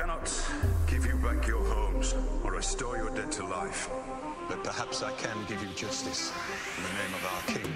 cannot give you back your homes or restore your dead to life. But perhaps I can give you justice in the name of our king.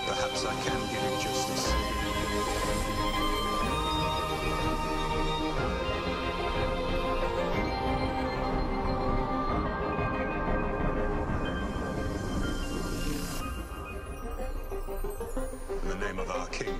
Perhaps I can give you justice. In the name of our king.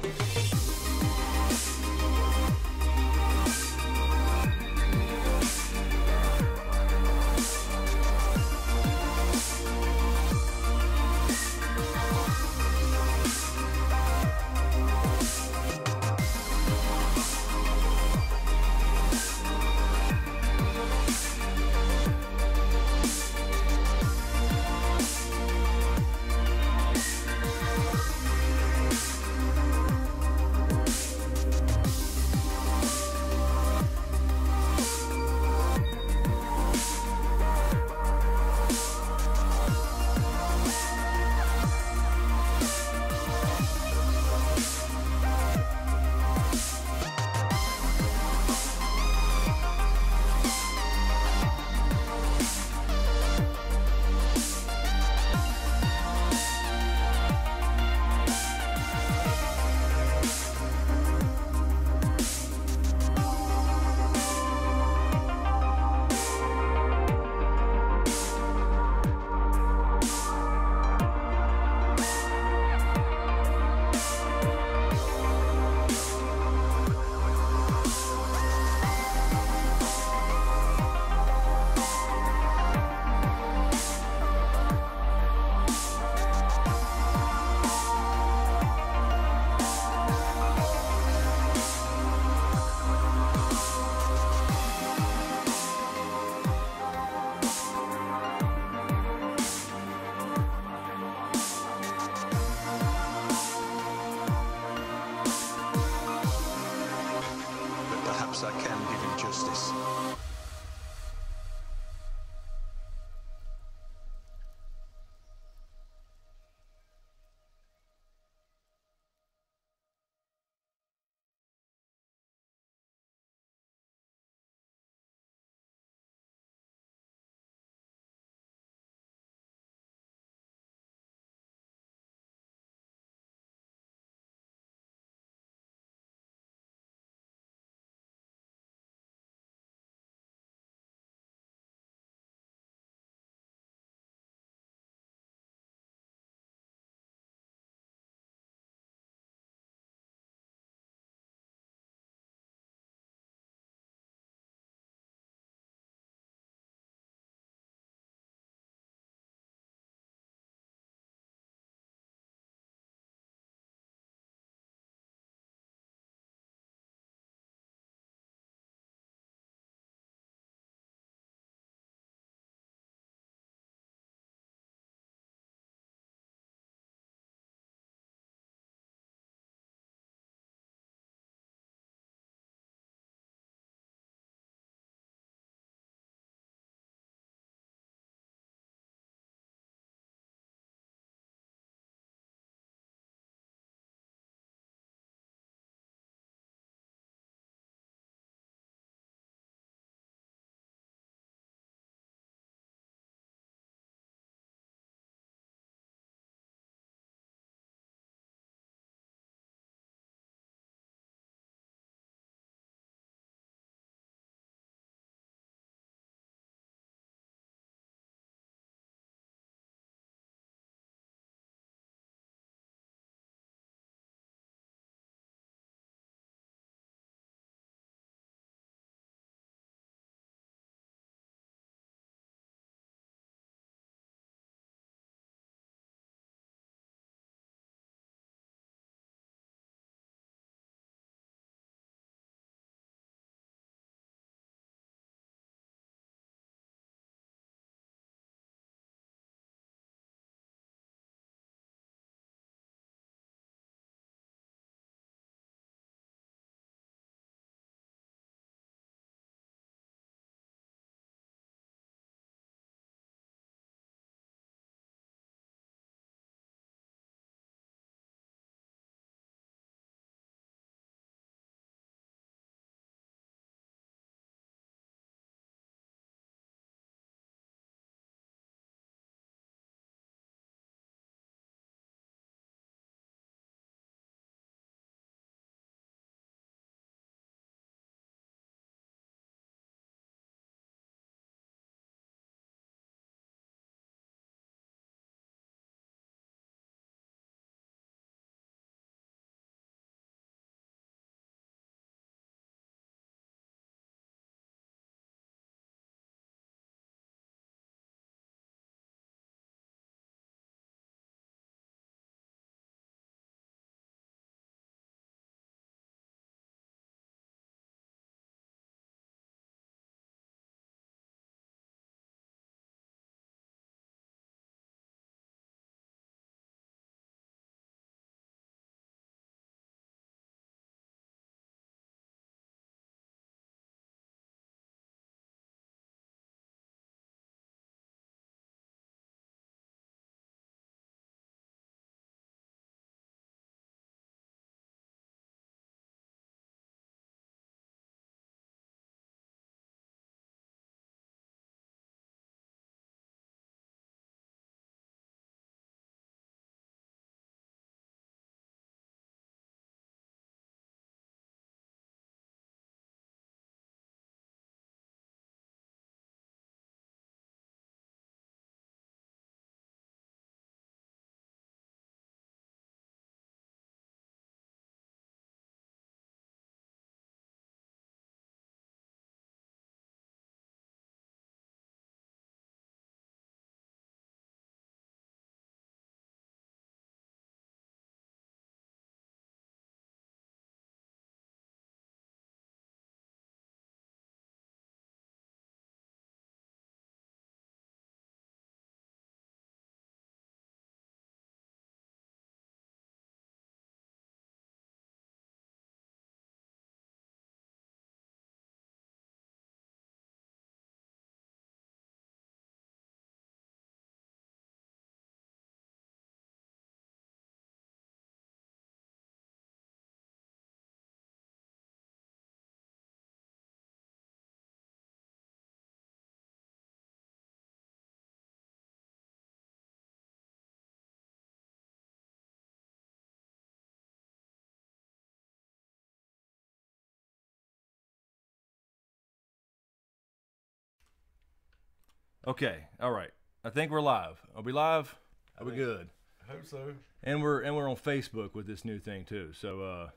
Okay, all right. I think we're live. Are we live? Are we good? I hope so. And we're on Facebook with this new thing too. So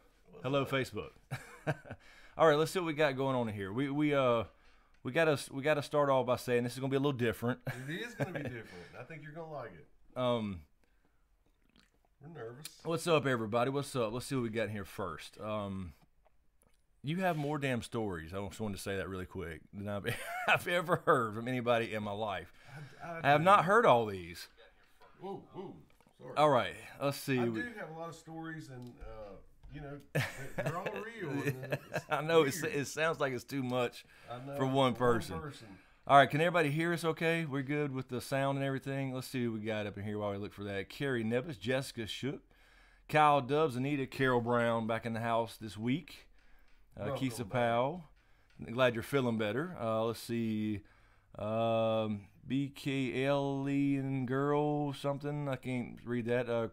hello Facebook. All right, let's see what we got going on here. We gotta start off by saying this is gonna be a little different. It is gonna be different. I think you're gonna like it. We're nervous. What's up, everybody? What's up? Let's see what we got here first. You have more damn stories. I just wanted to say that really quick than I've ever heard from anybody in my life. I have not heard all these. Whoa, sorry. All right, let's see. I do have a lot of stories, and they're all real. And I know it sounds like it's too much for one person. One person. All right, can everybody hear us okay? We're good with the sound and everything? Let's see what we got up in here while we look for that. Carrie Nevis, Jessica Shook, Kyle Dubs, Anita, Carol Brown back in the house this week. Keisa Powell, glad you're feeling better. Let's see. BKLE and girl something. I can't read that.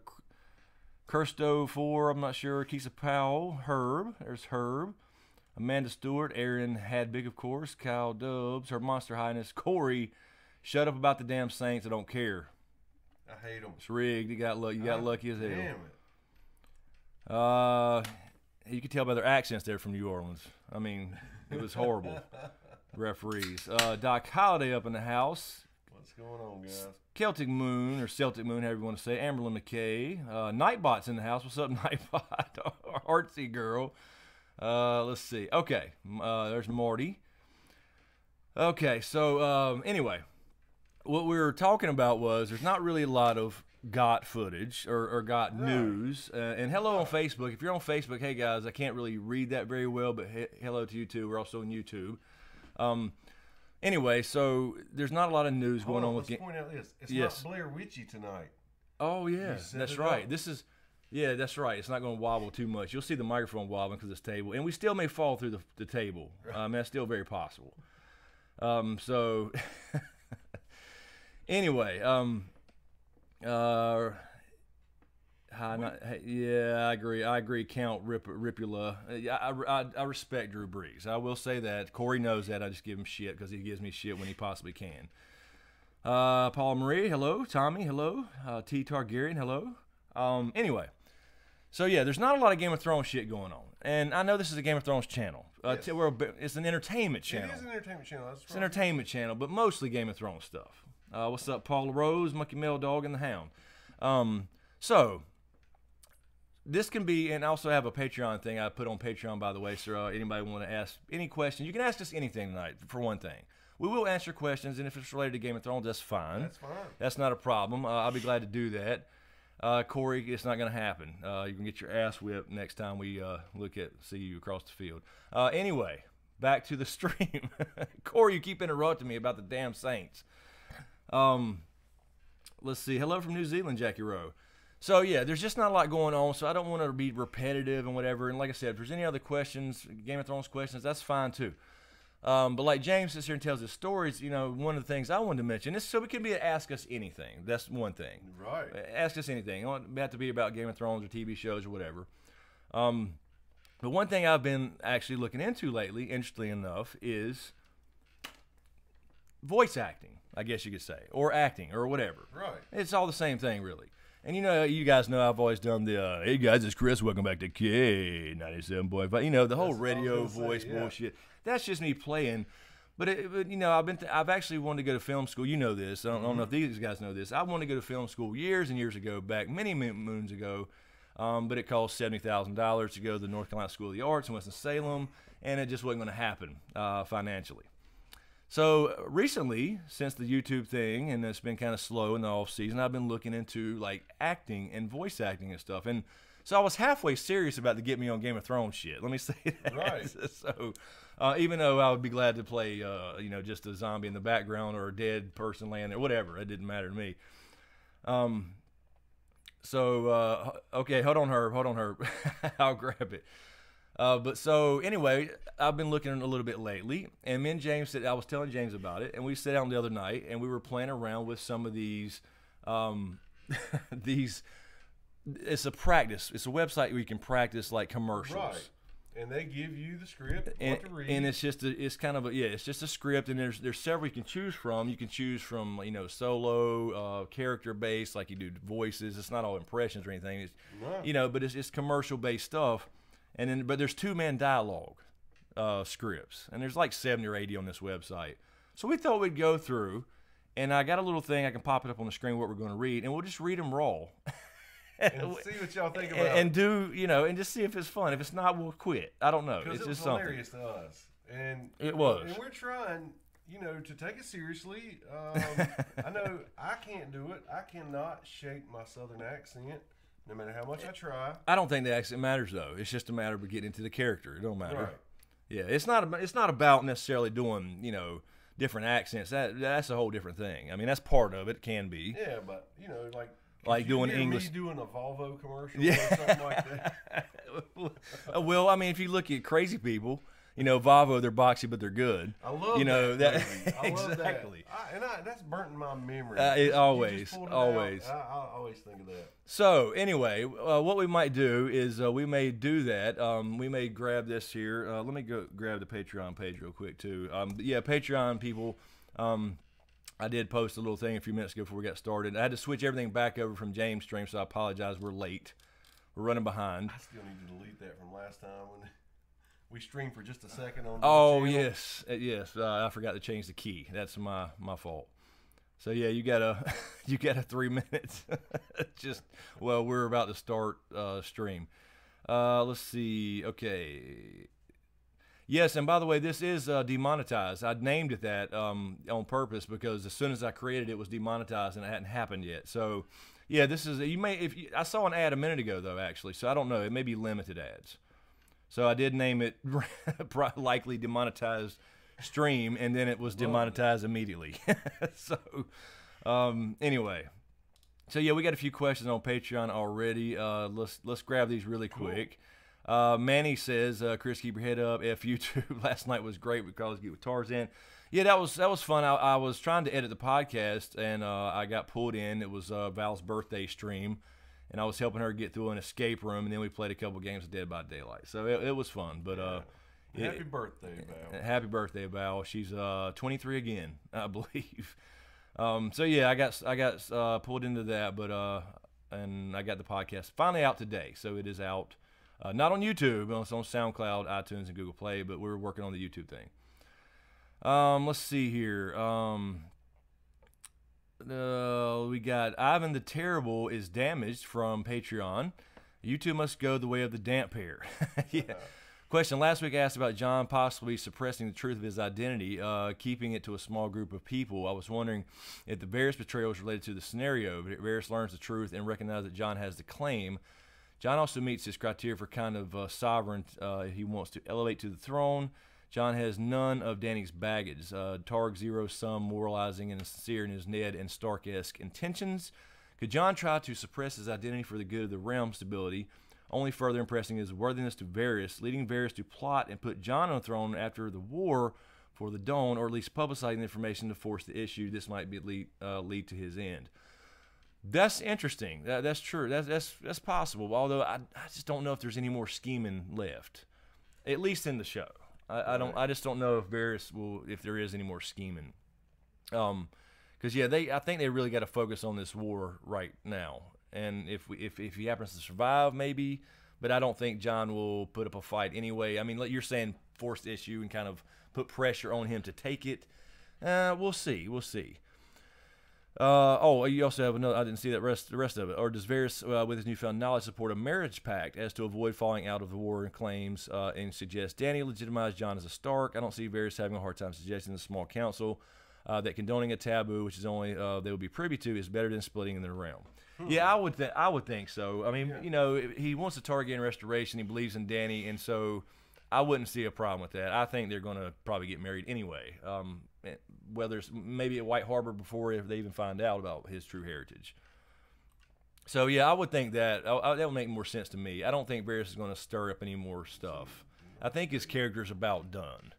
Kirsto 4, I'm not sure. Keisa Powell, Herb. There's Herb. Amanda Stewart, Aaron Hadbig, of course. Kyle Dubs, Her Monster Highness. Corey, shut up about the damn Saints. I don't care. I hate them. It's rigged. You got lucky as hell. Damn it. You could tell by their accents they're from New Orleans. I mean, it was horrible. Referees. Doc Holliday up in the house. What's going on, guys? Celtic Moon, or Celtic Moon, however you want to say. Amberlyn McKay. Nightbot's in the house. What's up, Nightbot? Artsy girl. Let's see. Okay. There's Marty. Okay, so anyway, what we were talking about was there's not really a lot of got footage or got news. And hello on Facebook. If you're on Facebook, hey guys, I can't really read that very well, but hello to you too. We're also on YouTube. Anyway, so there's not a lot of news going on with. Let's point out this. It's yes. not Blair Witchy tonight. Oh yeah, that's right. This is. Yeah, that's right. It's not going to wobble too much. You'll see the microphone wobbling because it's table, and we still may fall through the table. That's still very possible. So anyway, yeah, I agree. Count Ripula. I respect Drew Brees. I will say that. Corey knows that. I just give him shit because he gives me shit when he possibly can. Paula Marie, hello. Tommy, hello. T. Targaryen, hello. Anyway, so yeah, there's not a lot of Game of Thrones shit going on, and I know this is a Game of Thrones channel. Yes. It's an entertainment channel. It is an entertainment channel. That's It's an entertainment channel, but mostly Game of Thrones stuff. What's up, Paula Rose, Monkey Mel Dog, and the Hound? So this can be, and I also have a Patreon thing I put on Patreon, by the way. So anybody want to ask any question, you can ask us anything tonight. For one thing, we will answer questions, and if it's related to Game of Thrones, that's fine. That's fine. That's not a problem. I'll be glad to do that. Corey, it's not going to happen. You can get your ass whipped next time we see you across the field. Anyway, back to the stream. Corey, you keep interrupting me about the damn Saints. Let's see. Hello from New Zealand, Jackie Rowe. So, yeah, there's just not a lot going on, so I don't want to be repetitive and whatever. And like I said, if there's any other questions, Game of Thrones questions, that's fine too. But like James sits here and tells his stories, one of the things I wanted to mention is so it can be Ask Us Anything. That's one thing. Right. Ask Us Anything. It don't have to be about Game of Thrones or TV shows or whatever. But one thing I've been actually looking into lately, interestingly enough, is voice acting, I guess you could say, or acting or whatever. Right. It's all the same thing, really. And you guys know I've always done the, hey guys, it's Chris, welcome back to K97.5. The whole radio voice bullshit. That's just me playing. But I've actually wanted to go to film school. You know this. I don't know if these guys know this. I wanted to go to film school years and years ago, back many moons ago. But it cost $70,000 to go to the North Carolina School of the Arts in Winston-Salem, and it just wasn't going to happen financially. So recently, since the YouTube thing, and it's been kind of slow in the off season, I've been looking into like acting and voice acting and stuff. And so I was halfway serious about to get me on Game of Thrones shit. Let me say that. Right. So even though I would be glad to play, just a zombie in the background or a dead person laying there, whatever, it didn't matter to me. Okay, hold on, Herb. I'll grab it. But so anyway, I've been looking a little bit lately, and me and James I was telling James about it, and we sat down the other night, and we were playing around with some of these, it's a practice. It's a website where you can practice like commercials. Right. And they give you the script, what to read. And it's just it's kind of it's just a script, and there's several you can choose from. You can choose from solo, character based, like you do voices. It's not all impressions or anything. It's, but it's commercial based stuff. And then but there's 2-man dialogue scripts, and there's like 70 or 80 on this website. So we thought we'd go through, and I got a little thing I can pop it up on the screen what we're going to read, and we'll just read them raw. And see what y'all think about it. And do, and just see if it's fun. If it's not, we'll quit. I don't know. It's just something. Hilarious to us. And it was. And we're trying, to take it seriously. I know I can't do it. I cannot shake my Southern accent, no matter how much I try. I don't think the accent matters, though. It's just a matter of getting into the character. It don't matter. Right. Yeah, it's not about necessarily doing, different accents. That's a whole different thing. I mean, that's part of it. It can be. Yeah, but, like doing English. Me doing a Volvo commercial or something like that. Well, I mean, if you look at crazy people, Volvo, they're boxy, but they're good. I love that. I love exactly. That. That's burnt in my memory. Always. I always think of that. So anyway, what we might do is we may do that. We may grab this here. Let me go grab the Patreon page real quick too. Patreon people. I did post a little thing a few minutes ago before we got started. I had to switch everything back over from James' stream, so I apologize. We're late. We're running behind. I still need to delete that from last time when we streamed for just a second on. Oh yes. I forgot to change the key. That's my fault. So yeah, you got a 3 minutes. We're about to start stream. Let's see. Okay. Yes, and by the way, this is demonetized. I named it that on purpose because as soon as I created it, it was demonetized and it hadn't happened yet. So, yeah, this is I saw an ad a minute ago though, actually. So I don't know. It may be limited ads. So I did name it likely demonetized stream, and then it was demonetized immediately. So, anyway. So yeah, we got a few questions on Patreon already. Let's grab these really quick. Manny says, Chris, keep your head up. F YouTube. Last night was great with College Geek with Tarzan. Yeah, that was fun. I was trying to edit the podcast, and I got pulled in. It was Val's birthday stream, and I was helping her get through an escape room, and then we played a couple games of Dead by Daylight. So it was fun. But happy birthday, Val. Happy birthday, Val. She's 23 again, I believe. So yeah, I got pulled into that, but and I got the podcast finally out today. So it is out. Not on YouTube, it's on SoundCloud, iTunes, and Google Play, but we're working on the YouTube thing. Let's see here. We got Ivan the Terrible is damaged from Patreon. YouTube must go the way of the damp pair. Yeah. Question. Last week I asked about John possibly suppressing the truth of his identity, keeping it to a small group of people. I was wondering if the Varys betrayal was related to the scenario, but Varys learns the truth and recognizes that John has the claim. John also meets his criteria for kind of sovereign. He wants to elevate to the throne. John has none of Dany's baggage. Targ zero-sum, moralizing, and sincere in his Ned and Stark-esque intentions. Could John try to suppress his identity for the good of the realm's stability, only further impressing his worthiness to Varys, leading Varys to plot and put John on the throne after the war for the Dawn, or at least publicizing the information to force the issue? This might be lead to his end. That's interesting. That's true. That's possible. Although I just don't know if there's any more scheming left, at least in the show. I just don't know if Varys if there is any more scheming. Because I think they really got to focus on this war right now. And if he happens to survive, maybe. But I don't think John will put up a fight anyway. I mean, like you're saying, forced issue and kind of put pressure on him to take it. We'll see. You also have another. I didn't see the rest of it. Or does Varys, with his newfound knowledge, support a marriage pact as to avoid falling out of the war and claims and suggest Dany legitimize John as a Stark? I don't see Varys having a hard time suggesting the small council that condoning a taboo, which is only they will be privy to, is better than splitting in the realm. Yeah, I would think so. I mean, he wants a Targaryen restoration. He believes in Dany, and so I wouldn't see a problem with that. I think they're going to probably get married anyway. Whether it's maybe at White Harbor before if they even find out about his true heritage. So yeah, I would think that would make more sense to me. I don't think Varys is going to stir up any more stuff. I think his character's about done.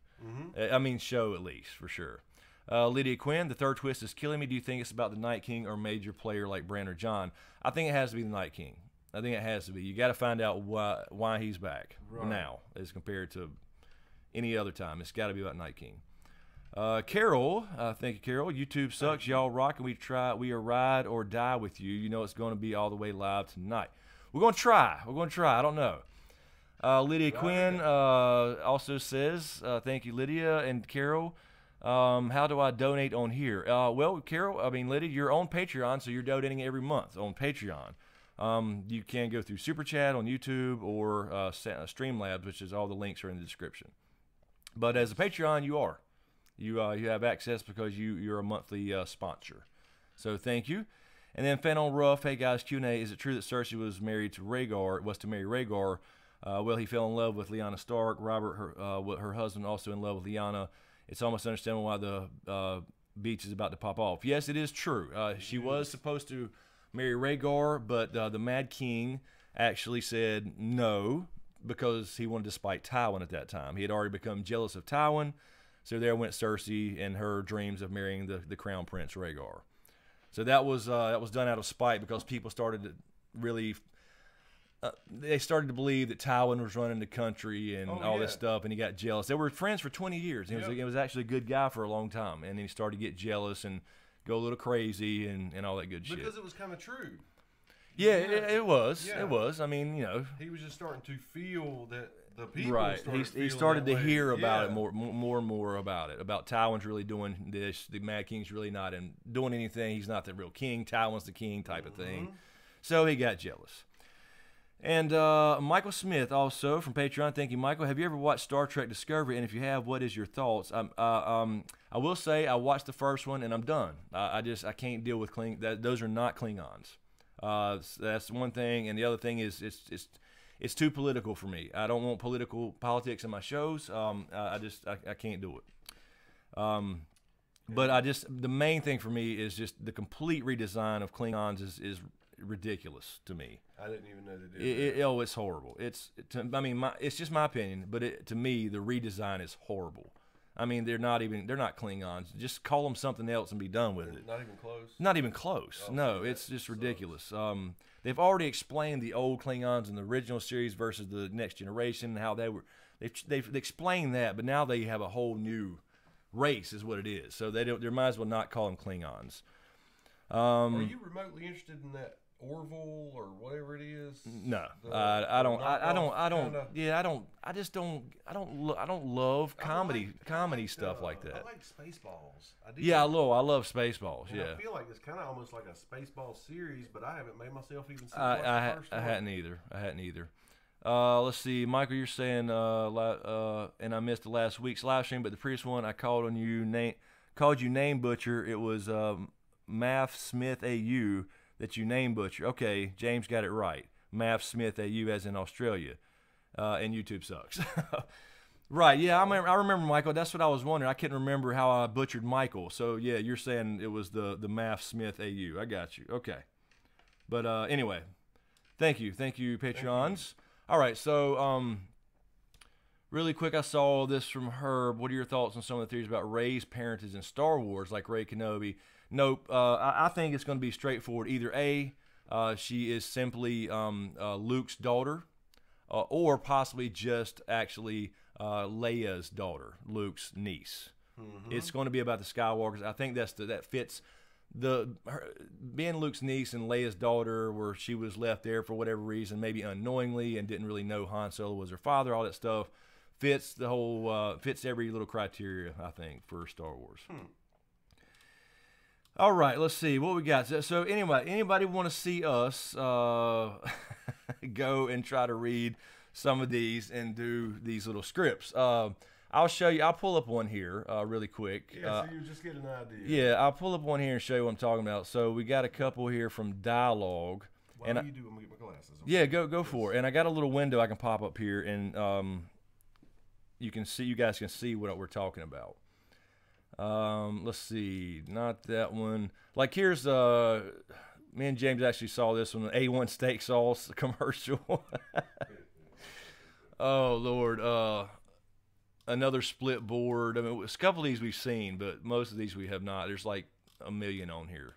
I mean, show at least for sure. Lydia Quinn, the third twist is killing me. Do you think it's about the Night King or major player like Bran or Jon? I think it has to be the Night King. I think it has to be. You got to find out why he's back now as compared to any other time. It's got to be about Night King. Carol, thank you, Carol. YouTube sucks. Y'all rock, and we are ride or die with you. You know it's going to be all the way live tonight. We're going to try. We're going to try. I don't know. Lydia Quinn also says, thank you, Lydia and Carol. How do I donate on here? Well, Carol, I mean, Lydia, you're on Patreon, so you're donating every month on Patreon. You can go through Super Chat on YouTube or Streamlabs, which is all the links are in the description. But as a Patreon, you are. You have access because you're a monthly sponsor. So thank you. And then Fan on Rough, hey guys, Q&A, is it true that Cersei was married to Rhaegar, was to marry Rhaegar? Well, he fell in love with Lyanna Stark. Robert, her husband, also in love with Lyanna. It's almost understandable why the beach is about to pop off. Yes, it is true. She was supposed to marry Rhaegar, but the Mad King actually said no because he wanted to spite Tywin at that time. He had already become jealous of Tywin, so there went Cersei and her dreams of marrying the Crown Prince Rhaegar. So that was done out of spite because people started to really they started to believe that Tywin was running the country and all this stuff, and he got jealous. They were friends for 20 years. He was actually a good guy for a long time, and then he started to get jealous and go a little crazy and all that good shit. Because it was kind of true. Yeah, it was. Yeah. It was. I mean, you know. He was just starting to feel that the people he started to hear about it more and more about it. About Tywin's really doing this. The Mad King's really not doing anything. He's not the real king. Tywin's the king type of thing. So he got jealous. And Michael Smith also from Patreon. Thank you, Michael. Have you ever watched Star Trek Discovery? And if you have, what is your thoughts? I will say I watched the first one and I'm done. I can't deal with those are not Klingons. That's one thing. And the other thing is it's too political for me. I don't want politics in my shows. I can't do it. But the main thing for me is just the complete redesign of Klingons is ridiculous to me. I didn't even know they did that. It's horrible. It's just my opinion, but to me the redesign is horrible. I mean, they're not Klingons. Just call them something else and be done with it. Not even close. Not even close. Oh, no, it's just ridiculous. They've already explained the old Klingons in the original series versus the Next Generation, how they've explained that, but now they have a whole new race, is what it is. So they might as well not call them Klingons. Are you remotely interested in that Orville or whatever it is? No, I don't love comedy stuff like that. I like Spaceballs. I love Spaceballs. And I feel like it's kind of almost like a Spaceball series, but I haven't made myself even see the first one. I hadn't either. Let's see, Michael, you're saying and I missed the last week's live stream, but the previous one I called you name butcher. It was Math Smith AU that you name butcher. Okay, James got it right. Math Smith AU as in Australia. And YouTube sucks. Right, yeah, I remember Michael. That's what I was wondering. I couldn't remember how I butchered Michael. So, yeah, you're saying it was the Math Smith AU. I got you. Okay. But anyway, thank you. Thank you, Patreons. All right, so really quick, I saw this from Herb. What are your thoughts on some of the theories about Rey's parentage in Star Wars, like Rey Kenobi? Nope. I think it's going to be straightforward. Either A, she is simply Luke's daughter, or possibly just actually Leia's daughter, Luke's niece. It's going to be about the Skywalkers. I think that fits being Luke's niece and Leia's daughter, where she was left there for whatever reason, maybe unknowingly, and didn't really know Han Solo was her father. All that stuff fits the whole fits every little criteria, I think, for Star Wars. All right, let's see what we got. So anybody want to see us go and try to read some of these and do these little scripts? I'll show you. I'll pull up one here really quick. Yeah, so you just get an idea. Yeah, I'll pull up one here and show you what I'm talking about. So we got a couple here from Dialogue. Why don't you do? I'm gonna get my glasses. Yeah, go for it. And I got a little window I can pop up here, and you guys can see what we're talking about. Let's see, not that one. Like here's me and James actually saw this one, the A1 steak sauce commercial. Oh Lord, another split board. I mean, a couple of these we've seen, but most of these we have not. There's like a million on here.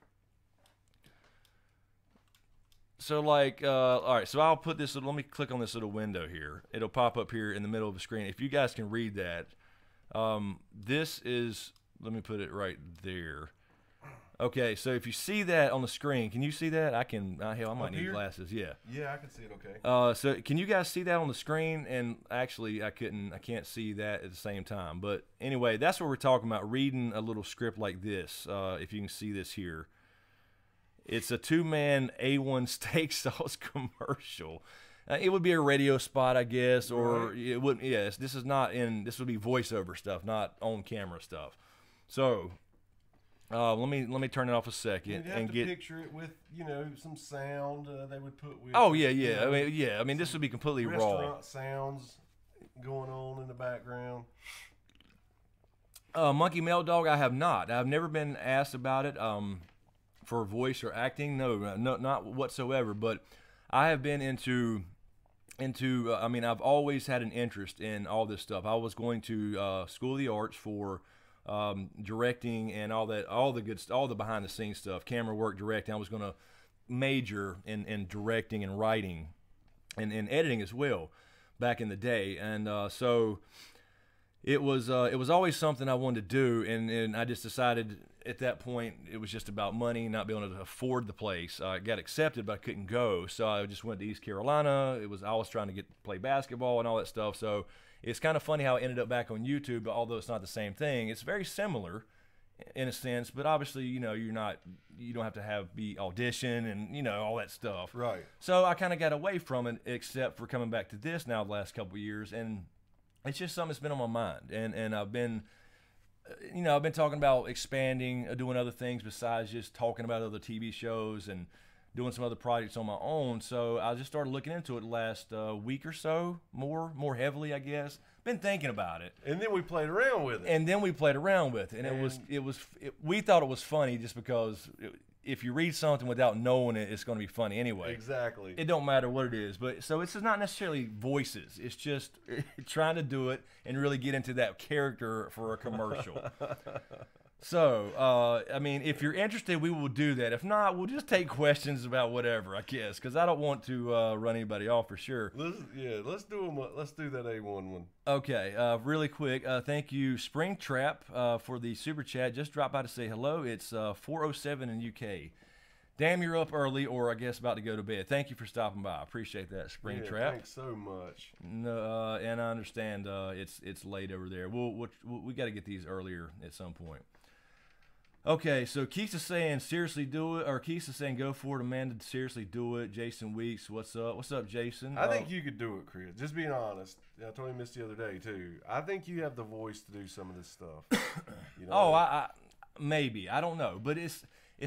So like, all right. So I'll put this. Let me click on this little window here. It'll pop up here in the middle of the screen. If you guys can read that, this is. Let me put it right there. Okay. So if you see that on the screen, can you see that? I can. Hell, I might need glasses. Yeah. Yeah, I can see it. Okay. So can you guys see that on the screen? And actually, I can't see that at the same time. But anyway, that's what we're talking about. Reading a little script like this. If you can see this here. It's a 2-man A1 steak sauce commercial. It would be a radio spot, I guess, or right. It wouldn't. Yes, this is not in. This would be voiceover stuff, not on camera stuff. So, let me turn it off a second and get picture it with some sound they would put with. Oh yeah. I mean, this would be completely raw. Restaurant sounds going on in the background. Monkey Male Dog, I have not. I've never been asked about it. For voice or acting, no, not whatsoever. But I have been into. I mean, I've always had an interest in all this stuff. I was going to School of the Arts for directing and all the behind the scenes stuff, camera work, directing. I was going to major in directing and writing, and editing as well, back in the day. And so it was always something I wanted to do, and I just decided. At that point, it was just about money, not being able to afford the place. I got accepted, but I couldn't go, so I just went to East Carolina. I was trying to play basketball and all that stuff. So it's kind of funny how I ended up back on YouTube, although it's not the same thing. It's very similar in a sense, but obviously, you don't have to be audition and all that stuff. Right. So I kind of got away from it, except for coming back to this now the last couple of years, and it's just something that's been on my mind, and I've been. I've been talking about expanding, doing other things besides just talking about other TV shows and doing some other projects on my own. So I just started looking into it the last week or so, more heavily, I guess. Been thinking about it. And then we played around with it. And we thought it was funny just because if you read something without knowing it, it's going to be funny anyway. Exactly. It don't matter what it is. But so it's not necessarily voices. It's just trying to do it and really get into that character for a commercial. So, I mean, if you're interested, we will do that. If not, we'll just take questions about whatever, I guess, because I don't want to run anybody off for sure. Let's do that A1 one. Okay, really quick. Thank you, Springtrap, for the super chat. Just dropped by to say hello. It's 4:07 in UK. Damn, you're up early, or I guess about to go to bed. Thank you for stopping by. I appreciate that, Springtrap. Yeah, thanks so much. No, and I understand it's late over there. We got to get these earlier at some point. Okay, so Keith is saying seriously do it, or Keith is saying go for it. Amanda, seriously do it. Jason Weeks, what's up? What's up, Jason? I think you could do it, Chris. Just being honest. I told him this the other day too. I think you have the voice to do some of this stuff. I maybe, I don't know, but it's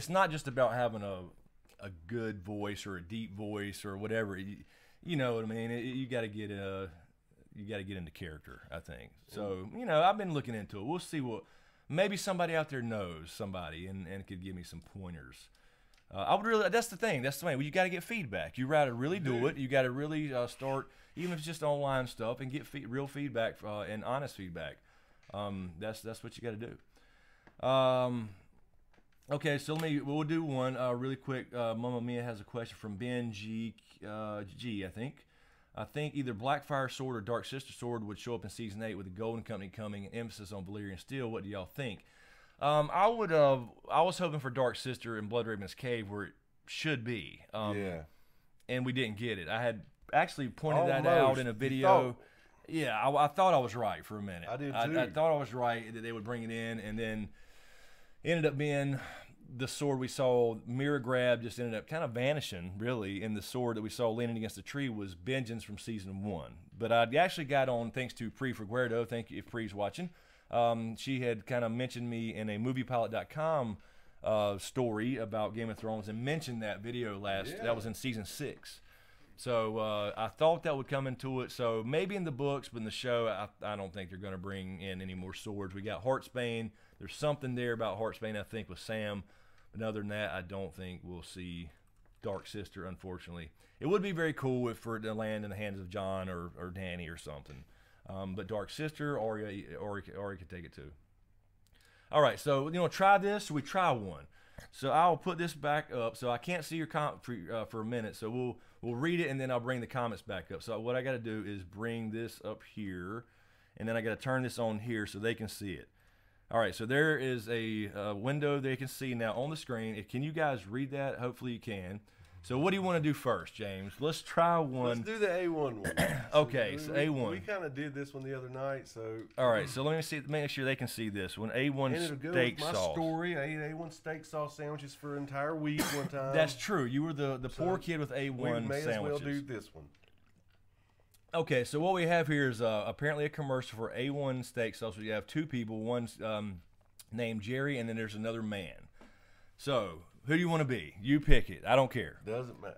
not just about having a good voice or a deep voice or whatever. You know what I mean? You got to get into character, I think. So I've been looking into it. We'll see what. Maybe somebody out there knows somebody and could give me some pointers. I would really. That's the thing. Well, you got to get feedback. You got to really do it. You got to really start, even if it's just online stuff, and get real feedback and honest feedback. That's what you got to do. Okay, so we'll do one really quick. Mama Mia has a question from Ben G, I think. I think either Blackfire Sword or Dark Sister Sword would show up in Season 8 with the Golden Company coming and emphasis on Valyrian Steel. What do y'all think? I was hoping for Dark Sister and Blood Raven's Cave where it should be. And we didn't get it. I had actually pointed that out in a video. I thought I was right for a minute. I did too. I thought I was right that they would bring it in, and then it ended up being the sword we saw Mira grab just ended up kind of vanishing, really, and the sword that we saw leaning against the tree was Benjen's from Season 1. But I actually got on, thanks to Pri Figueredo, thank you if Pri's watching. She had kind of mentioned me in a moviepilot.com story about Game of Thrones and mentioned that video that was in Season 6. So I thought that would come into it. So maybe in the books, but in the show, I don't think they're going to bring in any more swords. We got Heartsbane. There's something there about Heartsbane, I think, with Sam. But other than that, I don't think we'll see Dark Sister, unfortunately. It would be very cool for it to land in the hands of Jon or Dany or something. But Dark Sister, Arya could take it too. All right, so try this. We try one. So I'll put this back up. So I can't see your comment for a minute. So we'll read it and then I'll bring the comments back up. So what I got to do is bring this up here, and then I got to turn this on here so they can see it. All right. So there is a window they can see now on the screen. Can you guys read that? Hopefully you can. So what do you want to do first, James? Let's try one. Let's do the A1 one. Okay, so A1. We kind of did this one the other night, so. All right, so let me see. Make sure they can see this one. A1 and it'll go steak with my sauce. story. I ate A1 steak sauce sandwiches for an entire week one time. That's true. You were the poor kid with A1 we may sandwiches. as well do this one. Okay, so what we have here is apparently a commercial for A1 steak sauce. You have two people. One's named Jerry, and then there's another man. So who do you want to be? You pick it. I don't care. Doesn't matter.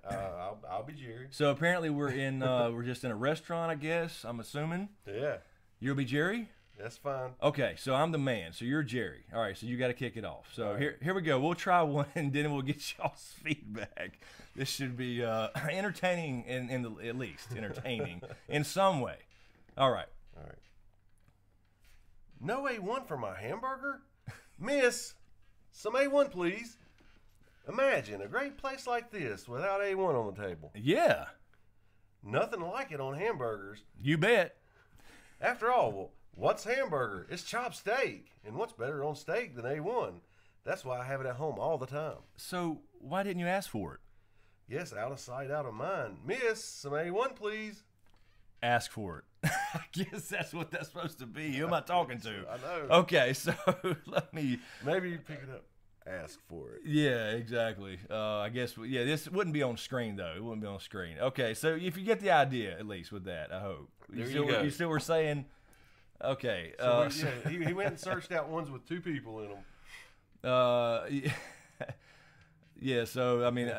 I'll be Jerry. So apparently we're in we're just in a restaurant, I guess. I'm assuming. Yeah. You'll be Jerry? That's fine. Okay, so I'm the man. So you're Jerry. All right, so you got to kick it off. So right. here we go. We'll try one, and then we'll get y'all's feedback. This should be entertaining, at least entertaining in some way. All right. All right. No A1 for my hamburger? Miss, some A1, please. Imagine a great place like this without A1 on the table. Yeah. Nothing like it on hamburgers. You bet. After all, well, what's hamburger? It's chopped steak. And what's better on steak than A1? That's why I have it at home all the time. So why didn't you ask for it? Yes, out of sight, out of mind. Miss, some A1, please. Ask for it. I guess that's what that's supposed to be. Who am I talking to? I know. Okay, so let me. Maybe you pick it up. Ask for it. Yeah, exactly. I guess, yeah, this wouldn't be on screen, though. It wouldn't be on screen. Okay, so if you get the idea, at least with that, I hope. There still, you go. You still were saying, okay. So he went and searched out ones with two people in them. Yeah, so, I mean,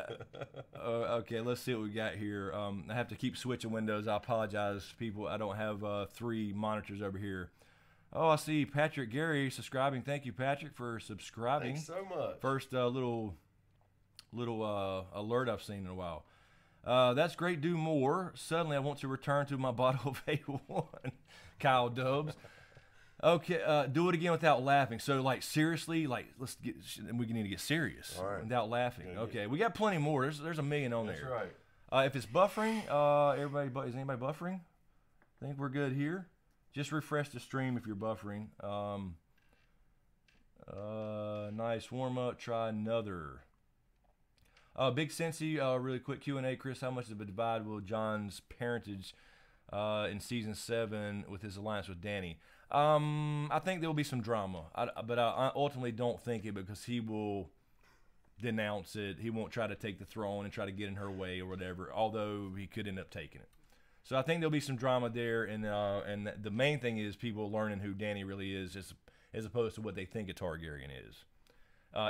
okay, let's see what we got here. I have to keep switching windows. I apologize, people. I don't have 3 monitors over here. Oh, I see Patrick Gary subscribing. Thank you, Patrick, for subscribing. Thanks so much. First little alert I've seen in a while. That's great. Do more. Suddenly, I want to return to my bottle of A1. Kyle Dubs. Okay, do it again without laughing. So, like, seriously, like, we need to get serious. All right. Without laughing. Okay, we got plenty more. There's a million on That's there. right. If it's buffering, is anybody buffering? I think we're good here. Just refresh the stream if you're buffering. Nice warm up. Try another. Big Cincy, really quick Q&A. Chris, how much of a divide will John's parentage in season 7 with his alliance with Danny? I think there will be some drama, but I ultimately don't think it, because he will denounce it. He won't try to take the throne and try to get in her way or whatever, although he could end up taking it. So I think there'll be some drama there, and the main thing is people learning who Danny really is, as opposed to what they think a Targaryen is.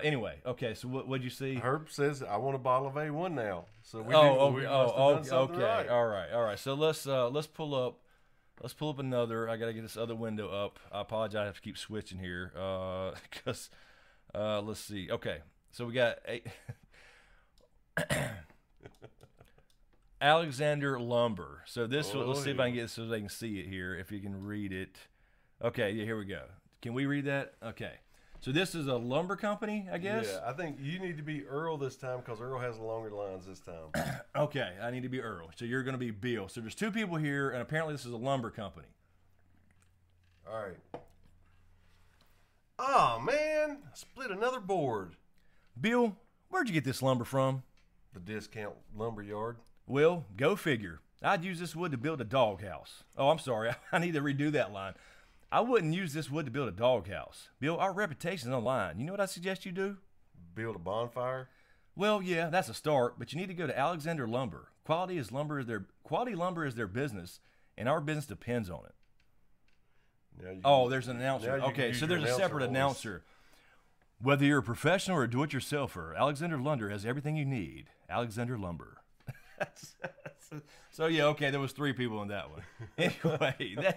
Anyway, okay. So what'd you see? Herb says I want a bottle of A1 now. So we okay, right. all right. So let's pull up another. I gotta get this other window up. I apologize. I have to keep switching here because let's see. Okay, so we got Alexander Lumber. So this, let's see if I can get this so they can see it here, if you can read it. Okay, yeah, here we go. Can we read that? Okay. So this is a lumber company, I guess? Yeah, I think you need to be Earl this time, because Earl has longer lines this time. Okay, I need to be Earl. So you're going to be Bill. So there's 2 people here, and apparently this is a lumber company. All right. Oh, man. I split another board. Bill, where'd you get this lumber from? The discount lumber yard. Well, go figure. I'd use this wood to build a doghouse. Oh, I'm sorry. I need to redo that line. I wouldn't use this wood to build a doghouse. Bill, our reputation's on the line. You know what I suggest you do? Build a bonfire. Well, yeah, that's a start, but you need to go to Alexander Lumber. Quality lumber is their business, and our business depends on it. There's an announcer. Okay, so there's a separate announcer. Whether you're a professional or a do-it-yourselfer, Alexander Lumber has everything you need. Alexander Lumber. So yeah, okay, there was 3 people in that one. Anyway,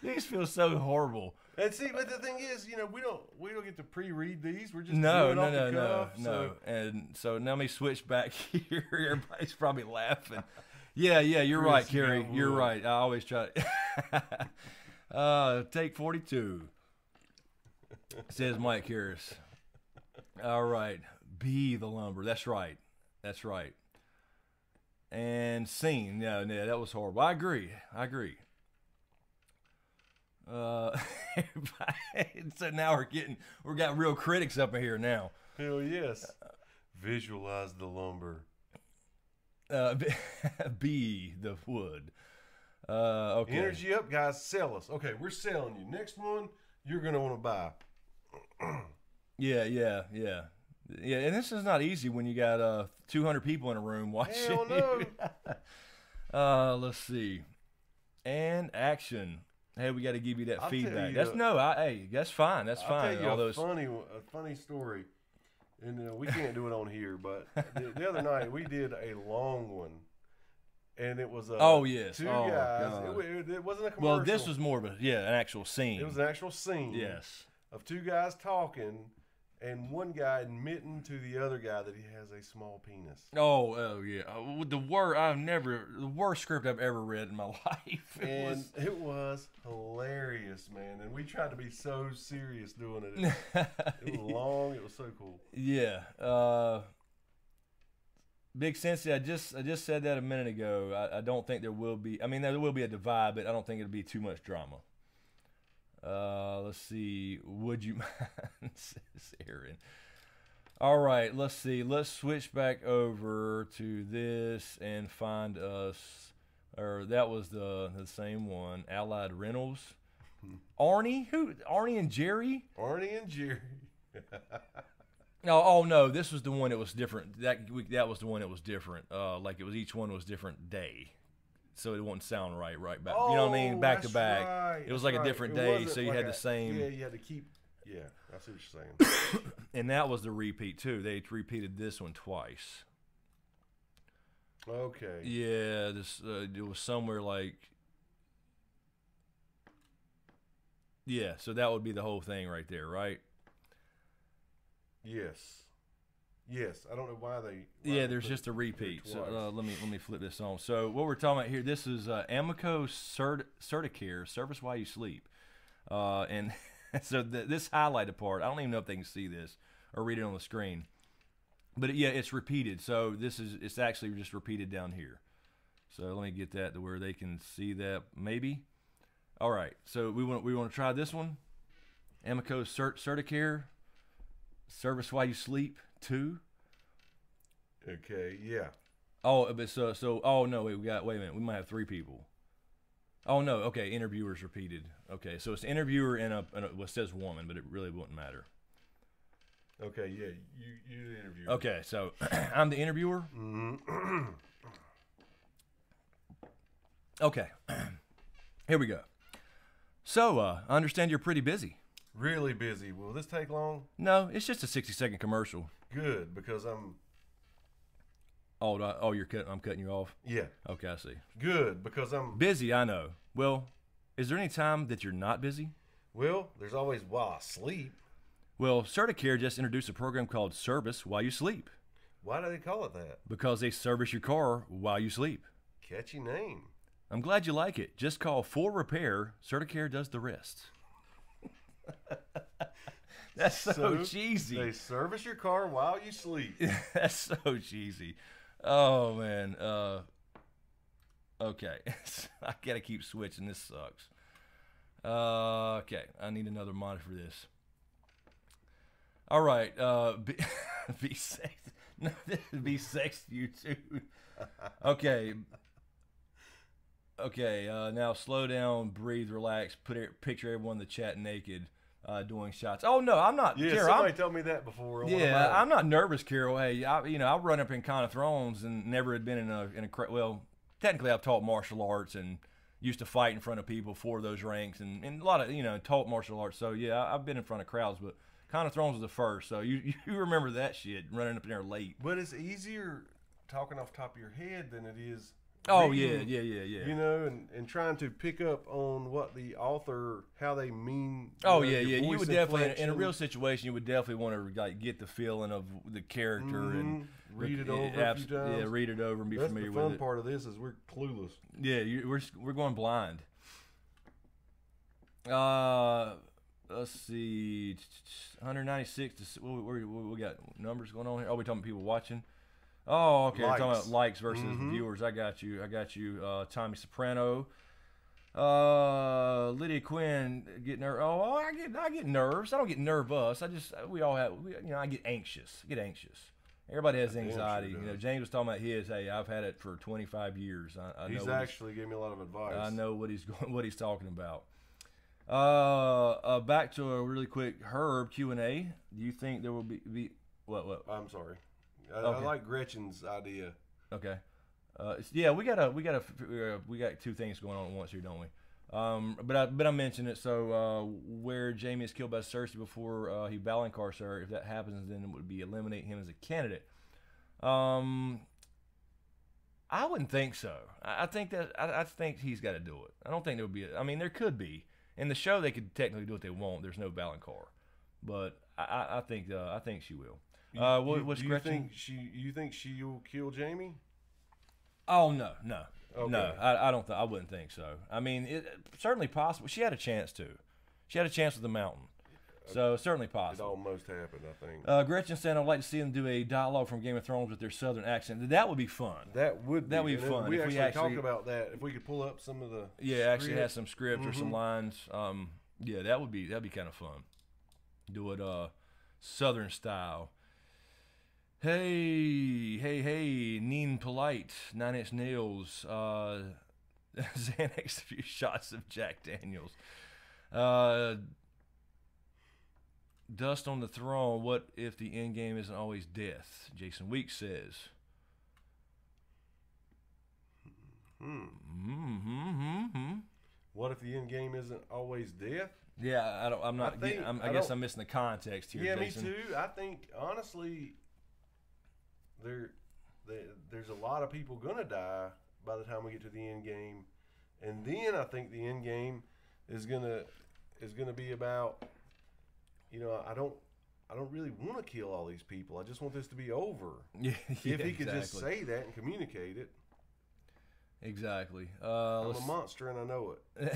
these feel so horrible. And see, but the thing is, we don't get to pre-read these. We're just doing it off the cuff. No. And so now let me switch back here. Everybody's probably laughing. Yeah, you're right, Kerry. You're right. I always try. Take 42. Says Mike Harris. All right. Be the lumber. That's right. That's right. And scene. Yeah, that was horrible. I agree. So now we got real critics up in here now. Hell yes. Visualize the lumber. Be the wood. Okay. Energy up, guys. Sell us. Okay, we're selling you. Next one, you're gonna want to buy. Yeah. And this is not easy when you got 200 people in a room watching. Hell no. Let's see. And action. Hey, we got to give you that feedback. You, That's fine. That's fine. I'll tell you a funny story, and we can't do it on here. But the other night we did a long one, and it was two guys. It wasn't a commercial. Well, this was more of an actual scene. It was an actual scene. Yes. Of two guys talking, and one guy admitting to the other guy that he has a small penis. Oh yeah. The worst script I've ever read in my life. It was hilarious, man. And we tried to be so serious doing it. It was long. It was so cool. Yeah. Big Sensei, I just said that a minute ago. I don't think there will be. I mean, there will be a divide, but I don't think it'll be too much drama. Let's see. Would you mind, says Aaron. All right, let's see. Let's switch back over to this and find us. Or that was the same one. Allied Rentals. Arnie? Who? Arnie and Jerry? Arnie and Jerry. No. This was the one that was different. That was the one that was different. Like it was each one was different day. So it wouldn't sound right back. You know what I mean? Back to back. Right, it was like a different day, so you had the same. Yeah, you had to keep. Yeah, I see what you're saying. And that was the repeat too. They repeated this one twice. Okay. Yeah, this it was somewhere like. Yeah, so that would be the whole thing right there, right? Yes. Yes, I don't know why they. There's just a repeat. So let me flip this on. So what we're talking about here, this is Amico Certicare, service while you sleep, and so this highlighted part, I don't even know if they can see this or read it on the screen, but it's repeated. So it's actually just repeated down here. So let me get that to where they can see that maybe. All right, so we want to try this one, Amico Certicare, service while you sleep. 2. Okay, yeah. Oh, but oh no, wait a minute, we might have 3 people. Oh no, okay, interviewers repeated. Okay, so it's interviewer and what says woman, but it really wouldn't matter. Okay, yeah, you the interviewer. Okay, so I'm the interviewer. Mm-hmm. Okay, here we go. So I understand you're pretty busy. Really busy. Will this take long? No, it's just a 60-second commercial. Good, because I'm. Oh, I'm cutting you off? Yeah. Okay, I see. Good, because I'm. Busy, I know. Well, is there any time that you're not busy? Well, there's always while I sleep. Well, Certicare just introduced a program called Service While You Sleep. Why do they call it that? Because they service your car while you sleep. Catchy name. I'm glad you like it. Just call for repair. Certicare does the rest. That's so cheesy. They service your car while you sleep. That's so cheesy. Oh man. Okay. I gotta keep switching. This sucks. Okay. I need another monitor for this. All right. Be sex. No, this would be sex YouTube. Okay. Okay. Now slow down, breathe, relax. Picture everyone in the chat naked. Doing shots. Oh no, I'm not. Yeah, Carol, somebody told me that before. Yeah, I'm not nervous, Carol. Hey, I run up in Kind of Thrones and never had been in a. Well, technically, I've taught martial arts and used to fight in front of people for those ranks and a lot of taught martial arts. So yeah, I've been in front of crowds, but Kind of Thrones was the first. So you remember that shit running up in there late. But it's easier talking off the top of your head than it is. Oh reading, yeah. And trying to pick up on what the author, how they mean. Oh yeah. You would definitely, in a real situation, you would definitely want to like get the feeling of the character and read it over a few times. Yeah, read it over and be familiar with it. That's the fun part of this is we're clueless. Yeah, we're going blind. let's see, 196. We got numbers going on here. Oh, we talking about people watching. Oh, okay. We're talking about likes versus viewers. I got you. Tommy Soprano. Lydia Quinn get nervous. Oh, I get nerves. I don't get nervous. I get anxious. Everybody has anxiety. Sure you know, James was talking about his. Hey, I've had it for 25 years. He's actually gave me a lot of advice. I know what he's talking about. Back to a really quick Herb Q&A. Do you think there will be what? I'm sorry. I Okay. like Gretchen's idea. Okay. Yeah, we got two things going on at once here, don't we? But I mentioned it. So where Jamie is killed by Cersei before he Valonqars her, if that happens, then it would be eliminate him as a candidate. I wouldn't think so. I think he's got to do it. I don't think there would be. I mean, there could be in the show. They could technically do what they want. There's no Valonqar, but I think she will. What's Gretchen? You think she'll kill Jamie? Oh no. Okay. No, I don't. I wouldn't think so. I mean, it's certainly possible. She had a chance to. She had a chance with the mountain, so certainly It possible. almost happened, I think. Gretchen said, "I'd like to see them do a dialogue from Game of Thrones with their Southern accent. That would be fun. That would be And fun. if We actually talked about that. If we could pull up some of the actually script. have some script or some lines. That'd be kind of fun. Do it Southern style." Hey, Neen Polite, 9 Inch Nails, Xanax, a few shots of Jack Daniels. Dust on the throne, what if the end game isn't always death? Jason Weeks says. What if the end game isn't always death? Yeah, I guess I'm missing the context here, Yeah, Jason. me too. I think, honestly, there's a lot of people gonna die by the time we get to the end game, and then I think the end game is gonna be about, I don't really want to kill all these people. I just want this to be over. Yeah, If he could just exactly. say that and communicate it. Exactly. I'm a monster and I know it.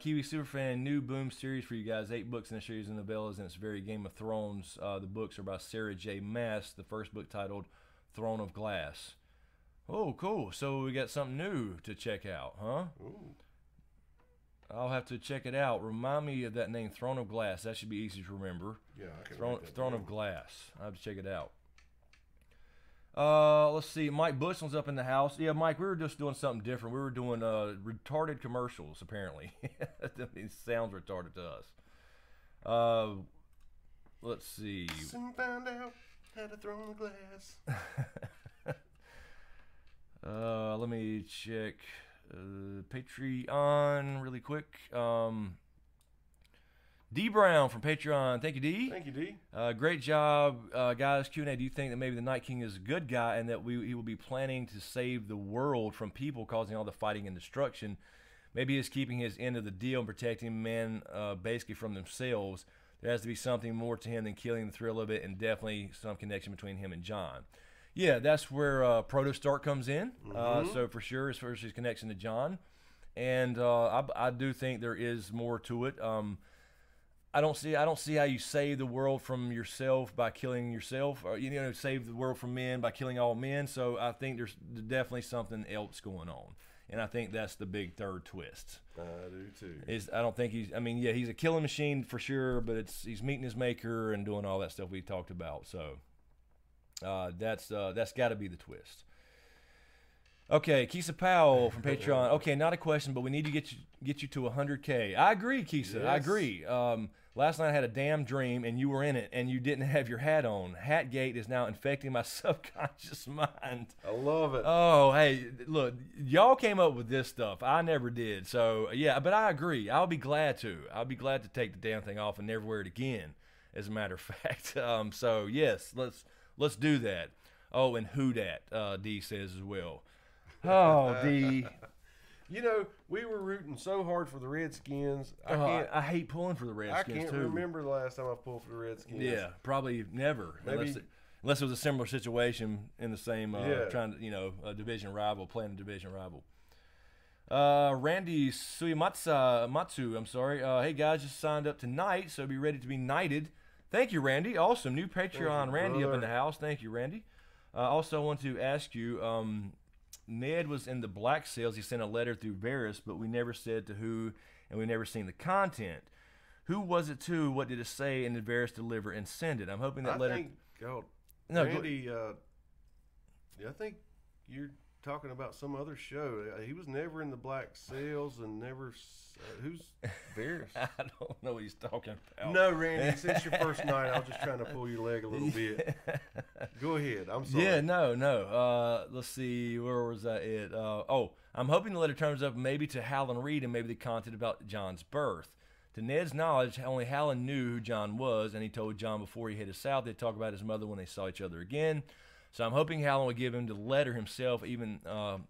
Kiwi Superfan, new Boom series for you guys. 8 books in the series of novellas, and it's very Game of Thrones. The books are by Sarah J. Maas. The first book titled Throne of Glass. Oh, cool. So we got something new to check out, huh? Ooh. I'll have to check it out. Remind me of that name, Throne of Glass. That should be easy to remember. Yeah, I can Throne of Glass. I'll have to check it out. Let's see. Mike Bushland's up in the house. Yeah, Mike, we were just doing something different. We were doing retarded commercials, apparently. It sounds retarded to us. Let's see. Soon found out how to throw in the glass. Let me check Patreon really quick. D Brown from Patreon. Thank you, D. Thank you, D. Great job, guys. Q&A. Do you think that maybe the Night King is a good guy and that he will be planning to save the world from people causing all the fighting and destruction? Maybe he's keeping his end of the deal and protecting men basically from themselves. There has to be something more to him than killing the thrill of it, and definitely some connection between him and Jon. Yeah, that's where Proto Stark comes in. So for sure, as far as his connection to Jon, and I do think there is more to it. I don't see how you save the world from yourself by killing yourself, or save the world from men by killing all men. So I think there's definitely something else going on, and I think that's the big third twist. I do too. I don't think he's. I mean, yeah, he's a killing machine for sure, but he's meeting his maker and doing all that stuff we talked about. So that's got to be the twist. Okay, Kisa Powell from Patreon. Okay, not a question, but we need to get you to 100K. I agree, Kisa. Yes. I agree. Last night I had a damn dream, and you were in it, and you didn't have your hat on. Hatgate is now infecting my subconscious mind. I love it. Oh, hey, look, y'all came up with this stuff. I never did. So, yeah, but I agree. I'll be glad to. I'll be glad to take the damn thing off and never wear it again, as a matter of fact. So, yes, let's do that. Oh, and who dat, D says as well. Oh, D. We were rooting so hard for the Redskins. I hate pulling for the I Redskins, can't too. remember the last time I pulled for the Redskins. Yeah, probably never. Maybe- Unless it was a similar situation in the same, Yeah. trying to, a division rival, playing a division rival. Randy Matsu, I'm sorry. Hey guys, just signed up tonight, so be ready to be knighted. Thank you, Randy. Awesome. New Patreon Randy brother. up in the house. Thank you, Randy. Also, I want to ask you, Ned was in the black sales. He sent a letter through Varys, but we never said to who, and we never seen the content. Who was it to? What did it say? And did Varys deliver and send it? I'm hoping that letter. Randy, I think you're talking about some other show. He was never in the black sales and never. Who's Varys? I don't know what he's talking about. No, Randy. Since your first night, I was just trying to pull your leg a little bit. Go ahead. I'm sorry. Yeah, no. Let's see. Where was that? I'm hoping the letter turns up maybe to Hallen Reed and maybe the content about Jon's birth. To Ned's knowledge, only Hallen knew who Jon was, and he told Jon before he headed south they'd talk about his mother when they saw each other again. So I'm hoping Hallen will give him the letter himself, even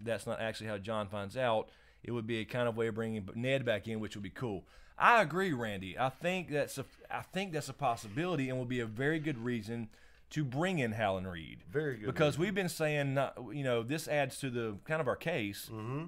that's not actually how Jon finds out. It would be a kind of way of bringing Ned back in, which would be cool. I agree, Randy. I think that's a possibility and will be a very good reason to bring in Hallen Reed. Very good. Because we've been saying, this adds to the kind of our case. Mm-hmm.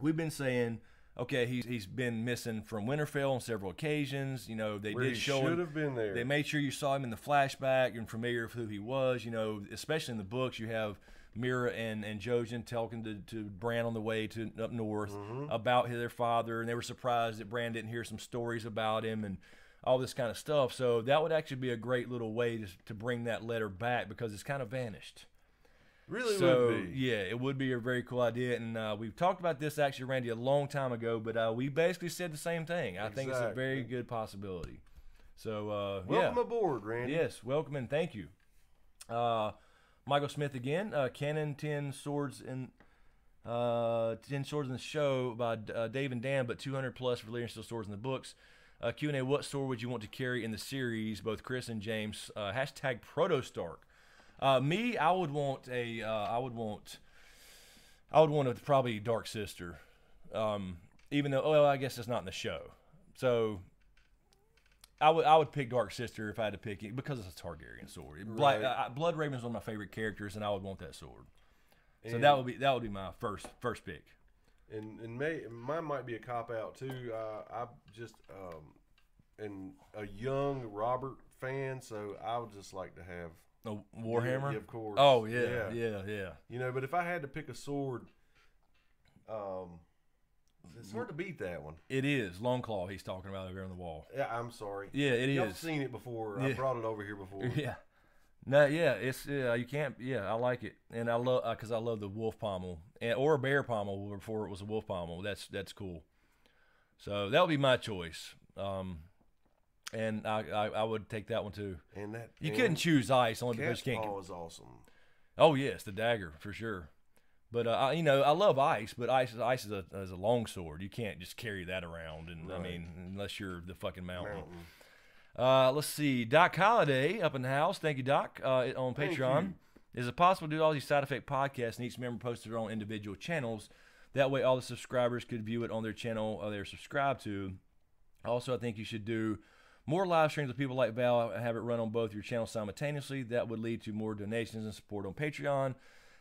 We've been saying, okay, he's been missing from Winterfell on several occasions. They Where did he show should him. have been there. They made sure you saw him in the flashback and familiar with who he was. Especially in the books, you have Mira and Jojen talking to Bran on the way to up north about their father, and they were surprised that Bran didn't hear some stories about him and all this kind of stuff. So that would actually be a great little way to bring that letter back because it's kind of vanished. Really would be. Yeah, it would be a very cool idea. And we've talked about this, actually, Randy, a long time ago, but we basically said the same thing. I think it's a very good possibility. So, welcome aboard, Randy. Yes, welcome and thank you. Michael Smith again. Canon 10 Swords in 10 Swords in the Show by Dave and Dan, but 200 plus for Leader Still Swords in the books. Q&A, what sword would you want to carry in the series, both Chris and James? Hashtag Proto Stark. Me, I would want probably Dark Sister, even though I guess it's not in the show. So I would pick Dark Sister if I had to pick it because it's a Targaryen sword. Right. Blood Raven is one of my favorite characters, and I would want that sword. So that would be my first pick. And mine might be a cop out too. I just am a young Robert fan, so I would just like to have. Warhammer? Yeah, of course. Oh, yeah. But if I had to pick a sword, it's hard to beat that one. It is. Longclaw he's talking about over here on the wall. Yeah, I'm sorry. Yeah, it is. Y'all seen it before. Yeah. I brought it over here before. Yeah. No, yeah, it's you can't. Yeah, I like it, and I love because I love the wolf pommel or a bear pommel before it was a wolf pommel. That's cool. So that would be my choice. And I would take that one too. And that you couldn't choose ice only because you can't. Cat's paw is awesome. Oh yes, the dagger for sure. But I love ice, but ice is a long sword. You can't just carry that around, and Right. I mean unless you're the fucking mountain. Let's see, Doc Holliday up in the house. Thank you, Doc. On Thank Patreon, you. is it possible to do all these side effect podcasts and each member post their own individual channels? That way, all the subscribers could view it on their channel they're subscribed to. Also, I think you should do more live streams with people like Val and have it run on both your channels simultaneously. That would lead to more donations and support on Patreon.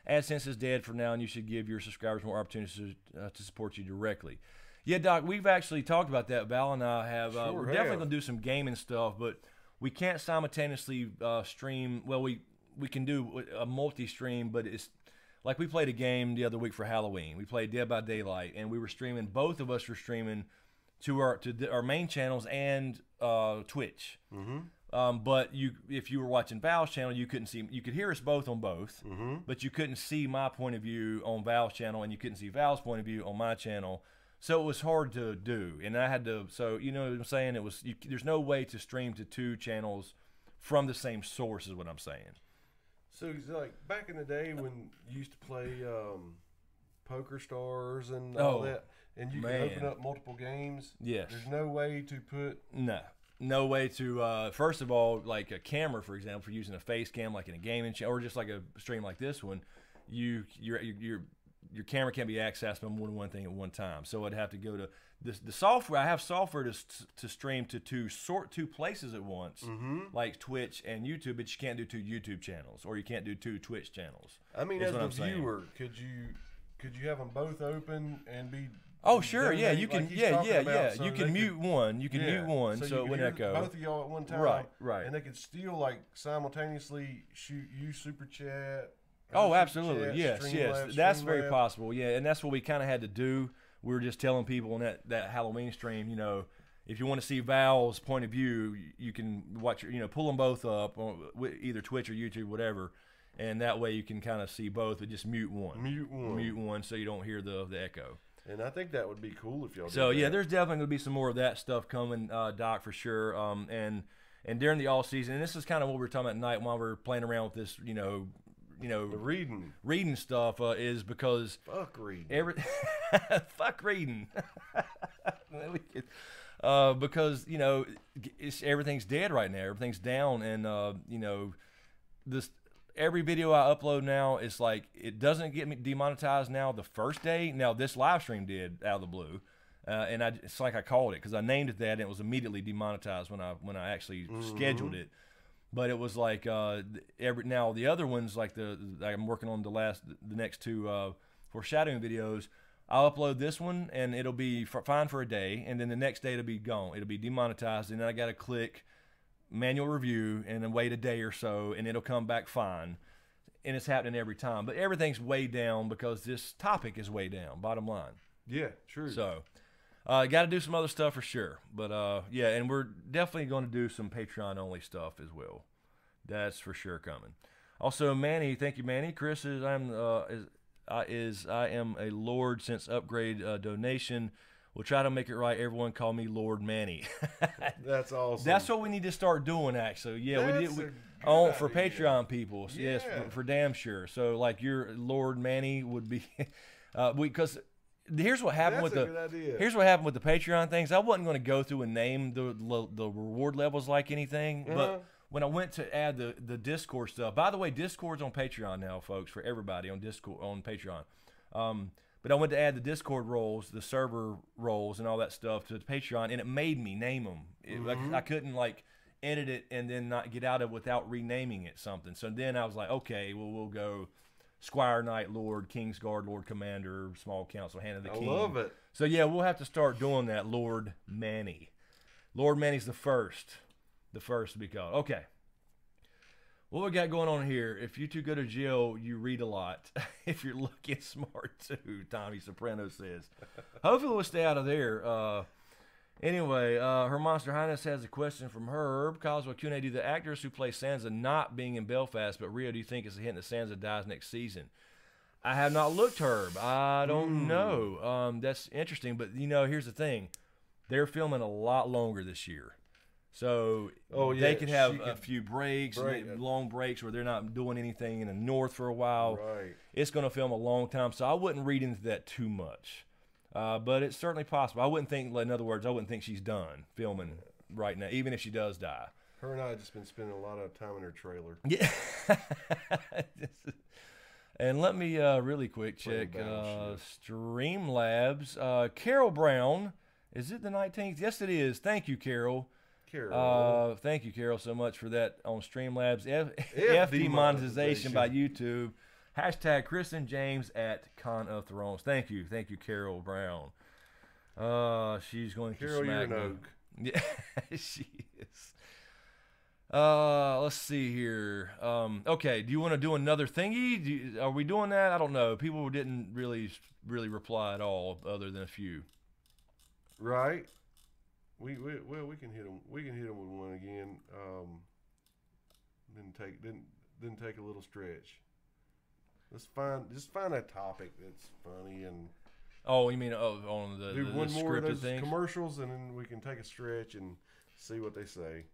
AdSense is dead for now, and you should give your subscribers more opportunities to support you directly. Yeah, Doc, we've actually talked about that. Val and I have. We're definitely going to do some gaming stuff, but we can't simultaneously stream. Well, we can do a multi-stream, but it's like we played a game the other week for Halloween. We played Dead by Daylight, and we were streaming. Both of us were streaming to our main channels and Twitch. Mm-hmm. But if you were watching Val's channel, you couldn't see. You could hear us both on both, but you couldn't see my point of view on Val's channel, and you couldn't see Val's point of view on my channel. So it was hard to do, and I had to. So you know what I'm saying? It was. There's no way to stream to two channels from the same source, is what I'm saying. So it's like back in the day when you used to play Poker Stars and all that, and you could open up multiple games. Yes. There's no way to put. No way to. First of all, like a camera, for example, for using a face cam, like in a gaming channel, or just like a stream like this one, your camera can't be accessed by more than one thing at one time. So I'd have to go to the software. I have software to stream to two places at once, like Twitch and YouTube, but you can't do two YouTube channels, or you can't do two Twitch channels. I mean, as a viewer, could you have them both open and be Oh, sure, yeah, you can, like he's yeah, talking yeah, about, yeah. so You can they mute one. You can mute one, so so you it could wouldn't hear echo. both of y'all at one time. Right, right. And they could still like simultaneously shoot you super chat. Oh, absolutely, yes, yes. That's very Streamlabs. possible, yeah. And that's what we kind of had to do. We were just telling people in that Halloween stream, you know, if you want to see Val's point of view, you can watch, you know, pull them both up on either Twitch or YouTube, whatever, and that way you can kind of see both. But just mute one, mute one, so you don't hear the echo. And I think that would be cool if y'all. So did yeah, that. there's definitely gonna be some more of that stuff coming, Doc, for sure. And during the all season, and this is kind of what we were talking about tonight while we were playing around with this, you know, the reading stuff is because fuck reading. Fuck reading. Because you know everything's dead right now. Everything's down, and you know every video I upload now is like it doesn't get me demonetized now the first day. Now this live stream did out of the blue, and it's like I called it because I named it that, and it was immediately demonetized when I actually scheduled it. But it was like now the other ones, like I'm working on the next two foreshadowing videos. I'll upload this one and it'll be fine for a day, and then the next day it'll be gone. It'll be demonetized, and then I got to click manual review and then wait a day or so, and it'll come back fine. And it's happening every time. But everything's way down because this topic is way down. Bottom line. Yeah, true. So. Got to do some other stuff for sure, but yeah, and we're definitely going to do some Patreon only stuff as well. That's for sure coming. Also, Manny, thank you, Manny. Chris is I am a Lord since upgrade donation. We'll try to make it right. Everyone call me Lord Manny. That's awesome. That's what we need to start doing. Actually, yeah, That's we a did. good For idea. Patreon people, yes, Yeah. for damn sure. So like your Lord Manny would be, because. Here's what happened That's with a good idea. Here's what happened with the Patreon things. I wasn't going to go through and name the reward levels like anything, but when I went to add the Discord stuff. By the way, Discord's on Patreon now, folks, for everybody on Discord on Patreon. But I went to add the Discord roles, the server roles, and all that stuff to Patreon, and it made me name them. I couldn't like edit it and then not get out of it without renaming it something. So then I was like, okay, well we'll go. Squire Knight Lord, Kingsguard Lord Commander, Small Council, Hand of the King. I love it. So yeah, we'll have to start doing that. Lord Manny. Lord Manny's the first to be called. Okay. What we got going on here? If you two go to jail, you read a lot. If you're looking smart too, Tommy Soprano says. Hopefully we'll stay out of there. Anyway, Her Monster Highness has a question from Herb. Coswell Q&A, do the actors who play Sansa not being in Belfast, but Rio, do you think it's a hint that Sansa dies next season? I have not looked, Herb. I don't know. That's interesting, but you know, here's the thing. They're filming a lot longer this year. So they could have a few breaks, long breaks where they're not doing anything in the north for a while. Right. It's going to film a long time, so I wouldn't read into that too much. But it's certainly possible. I wouldn't think, in other words, I wouldn't think she's done filming right now, even if she does die. Her and I have just been spending a lot of time in her trailer. Yeah. And let me really quick check Streamlabs. Carol Brown, is it the 19th? Yes, it is. Thank you, Carol. Thank you, Carol, so much for that on Streamlabs. F demonetization by YouTube. Hashtag Chris and James at Con of Thrones. Thank you, Carol Brown. She's going to smack me. Oak. Yeah, she is. Let's see here. Okay, do you want to do another thingy? Are we doing that? I don't know. People didn't really reply at all, other than a few. Right. We can hit them. We can hit them with one again. Didn't take a little stretch. Just find a topic that's funny and. Oh, you mean on the do one more of scripted those things? Commercials, and then we can take a stretch and see what they say.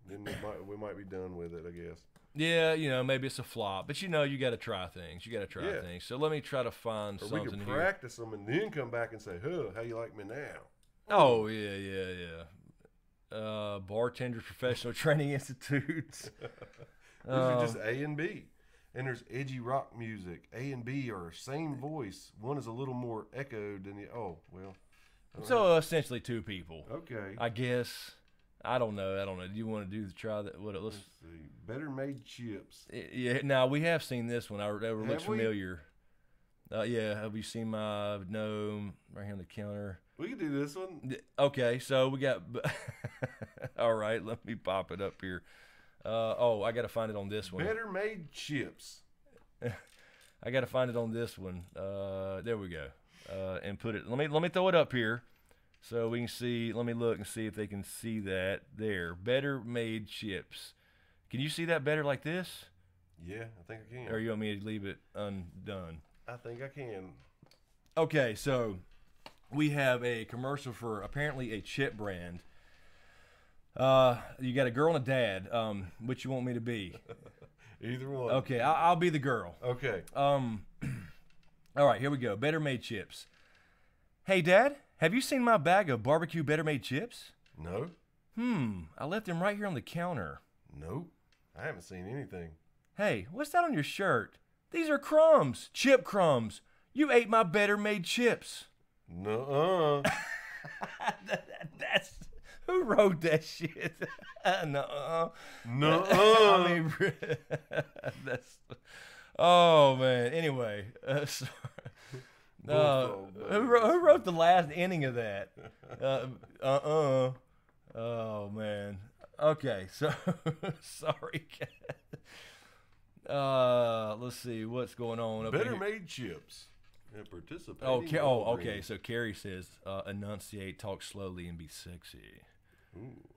Then we might be done with it, I guess. Yeah, you know, maybe it's a flop, but you know, you got to try things. You got to try things. So let me try to find or something we can here. practice them and then come back and say, "Huh, how you like me now?" Oh yeah. Bartenders Professional Training Institutes. These are just A and B. And there's edgy rock music. A and B are same voice. One is a little more echoed than the. Oh well. So essentially two people. Okay. I guess. I don't know. Do you want to try that? Let's see. Better Made Chips. Yeah. Now we have seen this one. That looks we? familiar. Yeah, have you seen my gnome right here on the counter? We can do this one. Okay, so we got. All right, let me pop it up here. Oh, I got to find it on this one. Better made chips. I got to find it on this one. There we go. And put it. Let me throw it up here, so we can see. Let me look and see if they can see that. There, better made chips. Can you see that better like this? Yeah, I think I can. Or you want me to leave it undone? I think I can. Okay, so we have a commercial for apparently a chip brand. You got a girl and a dad. Which you want me to be? Either one. Okay, I'll be the girl. Okay. All right, here we go. Better made chips. Hey, Dad, have you seen my bag of barbecue Better made chips? No. I left them right here on the counter. Nope. I haven't seen anything. Hey, what's that on your shirt? These are crumbs, chip crumbs. You ate my Better made chips. Nuh-uh. That's who wrote that shit? Nuh-uh. Nuh-uh. I mean, that's. Oh man. Anyway, who wrote the last ending of that? Oh man. Okay, so sorry. Let's see what's going on. Better made chips. And participating. Okay. So Carrie says, enunciate, talk slowly, and be sexy. Ooh.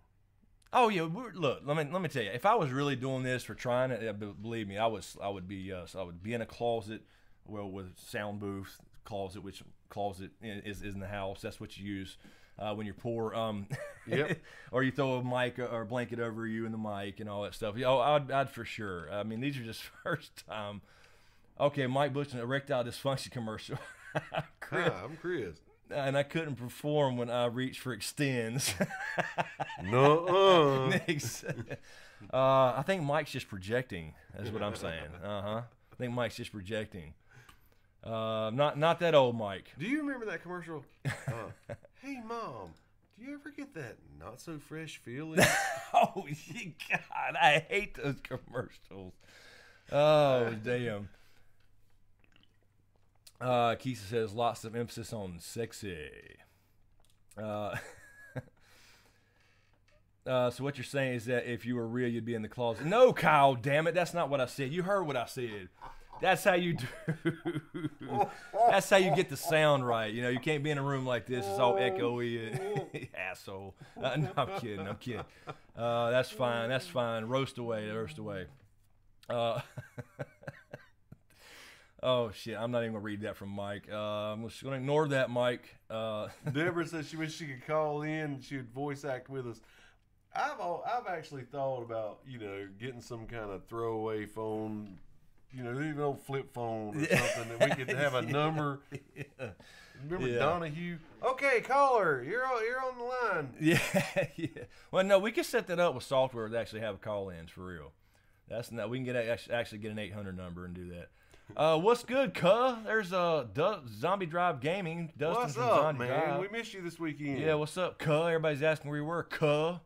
Oh yeah, look. Let me tell you. If I was really doing this for trying it, believe me, I would be in a closet, well, with sound booth closet, which closet is in the house. That's what you use when you're poor. Yep. Or you throw a mic or a blanket over you and the mic and all that stuff. Oh, I'd for sure. I mean, these are just first time. Okay, Mike Bush in erectile dysfunction commercial. Hi, I'm Chris. And I couldn't perform when I reached for extends. Nuh-uh. I think Mike's just projecting. That's what I'm saying. I think Mike's just projecting. Not that old Mike. Do you remember that commercial? Hey, Mom, do you ever get that not so fresh feeling? Oh, God, I hate those commercials. Oh, damn. Keisha says lots of emphasis on sexy. So what you're saying is that if you were real, you'd be in the closet. No, Kyle, damn it. That's not what I said. You heard what I said. That's how you do. That's how you get the sound right. You know, you can't be in a room like this. It's all echoey, asshole. No, I'm kidding. That's fine. Roast away. Oh shit! I'm not even gonna read that from Mike. I'm just gonna ignore that, Mike. Deborah says she wished she could call in and she would voice act with us. I've actually thought about getting some kind of throwaway phone, even an old flip phone or something that we could have a number. Yeah. Remember Donahue? Okay, caller, you're on the line. Yeah. Well, no, we can set that up with software to actually have call-ins for real. That's not. We can actually get an 800 number and do that. What's good, cuh? There's Zombie Drive Gaming. Dustin what's from up, Zombie man? Drive. We missed you this weekend. Yeah, what's up, cuh? Everybody's asking where you were, cuh.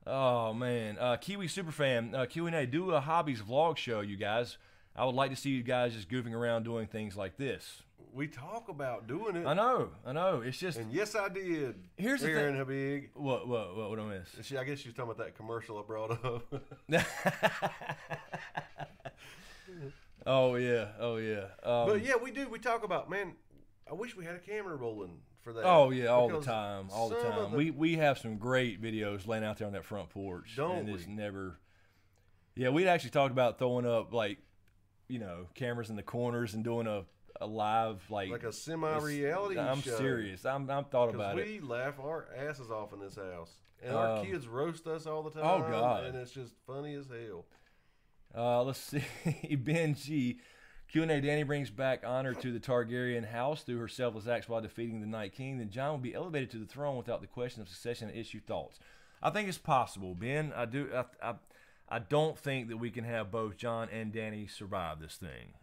Oh man, Kiwi Superfan, Q&A, do a hobbies vlog show, you guys. I would like to see you guys just goofing around doing things like this. We talk about doing it. I know. It's just. And yes, I did. Here's the Aaron thing. Habig. What I miss? I guess she was talking about that commercial I brought up. Oh yeah. But yeah, we do. We talk about, man, I wish we had a camera rolling for that. Oh yeah, all the because time. some of We have some great videos laying out there on that front porch. Don't and we? it's never. Yeah, we'd actually talked about throwing up cameras in the corners and doing a live like a semi-reality show. I'm serious. I'm thought about it. We laugh our asses off in this house, and our kids roast us all the time. Oh God, and it's just funny as hell. Let's see. Ben G. Q&A, Danny brings back honor to the Targaryen house through her selfless acts while defeating the Night King. Then Jon will be elevated to the throne without the question of succession and issue thoughts. I think it's possible, Ben. I don't think that we can have both Jon and Danny survive this thing.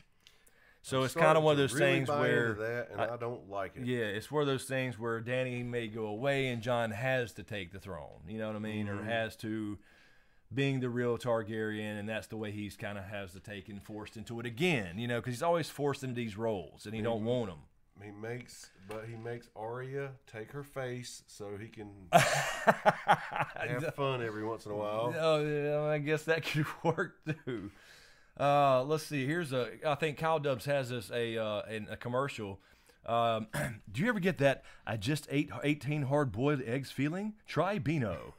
So it's kind of one of those things where that, and I don't like it. Yeah, it's one of those things where Danny may go away and Jon has to take the throne. You know what I mean? Mm-hmm. Or has to being the real Targaryen, and that's the way he's kind of has to take and forced into it again, you know, because he's always forced into these roles, and he don't want them. He makes Arya take her face so he can have fun every once in a while. Oh, yeah, I guess that could work too. Let's see. Here's I think Kyle Dubs has this in a commercial. Do you ever get that I just ate 18 hard-boiled eggs feeling? Try Beano.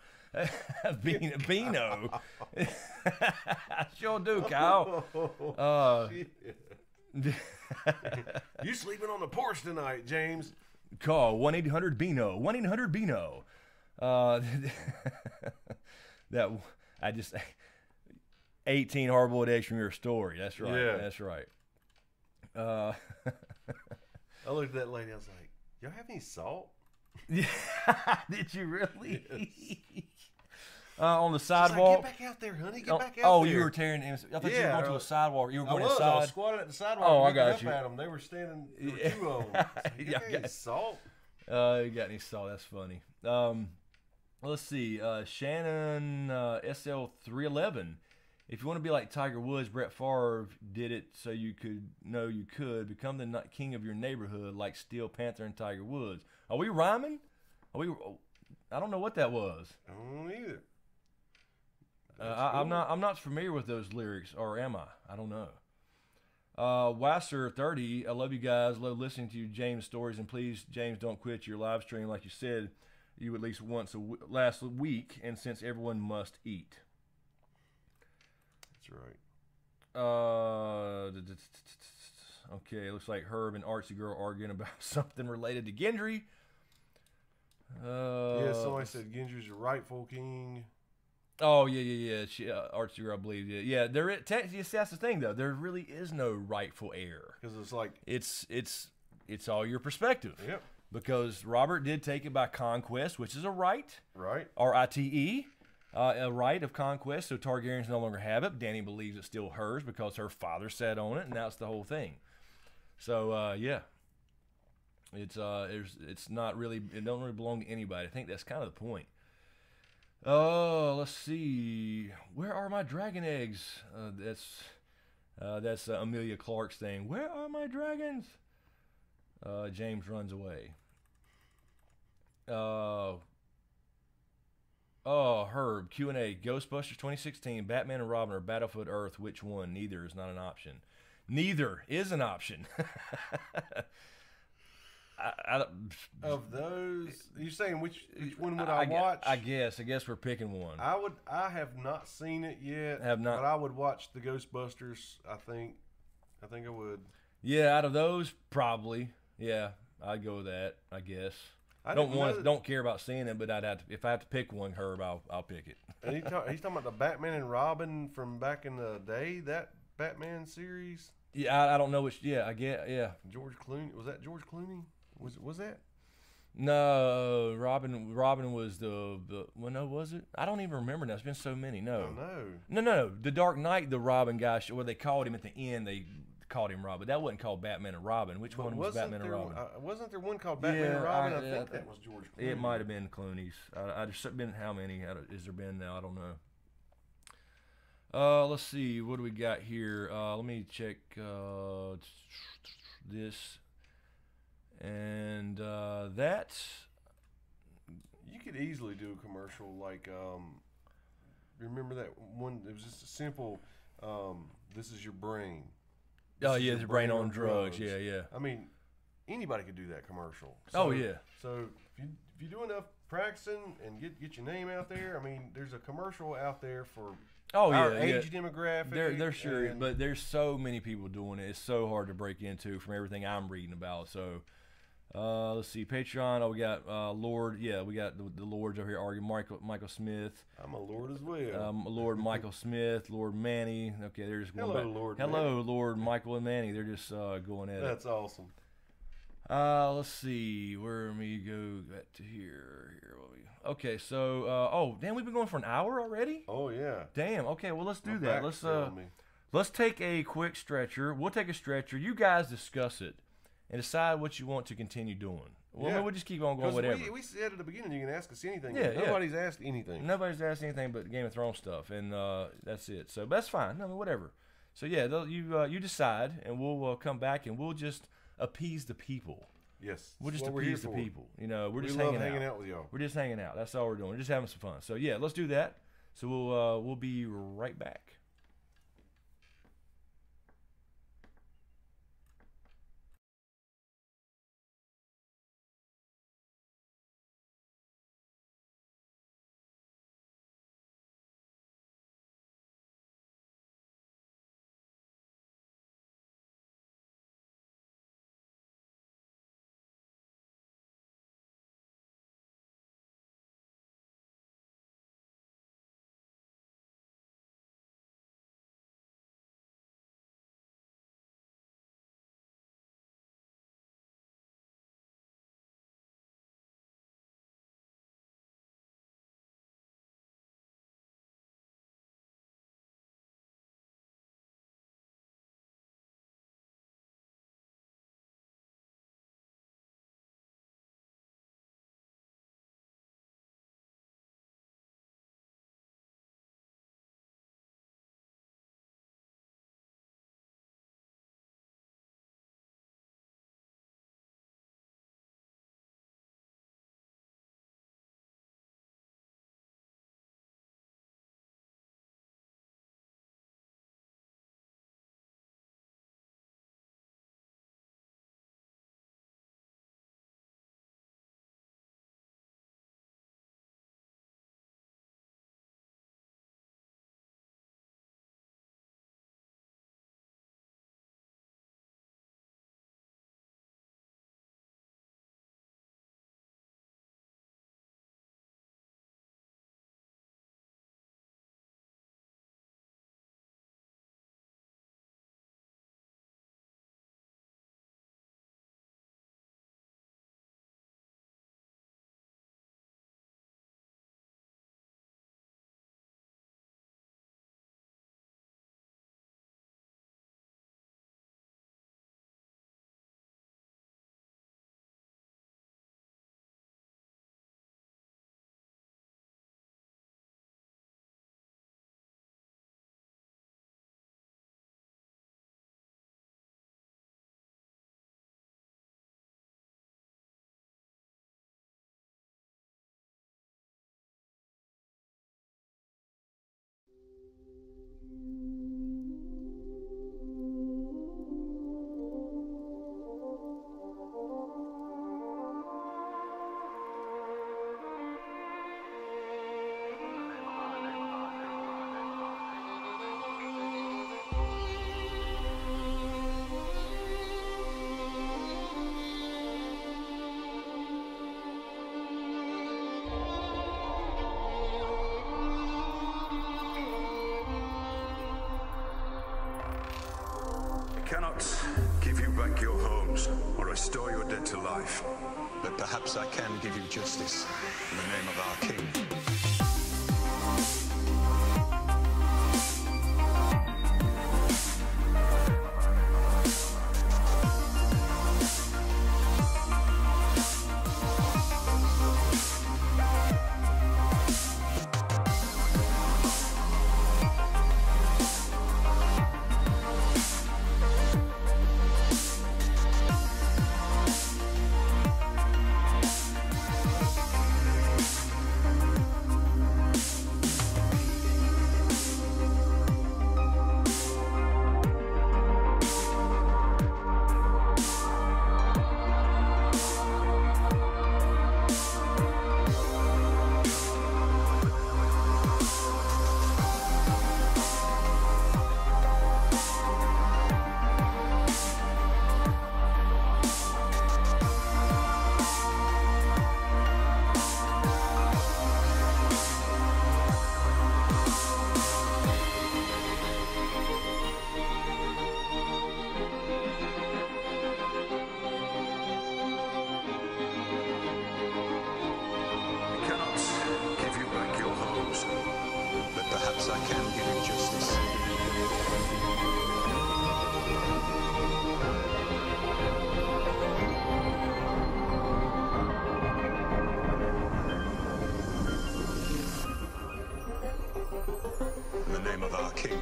Beano. I sure do, Kyle. You sleeping on the porch tonight, James? Call 1-800-BEANO. 1-800-BEANO. That I just 18 hard-boiled eggs from your story. That's right. Yeah. That's right. I looked at that lady. I was like, "Y'all have any salt?" Yeah. Did you really? Yes. On the She's like, sidewalk. get back out there, honey. Get back out there. Oh, you were tearing. I thought you were Yeah, going to a sidewalk. You were going I inside. was squatted at the sidewalk. Oh, I looking got up you. at them. They were standing. There were two of them. You Yeah, got any salt? You got any salt? That's funny. Let's see. Shannon SL311. If you want to be like Tiger Woods, Brett Favre did it so you could know you could become the king of your neighborhood, like Steel Panther and Tiger Woods. Are we rhyming? I don't know what that was. I don't either. I'm not familiar with those lyrics, or am I? I don't know. Wasser30, I love you guys. Love listening to you, James stories, and please, James, don't quit your live stream like you said you at least once last week. And since everyone must eat, That's right. Okay, it looks like Herb and Artsy Girl arguing about something related to Gendry. Yeah, somebody said Gendry's your rightful king. Oh yeah. She, Artsy Girl, I believe. Yeah. There is. That's the thing, though. There really is no rightful heir. Because it's like it's all your perspective. Yep. Because Robert did take it by conquest, which is a right. Right. R-I-T-E. A right of conquest. So Targaryens no longer have it. Dany believes it's still hers because her father sat on it, and that's the whole thing. So yeah. It's not really. It don't really belong to anybody. I think that's kind of the point. Oh, let's see. Where are my dragon eggs? That's Amelia Clark's thing. Where are my dragons? James runs away. Herb Q&A. Ghostbusters 2016. Batman and Robin or Battlefield Earth. Which one? Neither is not an option. Neither is an option. Of those, you're saying which one would I watch? I guess we're picking one. I have not seen it yet. Have not. But I would watch the Ghostbusters. I think I would. Yeah, out of those, probably. Yeah, I'd go with that. I guess. Don't care about seeing it, but I'd have to, if I have to pick one, Herb, I'll pick it. And he's talking about the Batman and Robin from back in the day. That Batman series. Yeah, I don't know which. Yeah, I get. Yeah, George Clooney, was that George Clooney? Was that? No, Robin was the well, no, was it? I don't even remember now. It's been so many. No. Oh, No. The Dark Knight, the Robin guy, where they called him at the end, they called him Robin. That wasn't called Batman and Robin. Which one was Batman and Robin? Wasn't there one called Batman and Robin? I think that was George Clooney. It might have been Clooney's. I just been how many has there been now? I don't know. Let's see. What do we got here? Let me check this. And that you could easily do a commercial like remember that one? It was just a simple this is your brain. Oh yeah, the brain on drugs. Yeah. I mean, anybody could do that commercial. Oh yeah. So if you do enough practicing and get your name out there, I mean, there's a commercial out there for our age demographic. They're sure, but there's so many people doing it. It's so hard to break into from everything I'm reading about. So. Let's see, Patreon. Oh, we got Lord. Yeah, we got the Lords over here arguing. Michael Smith. I'm a Lord as well. Lord Michael Smith, Lord Manny. Okay, they're just going Hello, back. Lord. Hello, Manny. Lord Michael and Manny. They're just going at it. That's awesome. Let's see. Where we go back to here. Okay, so damn, we've been going for an hour already. Oh yeah. Damn. Okay, well let's do that. Me. Let's take a quick stretcher. We'll take a stretcher. You guys discuss it. And decide what you want to continue doing. Well, we'll just keep on going. 'Cause Whatever. we said at the beginning, you can ask us anything. Yeah, Nobody's asked anything. Nobody's asked anything but Game of Thrones stuff, and that's it. So that's fine. I mean, whatever. So yeah, you decide, and we'll come back, and we'll just appease the people. Yes, We'll just that's what we're here appease the for. people. You know, we're We just love hanging out with y'all. We're just hanging out. That's all we're doing. We're just having some fun. So yeah, let's do that. So we'll be right back. Cannot give you back your homes or restore your dead to life. But perhaps I can give you justice in the name of our king. Perhaps I can give you justice. King.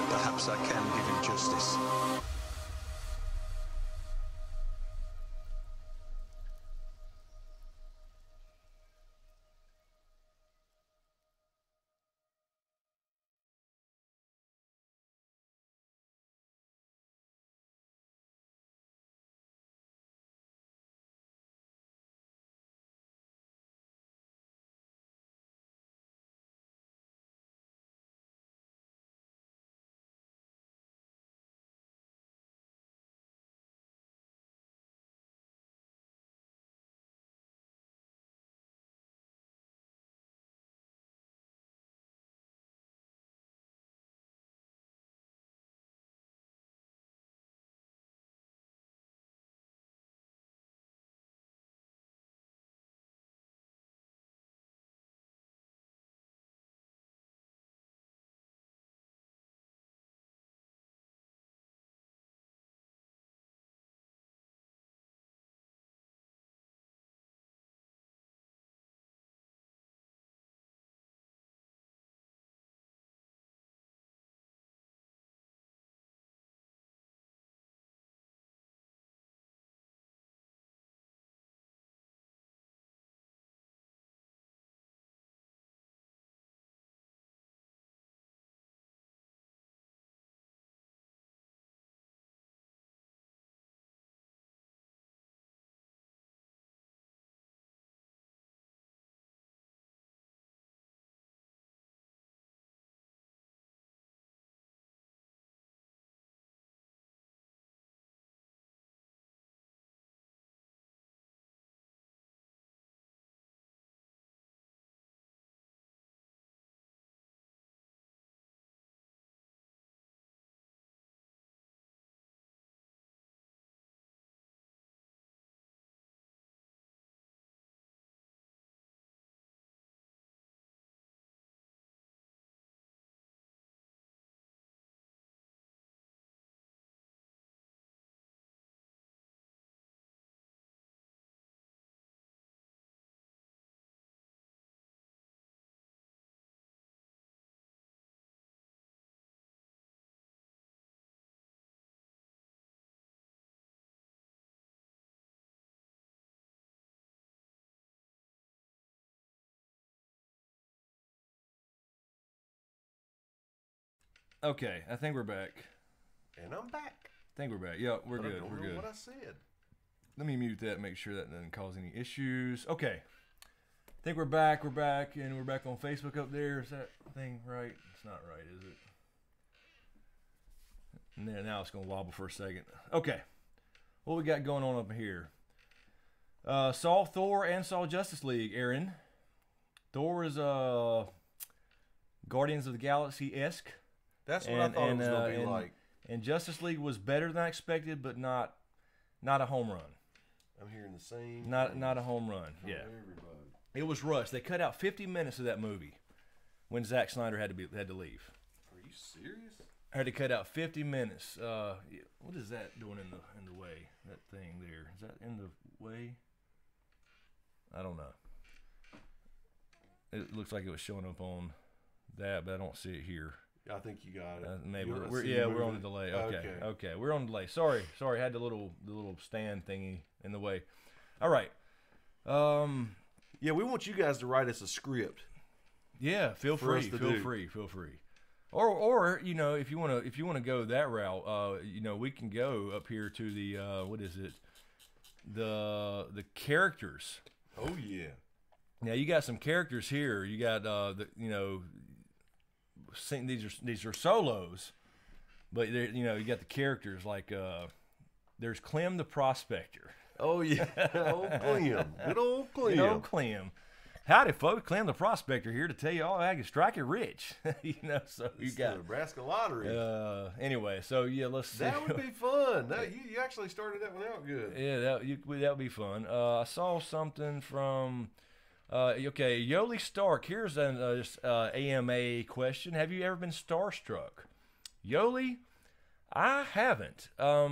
Perhaps I can give you justice. Okay, I think we're back. And I'm back. I think we're back. Yeah, we're But I good. don't We're know good. what I said. Let me mute that, make sure that doesn't cause any issues. Okay. I think we're back. We're back, and we're back on Facebook up there. Is that thing right? It's not right, is it? And then now it's going to wobble for a second. Okay. What we got going on up here? Saw Thor and saw Justice League, Aaron. Thor is Guardians of the Galaxy-esque. That's what I thought it was going to be like. And Justice League was better than I expected, but not a home run. I'm hearing the same. Not a home run. Yeah. Everybody. It was rushed. They cut out 50 minutes of that movie when Zack Snyder had to leave. Are you serious? I had to cut out 50 minutes. What is that doing in the way? That thing there, is that in the way? I don't know. It looks like it was showing up on that, but I don't see it here. I think you got it. Maybe we're on a delay. Okay, we're on delay. Sorry. I had the little stand thingy in the way. All right. Yeah, we want you guys to write us a script. Yeah, feel free. Or you know, if you want to go that route, you know, we can go up here to the what is it? The characters. Oh yeah. Now you got some characters here. You got these are solos, but you got the characters like there's Clem the Prospector. Oh yeah, old Clem, good old Clem. Good old Clem. Howdy, folks. Clem the Prospector here to tell you all I can strike it rich. So you got the Nebraska Lottery. Anyway, so yeah, let's see. That would be fun. You actually started that one out good. Yeah, that would be fun. I saw something from. Okay, Yoli Stark. Here's an AMA question. Have you ever been starstruck? Yoli, I haven't. I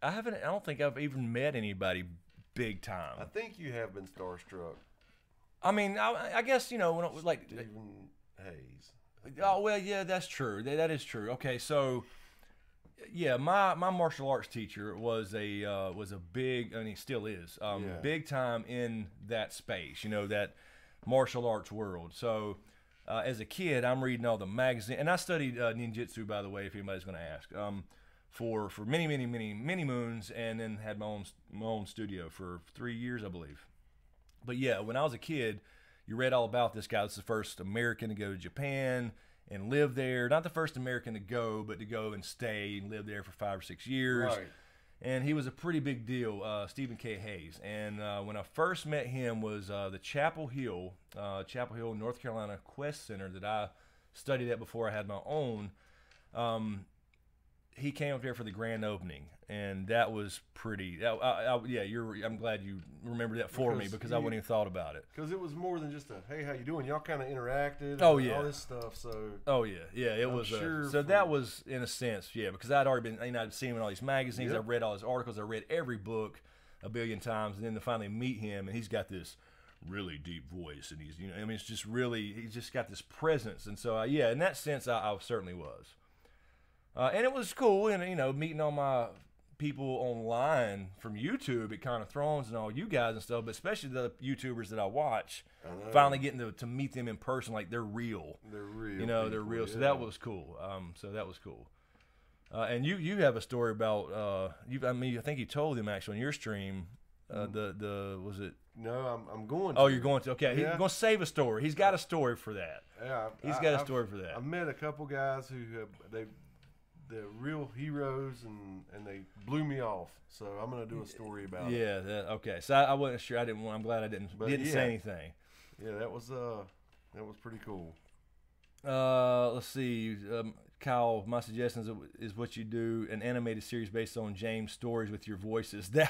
don't think I've even met anybody big time. I think you have been starstruck. I mean, I guess, when it was like Stephen Hayes. Oh well, yeah, that's true. That is true. Okay, so yeah, my martial arts teacher was a big, and he still is, big time in that space. That martial arts world. So as a kid, I'm reading all the magazine, and I studied ninjutsu, by the way, if anybody's going to ask. For many moons, and then had my own studio for 3 years, I believe. But yeah, when I was a kid, you read all about this guy. This is the first American to go to Japan and live there. Not the first American to go, but to go and stay and live there for 5 or 6 years. Right. And he was a pretty big deal, Stephen K. Hayes. And when I first met him was the Chapel Hill, North Carolina Quest Center that I studied at before I had my own. He came up there for the grand opening, and that was pretty. I'm glad you remember that for me because I wouldn't even thought about it. Because it was more than just a hey, how you doing? Y'all kind of interacted. Oh yeah, all this stuff. So it was. So that was in a sense, because I'd already been. I'd seen him in all these magazines. I've read all his articles. I read every book a billion times, and then to finally meet him, and he's got this really deep voice, and it's just really, he's just got this presence, and so in that sense, I certainly was. And it was cool, and meeting all my people online from YouTube at Kind of Thrones and all you guys and stuff, but especially the YouTubers that I watch, finally getting to meet them in person, like they're real. They're real. They're real. Yeah. So that was cool. And you have a story about I think you told him actually on your stream. Was it? No, I'm going to. Oh, you're going to. Okay, he's going to save a story. He's got a story for that. Yeah, he's got a story for that. I met a couple guys who they're real heroes, and they blew me off. So I'm going to do a story about it. Yeah. Okay. So I wasn't sure. I'm glad I didn't say anything. Yeah, that was pretty cool. Let's see. Kyle, my suggestion is what you do, an animated series based on James' stories with your voices. That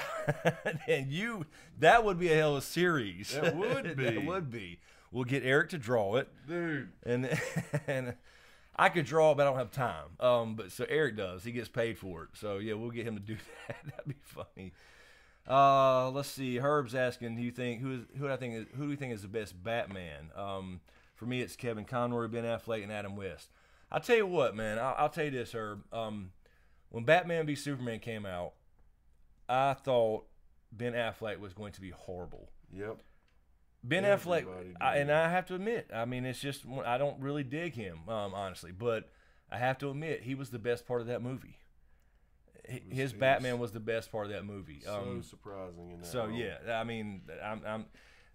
would be a hell of a series. That would be. That would be. We'll get Eric to draw it, dude, and I could draw it, but I don't have time. But so Eric does. He gets paid for it. So yeah, we'll get him to do that. That'd be funny. Let's see. Herb's asking, who do you think is the best Batman? For me, it's Kevin Conroy, Ben Affleck, and Adam West. I'll tell you what, man. I'll tell you this, Herb. When Batman v Superman came out, I thought Ben Affleck was going to be horrible. Yep. Ben Affleck, and I have to admit, I mean, it's just I don't really dig him, honestly. But I have to admit, he was the best part of that movie. His Batman was the best part of that movie. So surprising in that. So role. Yeah, I mean,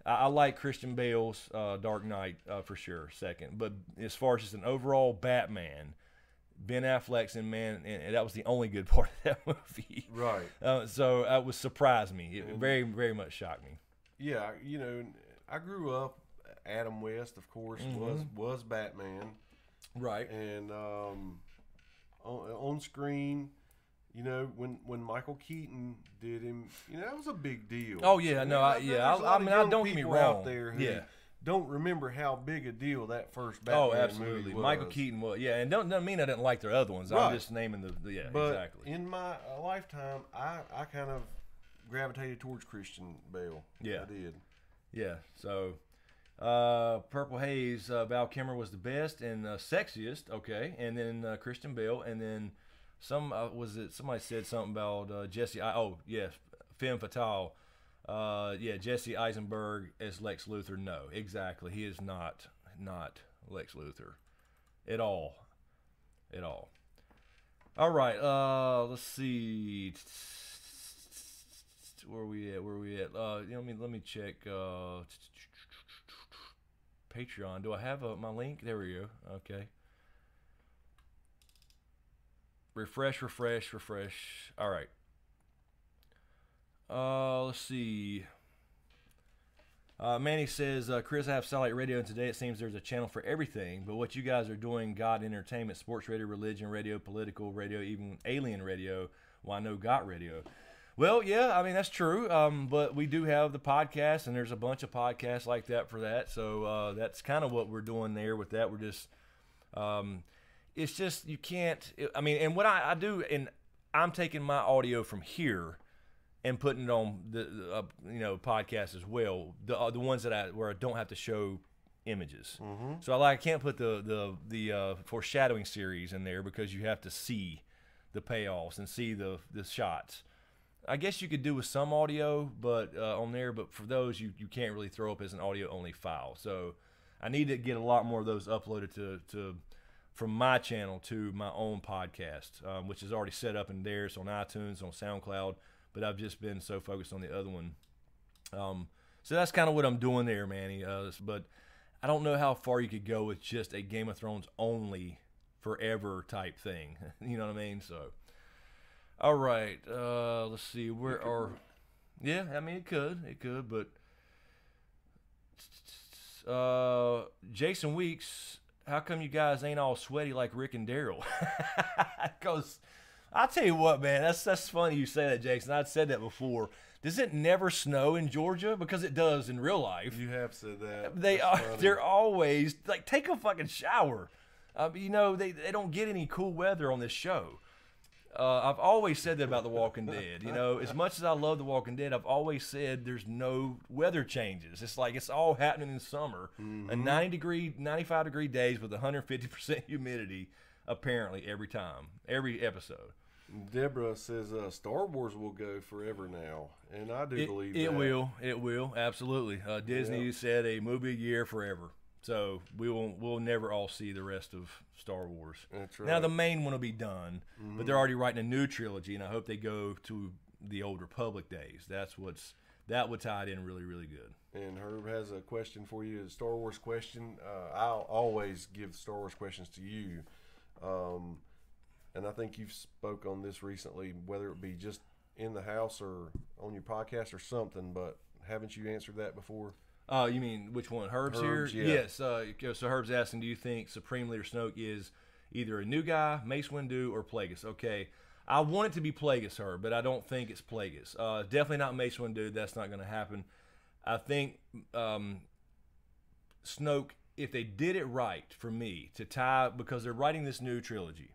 I like Christian Bale's Dark Knight for sure, second. But as far as just an overall Batman, Ben Affleck's and that was the only good part of that movie. Right. So it was surprised me. It very, very much shocked me. Yeah, I grew up Adam West, of course, was Batman. Right. And on screen, you know, when Michael Keaton did him, you know, that was a big deal. Oh yeah, And no, there's a lot of don't get me people wrong. out there who don't remember how big a deal that first Batman Oh, absolutely. movie was. Michael Keaton was, yeah, and doesn't mean I didn't like their other ones. Right. I'm just naming the yeah, but exactly. in my lifetime, I kind of gravitated towards Christian Bale. Yeah. I did. Yeah, so Purple Haze, Val Kilmer was the best and sexiest, okay, and then Christian Bale, and then somebody said something about Jesse, oh, yes, Femme Fatale, yeah, Jesse Eisenberg as Lex Luthor. No, exactly, he is not Lex Luthor at all. All right, let's see. Where are we at? Let me check. Patreon. Do I have my link? There we go. Okay. Refresh. All right. Let's see. Manny says, Chris, I have Satellite Radio, and today it seems there's a channel for everything. But what you guys are doing, God, entertainment, sports radio, religion radio, political radio, even alien radio. Why no got radio? Well, yeah, I mean, that's true, but we do have the podcast, and there's a bunch of podcasts like that for that, so that's kind of what we're doing there with that. We're just, it's just, you can't, I mean, and what I do, and I'm taking my audio from here and putting it on the podcast as well, the ones where I don't have to show images. So I can't put the foreshadowing series in there because you have to see the payoffs and see the shots. I guess you could do with some audio, but on there. But for those, you can't really throw up as an audio only file. So I need to get a lot more of those uploaded to from my channel to my own podcast, which is already set up in there. It's on iTunes, on SoundCloud. But I've just been so focused on the other one. So that's kind of what I'm doing there, Manny. But I don't know how far you could go with just a Game of Thrones only forever type thing. You know what I mean? So. All right, let's see. Yeah, I mean, it could, but Jason Weeks, how come you guys ain't all sweaty like Rick and Daryl? Because I'll tell you what, man, that's funny you say that, Jason. I'd said that before. Does it never snow in Georgia? Because it does in real life. You have said that. They're always like, take a fucking shower. They don't get any cool weather on this show. I've always said that about The Walking Dead. As much as I love The Walking Dead, I've always said there's no weather changes. It's like it's all happening in summer. A 95-degree days with 150% humidity, apparently, every time, every episode. Deborah says Star Wars will go forever now, and I do believe that. It will, absolutely. Disney said a movie a year forever. So we'll never all see the rest of Star Wars. That's right. Now the main one will be done, but they're already writing a new trilogy, and I hope they go to the Old Republic days. That would tie it in really, really good. And Herb has a question for you, a Star Wars question. I'll always give Star Wars questions to you, and I think you've spoke on this recently, whether it be just in the house or on your podcast or something. But haven't you answered that before? You mean which one? Herb's here? Yeah. Yes. So Herb's asking, do you think Supreme Leader Snoke is either a new guy, Mace Windu, or Plagueis? Okay. I want it to be Plagueis, Herb, but I don't think it's Plagueis. Definitely not Mace Windu. That's not going to happen. I think Snoke, if they did it right for me, to tie, because they're writing this new trilogy,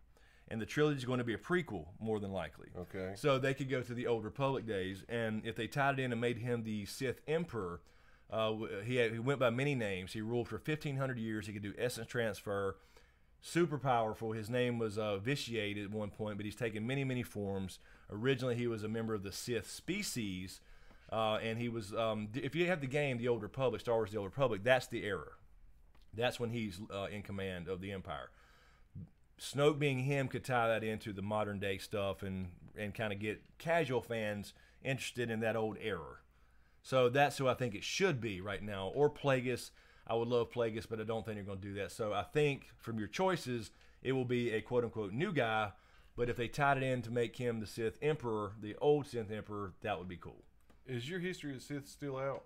and the trilogy is going to be a prequel, more than likely. Okay. So they could go to the Old Republic days, and if they tied it in and made him the Sith Emperor, he went by many names. He ruled for 1,500 years. He could do essence transfer. Super powerful. His name was vitiated at one point, but he's taken many, many forms. Originally, he was a member of the Sith species, and he was, if you have the game, The Old Republic, Star Wars The Old Republic, that's the era. That's when he's in command of the Empire. Snoke being him could tie that into the modern day stuff and kind of get casual fans interested in that old era. So that's who I think it should be right now. Or Plagueis. I would love Plagueis, but I don't think they're going to do that. So I think from your choices, it will be a quote-unquote new guy. But if they tied it in to make him the Sith Emperor, the old Sith Emperor, that would be cool. Is your History of the Sith still out?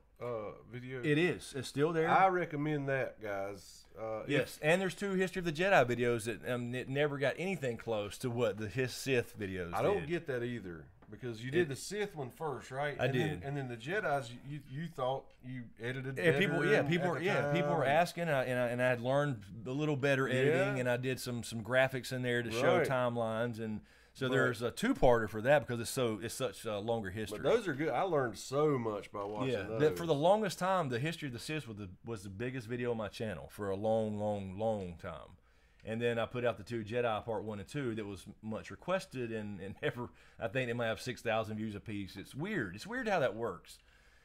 Video. It is. It's still there. I recommend that, guys. Yes, and there's 2 History of the Jedi videos that it never got anything close to what the Sith videos. I don't get that either because you did the Sith one first, right? I did. And then the Jedi's, you thought you edited. Yeah, better people were asking, and I had learned a little better editing, and I did some graphics in there to show timelines, and so there's a 2-parter for that because it's such a longer history. But those are good. I learned so much by watching those. For the longest time, the History of the Sith was the biggest video on my channel for a long time. And then I put out the 2 Jedi Part 1 and 2 that was much requested and never. I think they might have 6,000 views apiece. It's weird. It's weird how that works.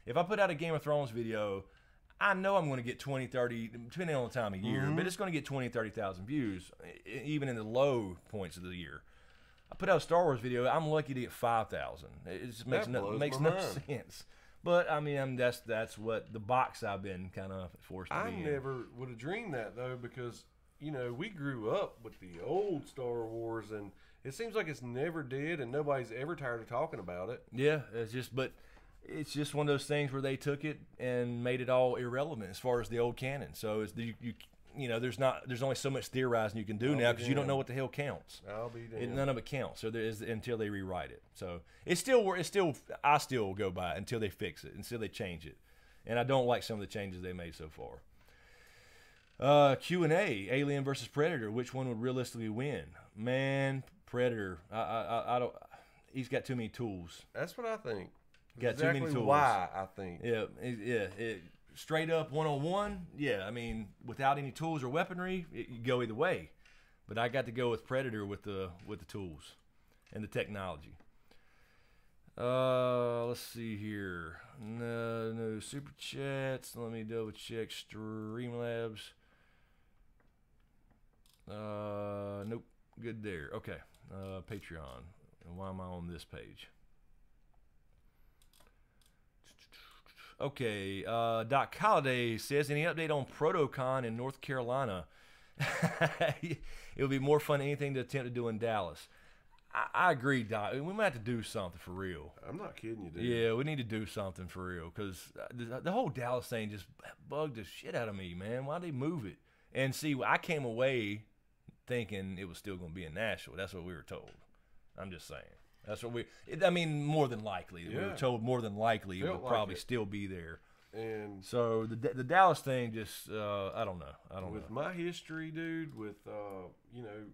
If I put out a Game of Thrones video, I know I'm going to get 20, 30, depending on the time of year, but it's going to get 20, 30,000 views, even in the low points of the year. I put out a Star Wars video. I'm lucky to get 5,000. It just makes no sense. But I mean, that's what the box I've been kind of forced to be in. I never would have dreamed that though, because we grew up with the old Star Wars, and it seems like it's never dead, and nobody's ever tired of talking about it. Yeah, it's just one of those things where they took it and made it all irrelevant as far as the old canon. So it's there's only so much theorizing you can do now because you don't know what the hell counts. I'll be damned. None of it counts. So there is until they rewrite it. So I still go by it until they fix it, until they change it. And I don't like some of the changes they made so far. Q&A, Alien versus Predator. Which one would realistically win? Man, Predator. I don't. He's got too many tools. That's what I think. Got exactly too many tools. Why I think. Yeah. Straight up one-on-one, yeah. I mean, without any tools or weaponry, you go either way. But I got to go with Predator with the tools and the technology. Let's see here. No super chats. Let me double check Streamlabs. Nope. Good there. Okay. Patreon. And why am I on this page? Okay, Doc Holliday says, any update on ProtoCon in North Carolina? It would be more fun than anything to attempt to do in Dallas. I agree, Doc. We might have to do something for real. I'm not kidding you, dude. Yeah, we need to do something for real because the whole Dallas thing just bugged the shit out of me, man. Why'd they move it? And see, I came away thinking it was still going to be in Nashville. That's what we were told. I'm just saying. That's what more than likely. We were told more than likely it would probably still be there. And so the Dallas thing just, I don't know. With my history, dude, with,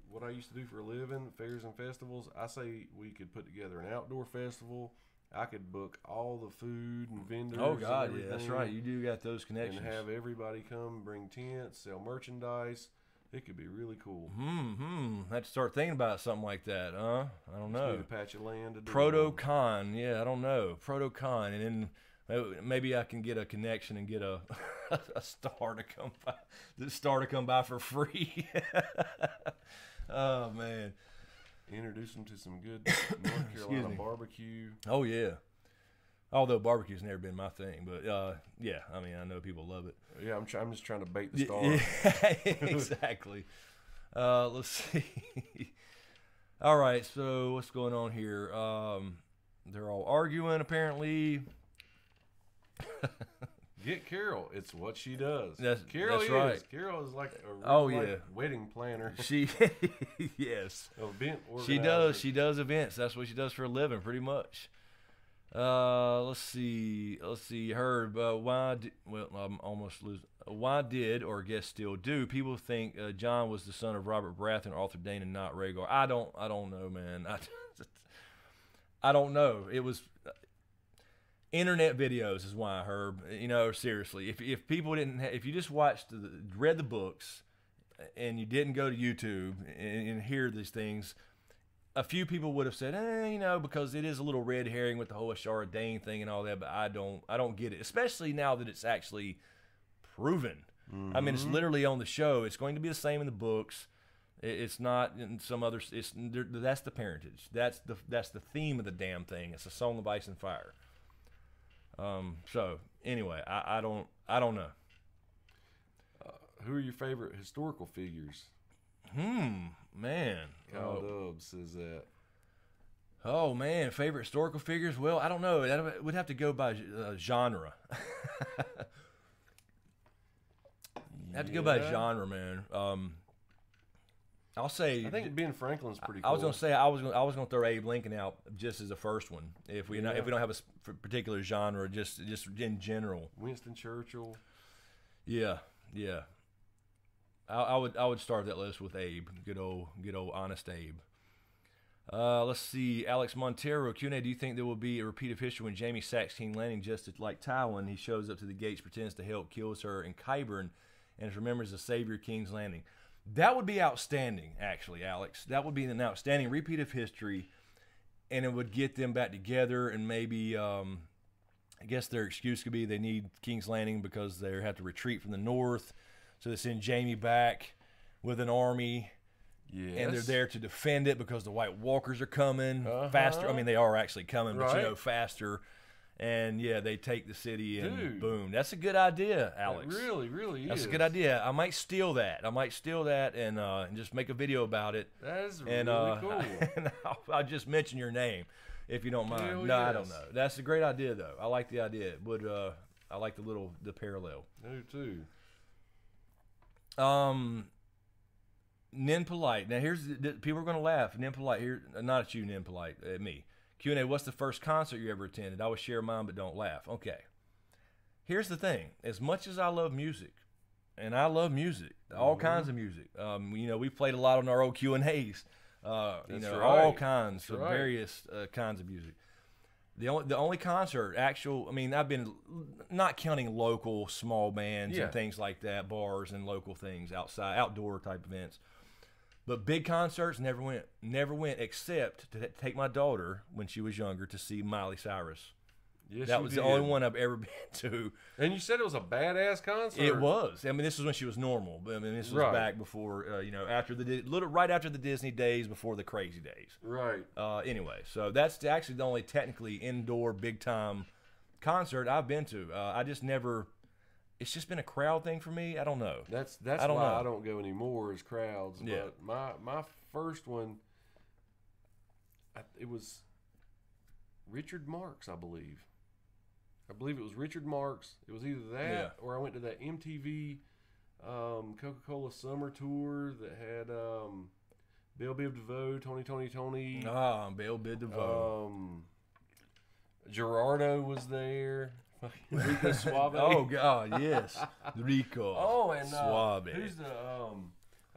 what I used to do for a living, fairs and festivals, I say we could put together an outdoor festival. I could book all the food and vendors. Oh, God, yeah, that's right. You do got those connections. And have everybody come, bring tents, sell merchandise. It could be really cool. Have to start thinking about something like that, huh? I don't know. Need a patch of land to do. ProtoCon, yeah, I don't know. ProtoCon, and then maybe I can get a connection and get a star to come by. The star to come by for free. Oh man! Introduce them to some good North Carolina barbecue. Oh yeah. Although barbecue's never been my thing, but yeah, I mean I know people love it. Yeah, I'm just trying to bait the star. Yeah, exactly. Let's see. All right, so what's going on here? They're all arguing apparently. Get Carol. It's what she does. Carol is right. Carol is like a wedding planner. She yes. Event organizer. She does events. That's what she does for a living, pretty much. Let's see, Herb. I'm almost losing. Why did, or I guess still do, people think John was the son of Robert Baratheon, Arthur Dane, and not Rhaegar? I don't know, man. I don't know. It was internet videos is why, Herb. Seriously, if people didn't, if you just read the books, and you didn't go to YouTube and hear these things. A few people would have said, because it is a little red herring with the whole Ashara Dane thing and all that, but I don't get it, especially now that it's actually proven. I mean, it's literally on the show. It's going to be the same in the books. It's not in some other. That's the parentage. That's the theme of the damn thing. It's a Song of Ice and Fire. So anyway, I don't know. Who are your favorite historical figures? Man. Kyle Dubs says that. Oh man, favorite historical figures? Well, I don't know. That would have to go by genre. Have to go by genre, man. I'll say. I think Ben Franklin's pretty cool. I was gonna say I was gonna throw Abe Lincoln out just as the first one if we if we don't have a particular genre, just in general. Winston Churchill. Yeah. I would start that list with Abe. Good old honest Abe. Let's see. Alex Montero, Q&A, do you think there will be a repeat of history when Jamie sacks King Landing just like Tywin? He shows up to the gates, pretends to help, kills her in Qyburn, and is remembered as the savior of King's Landing. That would be outstanding, actually, Alex. That would be an outstanding repeat of history, and it would get them back together, and maybe, I guess their excuse could be they need King's Landing because they have to retreat from the north, so they send Jamie back with an army. Yes. And they're there to defend it because the White Walkers are coming faster. I mean, they are actually coming, but faster. And yeah, they take the city and boom. That's a good idea, Alex. It really is. That's a good idea. I might steal that. And just make a video about it. That is really cool. And I'll just mention your name if you don't mind. I don't know. That's a great idea, though. I like the idea. It would I like the parallel. I do too. Nin Polite. Now here's people are gonna laugh. Nin Polite here, not at you, Nin Polite, at me. Q&A. What's the first concert you ever attended? I would share mine, but don't laugh. Okay. Here's the thing. As much as I love music, and I love music, all kinds of music. We played a lot on our old Q&As. All kinds of various kinds of music. The only concert, I've been not counting local small bands and things like that, bars and local things, outdoor type events. But big concerts, never went except to take my daughter when she was younger to see Miley Cyrus. Yes, that was the only one I've ever been to. And you said it was a badass concert. It was. This was when she was normal. This was back before, right after the Disney days, before the crazy days. Right. Anyway, so that's actually the only technically indoor big time concert I've been to. I just never. It's just been a crowd thing for me. I don't know. That's why I don't go anymore is crowds. Yeah. But my first one, it was Richard Marx, I believe. I believe it was Richard Marx. It was either that or I went to that MTV Coca-Cola summer tour that had Belle Biv DeVoe, Tony. Belle Biv DeVoe. Gerardo was there. Rico Suave. Oh God, yes, Rico. Oh, and Suave. Who's the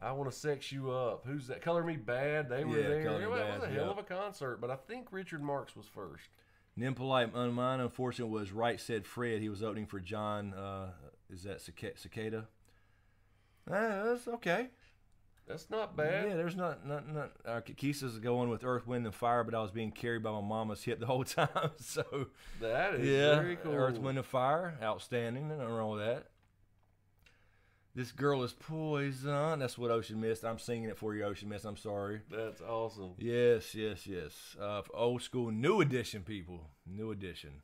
I Want to Sex You Up? Who's that? Color Me Bad. They were there. It was a hell of a concert, but I think Richard Marx was first. Nimpolite Mine, unfortunately, was Right Said Fred. He was opening for John. Is that Cicada? That's okay. That's not bad. Yeah, there's not. Kisa's going with Earth, Wind, and Fire, but I was being carried by my mama's hip the whole time. So that is very cool. Earth, Wind, and Fire, outstanding. Nothing wrong with that. This girl is poison. That's what Ocean Mist. I'm singing it for you, Ocean Mist. I'm sorry. That's awesome. Yes. Old school, new edition, people. New edition.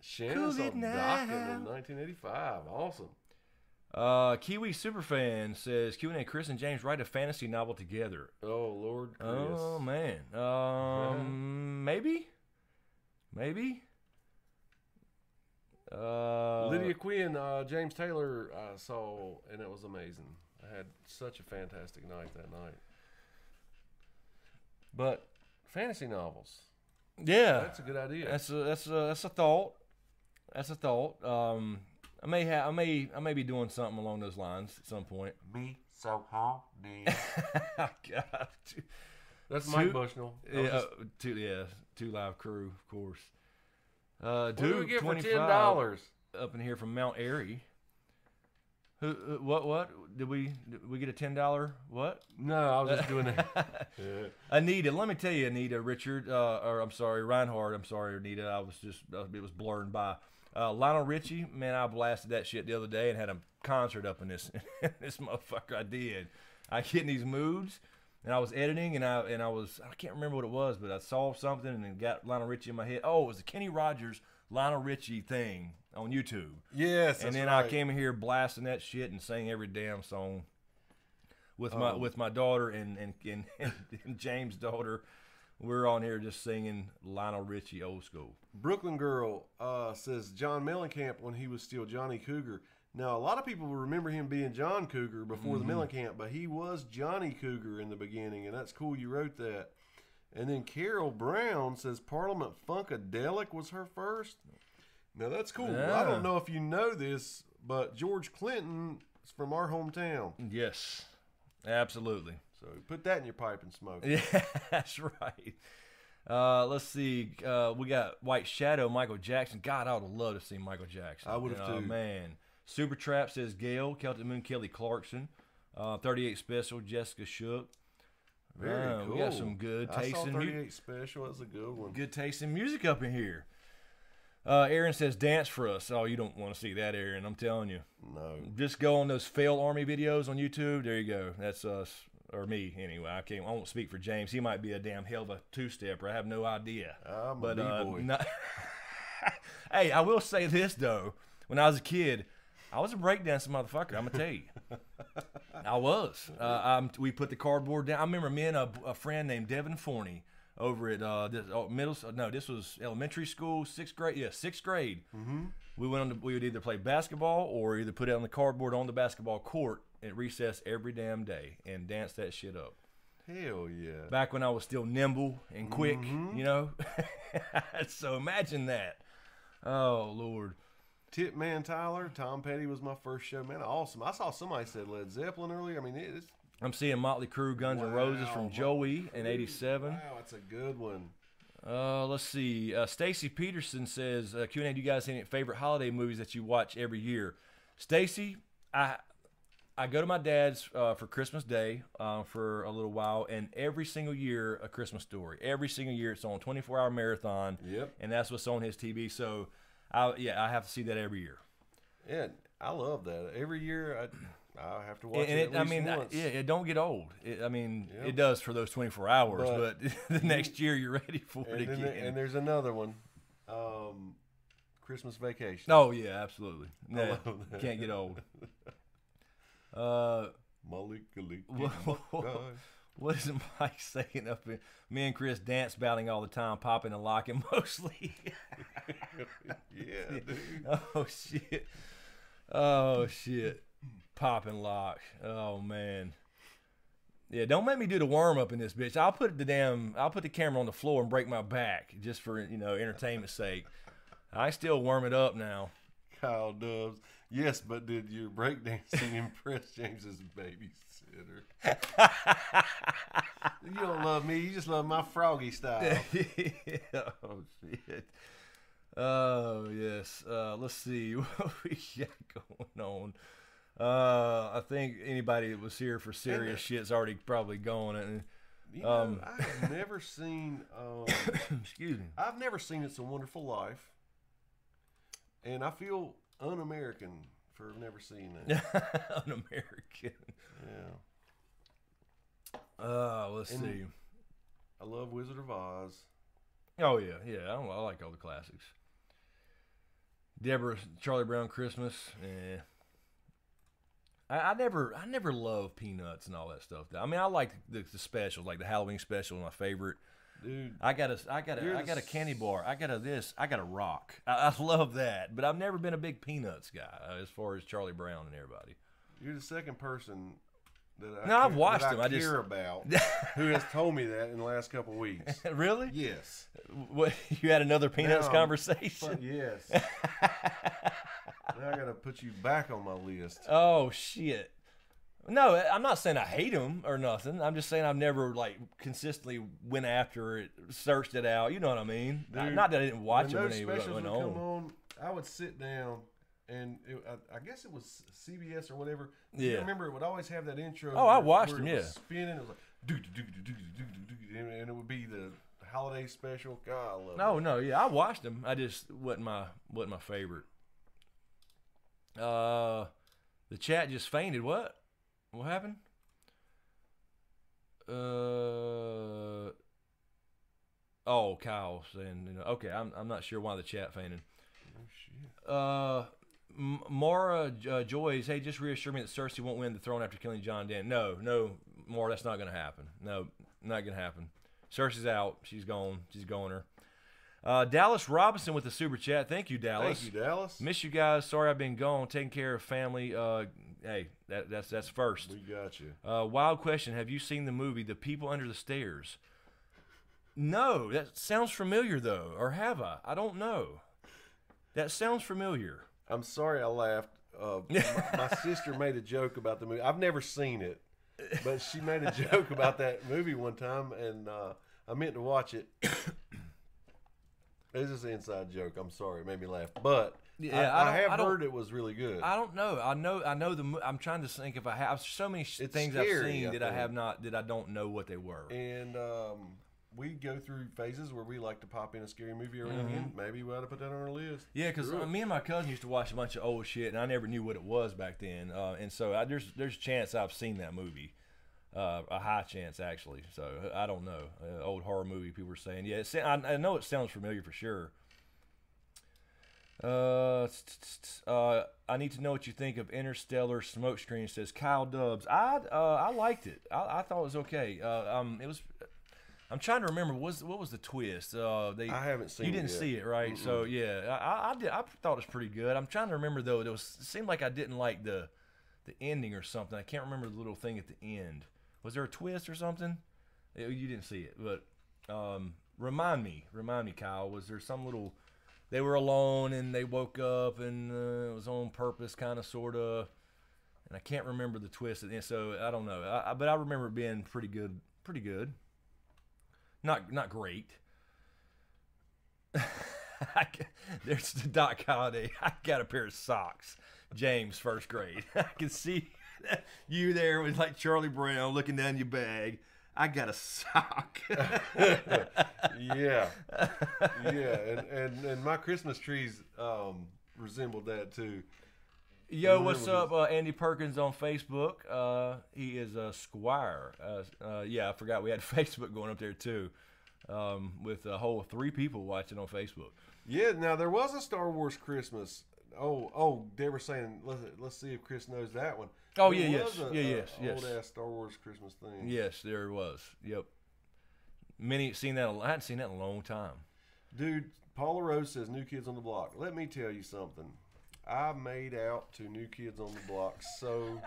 Shannon saw Dokken in 1985. Awesome. Kiwi Superfan says, Q&A, Chris and James write a fantasy novel together. Oh, Lord, Chris. Oh, man. Maybe. Lydia Quinn, James Taylor I saw, and it was amazing. I had such a fantastic night that night. But fantasy novels. Yeah. That's a good idea. That's a thought. I may be doing something along those lines at some point. Me so horny. God. That's Mike Bushnell. Two Live Crew, of course. What do we get for $10? Up in here from Mount Airy. What? Did we get a $10? What? No, I was just doing that. Anita, let me tell you, Anita, Richard, Reinhardt. I'm sorry, Anita. It was blurred by. Lionel Richie, man, I blasted that shit the other day and had a concert up in this this motherfucker. I did. I get in these moods, and I was editing, and I can't remember what it was, but I saw something and then got Lionel Richie in my head. Oh, it was the Kenny Rogers Lionel Richie thing on YouTube. Yes, and then I came in here blasting that shit and sang every damn song with my daughter and James' daughter. We're on here just singing Lionel Richie old school. Brooklyn Girl says John Mellencamp when he was still Johnny Cougar. Now, a lot of people remember him being John Cougar before the Mellencamp, but he was Johnny Cougar in the beginning, and that's cool you wrote that. And then Carol Brown says Parliament Funkadelic was her first. Now, that's cool. Yeah. I don't know if you know this, but George Clinton is from our hometown. Yes, absolutely. So put that in your pipe and smoke. Yeah, that's right. Let's see. We got White Shadow, Michael Jackson. God, I would love to see Michael Jackson. I would have too. Man. Super Trap says Gail, Celtic Moon, Kelly Clarkson. 38 Special, Jessica Shook. Very cool. We got some good taste I saw in 38 Special. That's a good one. good taste in music up in here. Aaron says Dance for Us. Oh, you don't want to see that, Aaron. I'm telling you. No. Just go on those Fail Army videos on YouTube. There you go. That's us. Or me, anyway. I won't speak for James. He might be a damn hell of a two-stepper. I have no idea. I'm a B-boy. Hey, I will say this, though. When I was a kid, I was a breakdancing motherfucker, I'm going to tell you. I was. We put the cardboard down. I remember me and a friend named Devin Forney over at this was elementary school, 6th grade. Yeah, 6th grade. Mm-hmm. We would either play basketball or either put it on the cardboard on the basketball court at recess every damn day and dance that shit up. Hell yeah. Back when I was still nimble and quick, you know? So imagine that. Oh, Lord. Tip Man Tyler, Tom Petty was my first show. Man, awesome. I saw somebody said Led Zeppelin earlier. I mean, it's... I'm seeing Motley Crue, Guns N' Roses from Joey in 87. Wow, that's a good one. Let's see. Stacy Peterson says, Q&A, do you guys have any favorite holiday movies that you watch every year? Stacy, I go to my dad's for Christmas Day for a little while, and every single year, A Christmas Story. Every single year, it's on 24-hour marathon, and that's what's on his TV. So, I have to see that every year. Yeah, I love that. Every year, I have to watch it at least once. It don't get old. It does for those 24 hours, but the next year you're ready for it again. And there's another one, Christmas Vacation. Oh, yeah, absolutely. No, can't get old. What is Mike saying up in? Me and Chris dance battling all the time, popping and locking mostly. Yeah, dude. Oh, shit. Pop and lock. Oh, man. Yeah, don't make me do the worm up in this bitch. I'll put the camera on the floor and break my back just for, entertainment's sake. I still worm it up now. Kyle Dubs. Yes, but did your breakdancing impress James's babysitter? You don't love me. You just love my froggy style. Oh, shit. Oh, yes. Let's see what we got going on. I think anybody that was here for serious shit's already probably gone. And I have never seen. Excuse me. I've never seen It's a Wonderful Life, and I feel un-American for never seeing that. Un-American. Yeah. Let's see. I love Wizard of Oz. Oh yeah. I like all the classics. Deborah, Charlie Brown Christmas. I never loved Peanuts and all that stuff. I mean, I like the specials, like the Halloween special, my favorite. Dude, I got a candy bar. I got a rock. I love that, but I've never been a big Peanuts guy as far as Charlie Brown and everybody. You're the second person that I've watched them. I care about who has told me that in the last couple of weeks. Really? Yes. What, you had another Peanuts conversation? Yes. Now I got to put you back on my list. Oh shit. No, I'm not saying I hate them or nothing. I'm just saying I've never consistently went after it, searched it out. You know what I mean? Dude, not that I didn't watch them when when they specials went would on. come on. I would sit down, and I guess it was CBS or whatever. Yeah. You remember it would always have that intro. Oh, I watched them. It Yeah. was spinning. It was like and it would be the holiday special. God, I love it. No, yeah, I watched them. I just wasn't my favorite. The chat just fainted. What? What happened? Oh, Kyle saying, okay, I'm not sure why the chat fainted. Oh shit. Mara Joyce, hey, just reassure me that Cersei won't win the throne after killing John Dan. No, Mara, that's not going to happen. No, not going to happen. Cersei's out. She's gone. She's goner. Dallas Robinson with the super chat. Thank you, Dallas. Thank you, Dallas. Miss you guys. Sorry I've been gone. Taking care of family. Hey, that's first. We got you. Wild question. Have you seen the movie The People Under the Stairs? No. That sounds familiar, though. Or have I? I don't know. That sounds familiar. I'm sorry I laughed. My sister made a joke about the movie. I've never seen it, but she made a joke about that movie one time, and I meant to watch it. It's just an inside joke. I'm sorry, it made me laugh, but yeah, I have heard it was really good. I don't know. I know the. I'm trying to think if I have so many things scary, I've seen that I think. have not, that I don't know what they were. And we go through phases where we like to pop in a scary movie every now and then. Maybe we ought to put that on our list. Yeah, because me and my cousin used to watch a bunch of old shit, and I never knew what it was back then. And so there's a chance I've seen that movie, a high chance actually. So I don't know. Old horror movie people were saying. Yeah, I know it sounds familiar for sure. I need to know what you think of Interstellar Smokescreen. Says Kyle Dubs. I liked it. I thought it was okay. It was. I'm trying to remember. What was the twist? I haven't seen it. You didn't see it, right? So yeah, I did. I thought it was pretty good. I'm trying to remember though. It seemed like I didn't like the ending or something. I can't remember the little thing at the end. Was there a twist or something? You didn't see it, but remind me, Kyle. Was there some little? They were alone and they woke up and it was on purpose, kind of, sort of. And I can't remember the twist at the end, so I don't know. But I remember it being pretty good. Pretty good. Not great. There's the Doc Holliday. I got a pair of socks. James, first grade. I can see you there with like Charlie Brown looking down your bag. I got a sock. Yeah. And my Christmas trees resembled that too. Yo, what's up, Andy Perkins on Facebook? He is a Squire. Yeah, I forgot we had Facebook going up there too, with a whole 3 people watching on Facebook. Yeah, now there was a Star Wars Christmas. Oh, they were saying let's see if Chris knows that one. Oh there yeah, was yes. Old ass Star Wars Christmas thing. Yes, there was. Yep. Seen that. I hadn't seen that in a long time. Dude, Paula Rose says New Kids on the Block. Let me tell you something. I made out to New Kids on the Block so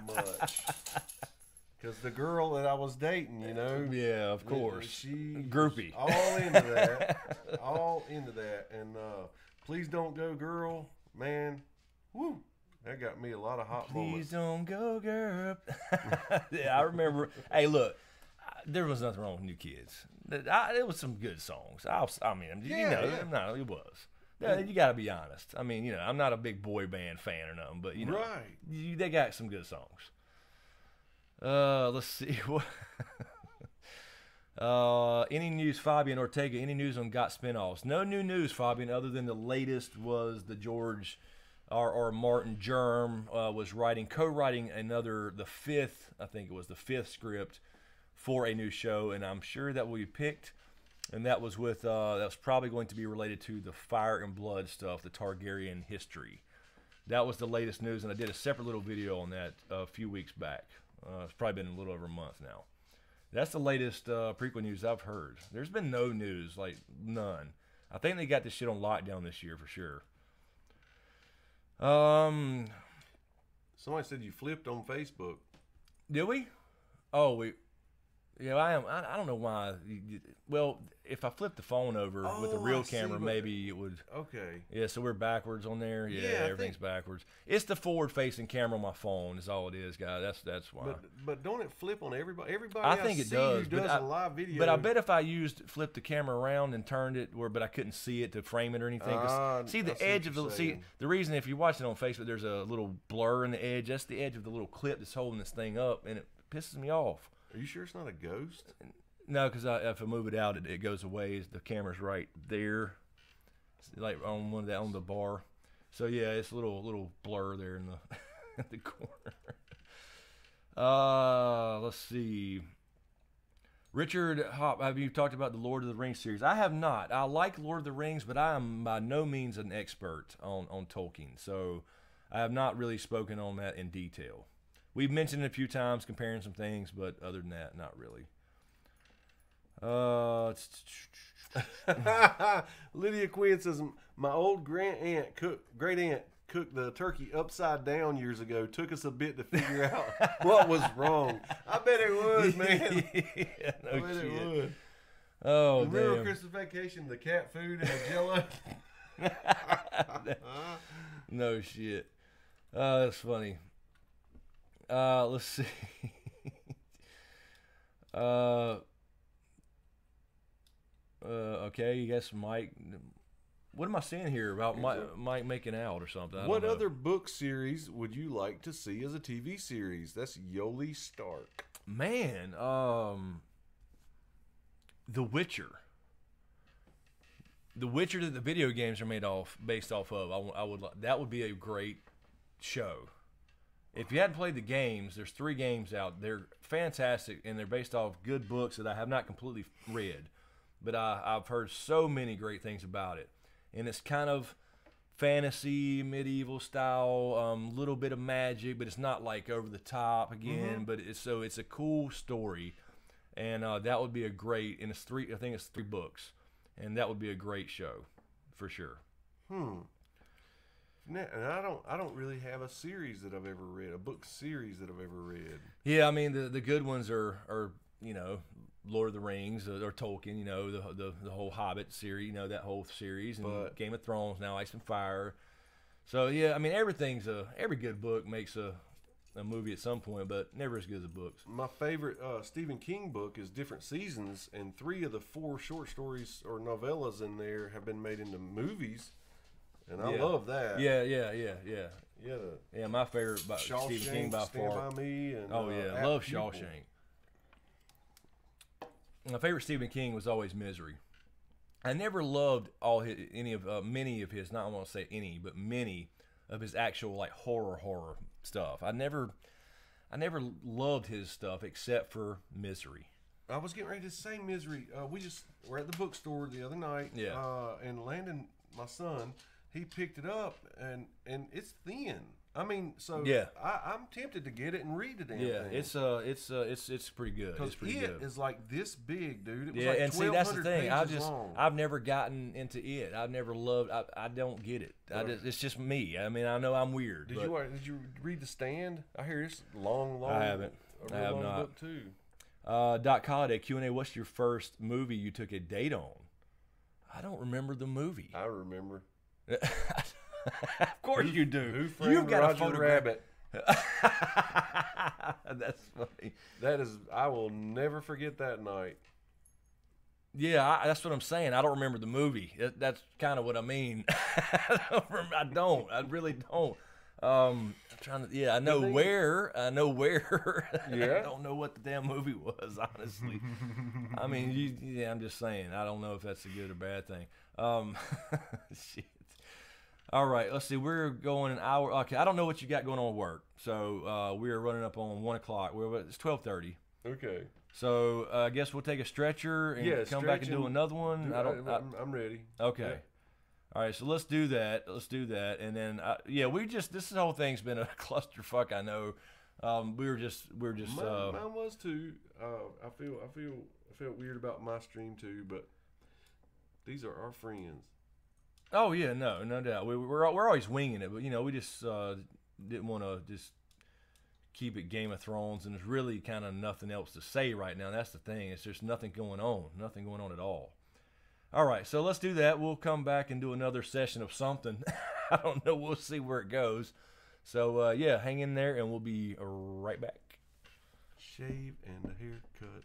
much. Because the girl that I was dating, you know. Yeah, of course. She groupie. All into that. All into that. And Please Don't Go Girl, man. Woo. That got me a lot of hot moments. Please don't go, girl. Yeah, I remember. Hey, look. There was nothing wrong with New Kids. It was some good songs. No, it was. Yeah, you got to be honest. I mean, I'm not a big boy band fan or nothing, but right. They got some good songs. Let's see. Any news, Fabian Ortega? Any news on Got spinoffs? No new news, Fabian, other than the latest was the George R. Martin Germ was co-writing the fifth script for a new show, and I'm sure that will be picked. And that was that's probably going to be related to the Fire and Blood stuff, the Targaryen history. That was the latest news, and I did a separate little video on that a few weeks back. It's probably been a little over a month now. That's the latest prequel news I've heard. There's been no news, like none. I think they got this shit on lockdown this year for sure. Somebody said you flipped on Facebook. Did we? Oh, yeah, I am. I don't know why. Well, if I flip the phone over with the real camera, maybe it would. Okay. Yeah, so we're backwards on there. Yeah, everything's backwards. It's the forward-facing camera on my phone. Is all it is, guys. That's why. But don't it flip on everybody? Everybody I think it does. Who does a live video. But I bet if I flipped the camera around and turned it but I couldn't see it to frame it or anything. The reason if you're watching it on Facebook, there's a little blur in the edge. That's the edge of the little clip that's holding this thing up, and it pisses me off. Are you sure it's not a ghost? No, because if I move it out, it goes away. The camera's right there, it's like on the bar. So yeah, it's a little blur there in the corner. Let's see. Richard Hop, have you talked about the Lord of the Rings series? I have not. I like Lord of the Rings, but I am by no means an expert on Tolkien, so I have not really spoken on that in detail. We've mentioned it a few times, comparing some things, but other than that, not really. Lydia Quinn says, my old great aunt cooked the turkey upside down years ago. Took us a bit to figure out what was wrong. I bet it would, man. Yeah, no I bet shit. it would. Oh, Remember damn. Christmas Vacation, the cat food and the Jello? No shit. That's funny. Let's see. Okay, you guess Mike. What am I seeing here about Mike making out or something? What other book series would you like to see as a TV series? That's Yoli Stark. Man, The Witcher. The Witcher that the video games are based off of. That would be a great show. If you hadn't played the games, there's 3 games out. They're fantastic, and they're based off good books that I have not completely read. But I've heard so many great things about it. And it's kind of fantasy, medieval style, little bit of magic, but it's not like over the top again. But it's a cool story, and that would be a great. And it's 3. I think it's 3 books, and that would be a great show, for sure. And I don't really have a series that I've ever read, a book series that I've ever read. Yeah, I mean the good ones are Lord of the Rings or Tolkien, the whole Hobbit series, that whole series, and Game of Thrones now, Ice and Fire. So yeah, I mean every good book makes a movie at some point, but never as good as the books. My favorite Stephen King book is Different Seasons, and 3 of the 4 short stories or novellas in there have been made into movies, and I love that. Yeah. Yeah, My favorite by Stephen King by Stand far. By Me, and I love Shawshank. My favorite Stephen King was always Misery. I never loved many of his, not I won't say any, but many of his actual like horror stuff. I never loved his stuff except for Misery. I was getting ready to say Misery. We just were at the bookstore the other night. Yeah. And Landon, my son, he picked it up, and it's thin. I mean, so yeah. I'm tempted to get it and read the damn thing. It's pretty good. Because it is like this big, dude. It was yeah, like and see that's the thing. long. I've never gotten into it. I've never loved. I don't get it. It's just me. I mean, I know I'm weird. Did you read The Stand? I hear it's long. I haven't. I have not. Book too. Doc Colliday, Q&A. What's your first movie you took a date on? I don't remember the movie. I remember. Of course you do. Who Framed You've got Roger a Rabbit. That's funny. That is. I will never forget that night. Yeah, that's what I'm saying. I don't remember the movie. That's kind of what I mean. I don't. I really don't. I'm trying to. Yeah, I know where. Yeah. I don't know what the damn movie was. Honestly, I mean, I'm just saying. I don't know if that's a good or bad thing. Shit. All right, let's see. We're going an hour. Okay, I don't know what you got going on at work. So we are running up on 1 o'clock. It's 12:30. Okay. So I guess we'll take a stretcher and come back and do another one. I'm ready. Okay. Yeah. All right, so let's do that. And then this whole thing's been a clusterfuck. I know. We're just. Mine was too. I felt weird about my stream too, but these are our friends. Oh yeah, no doubt. We're always winging it, but we just didn't want to just keep it Game of Thrones, and there's really kind of nothing else to say right now. That's the thing. It's just nothing going on at all. All right, so let's do that. We'll come back and do another session of something. I don't know. We'll see where it goes. So hang in there, and we'll be right back. Shave and a haircut.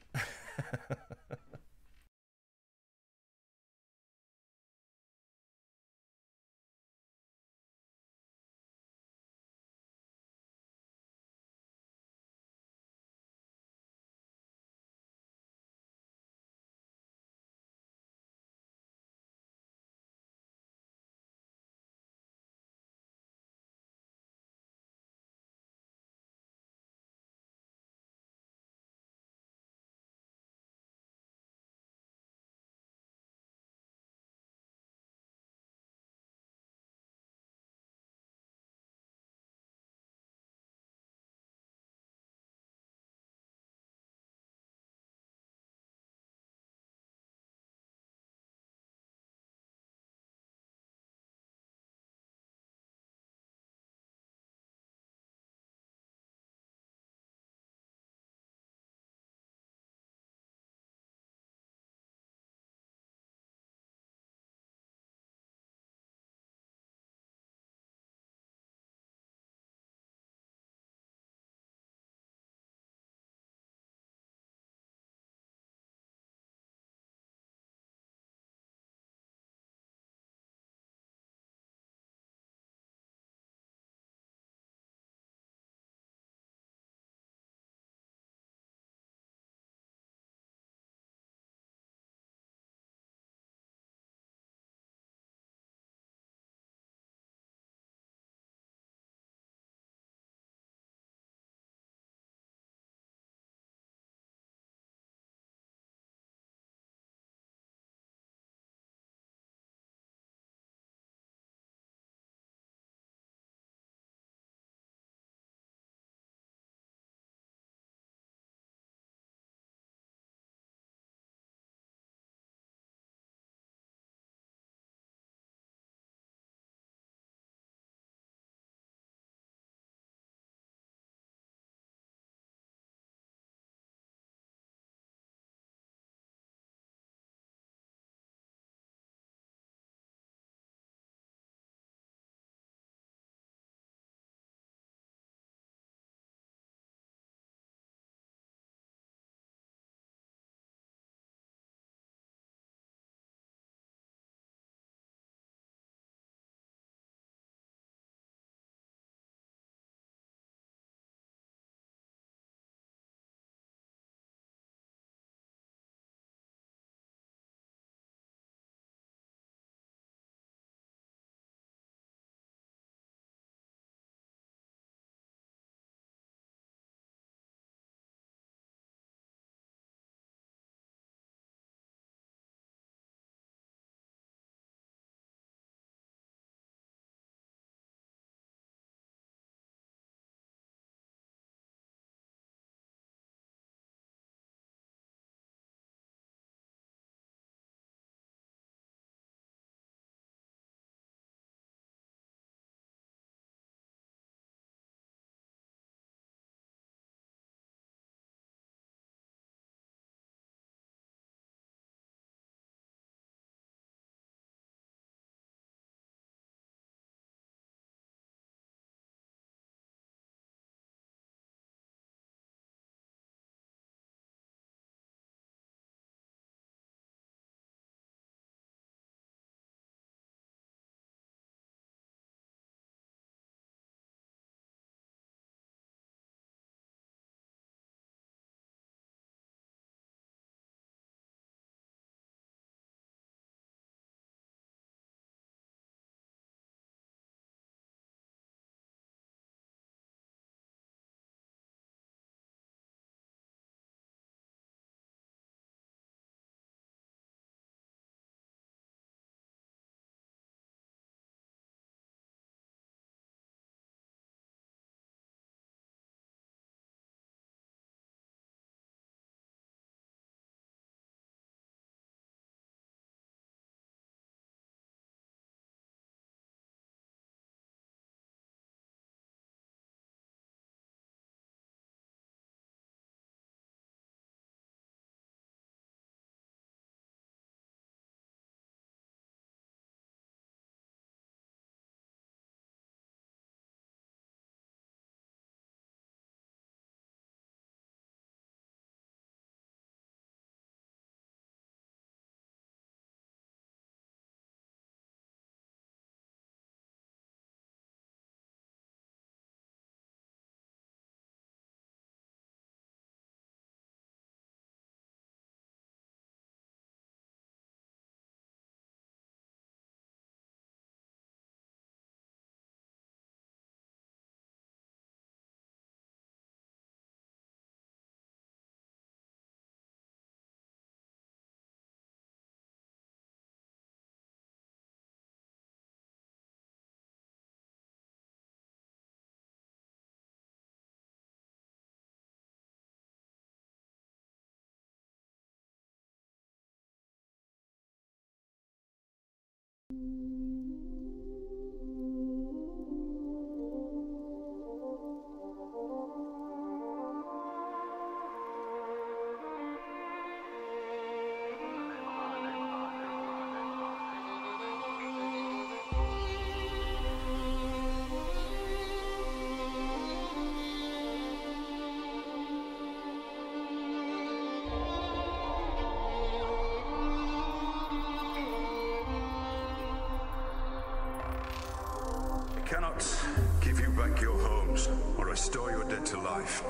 back your homes or restore your dead to life.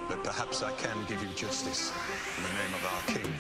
But perhaps I can give you justice in the name of our king.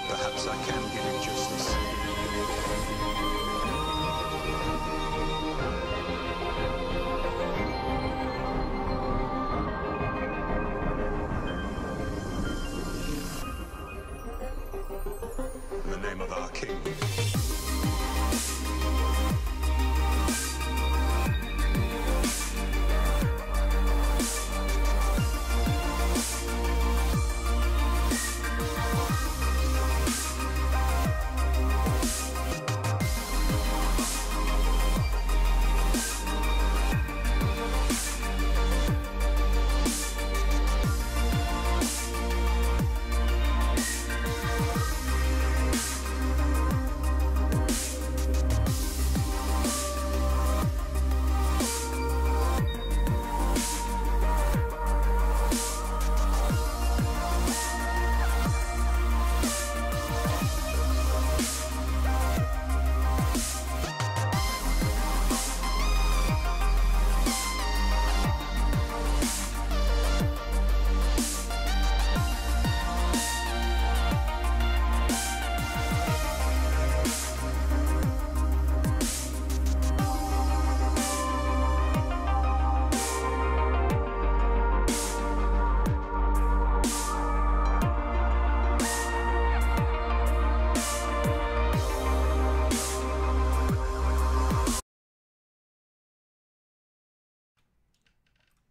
Perhaps I can give you justice. In the name of our king.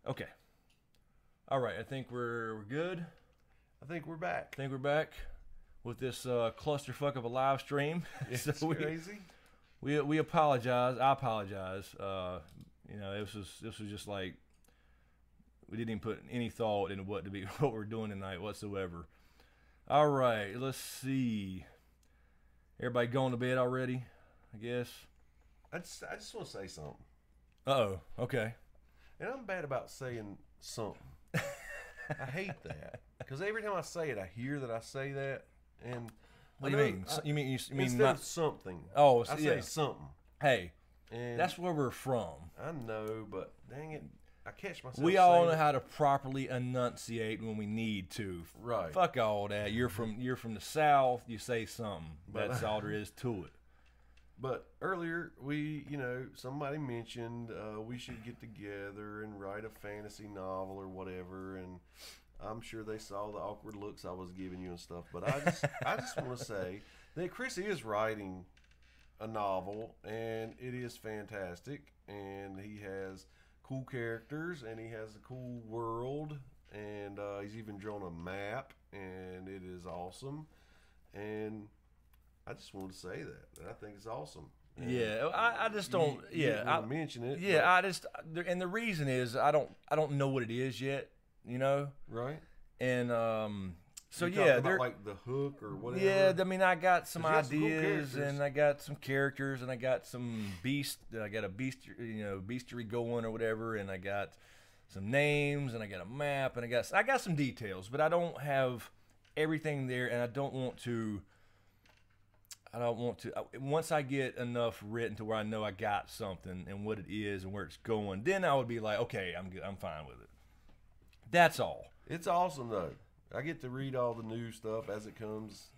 Okay. All right. I think we're good. I think we're back. I think we're back with this clusterfuck of a live stream. It's crazy. We apologize. I apologize. You know, this was just like we didn't even put any thought into what we're doing tonight whatsoever. All right. Let's see. Everybody going to bed already? I guess. I just want to say something. Uh-oh. Okay. And I'm bad about saying something. I hate that because every time I say it, I hear that I say that. And what do you mean? You mean instead not of something? Oh, I say something. Hey, and that's where we're from. I know, but dang it, I catch myself. We all know how to properly enunciate when we need to. Right. Fuck all that. You're from the South. You say something. That's all there is to it. But earlier, somebody mentioned we should get together and write a fantasy novel or whatever, and I'm sure they saw the awkward looks I was giving you and stuff. But I just want to say that Chris is writing a novel, and it is fantastic, and he has cool characters, and he has a cool world, and he's even drawn a map, and it is awesome, and I just want to say that I think it's awesome. And yeah, I just don't. I mention it. Yeah, and the reason is I don't know what it is yet. You know. Right. And so You're yeah, about like the hook or whatever. Yeah, I mean, I got some ideas, some cool and I got some characters, and I got some I got a bestiary going or whatever, and I got some names, and I got a map, and I got some details, but I don't have everything there, and I don't want to. I don't want to. Once I get enough written to where I know I got something and what it is and where it's going, then I would be like, okay, I'm good. I'm fine with it. That's all. It's awesome though. I get to read all the new stuff as it comes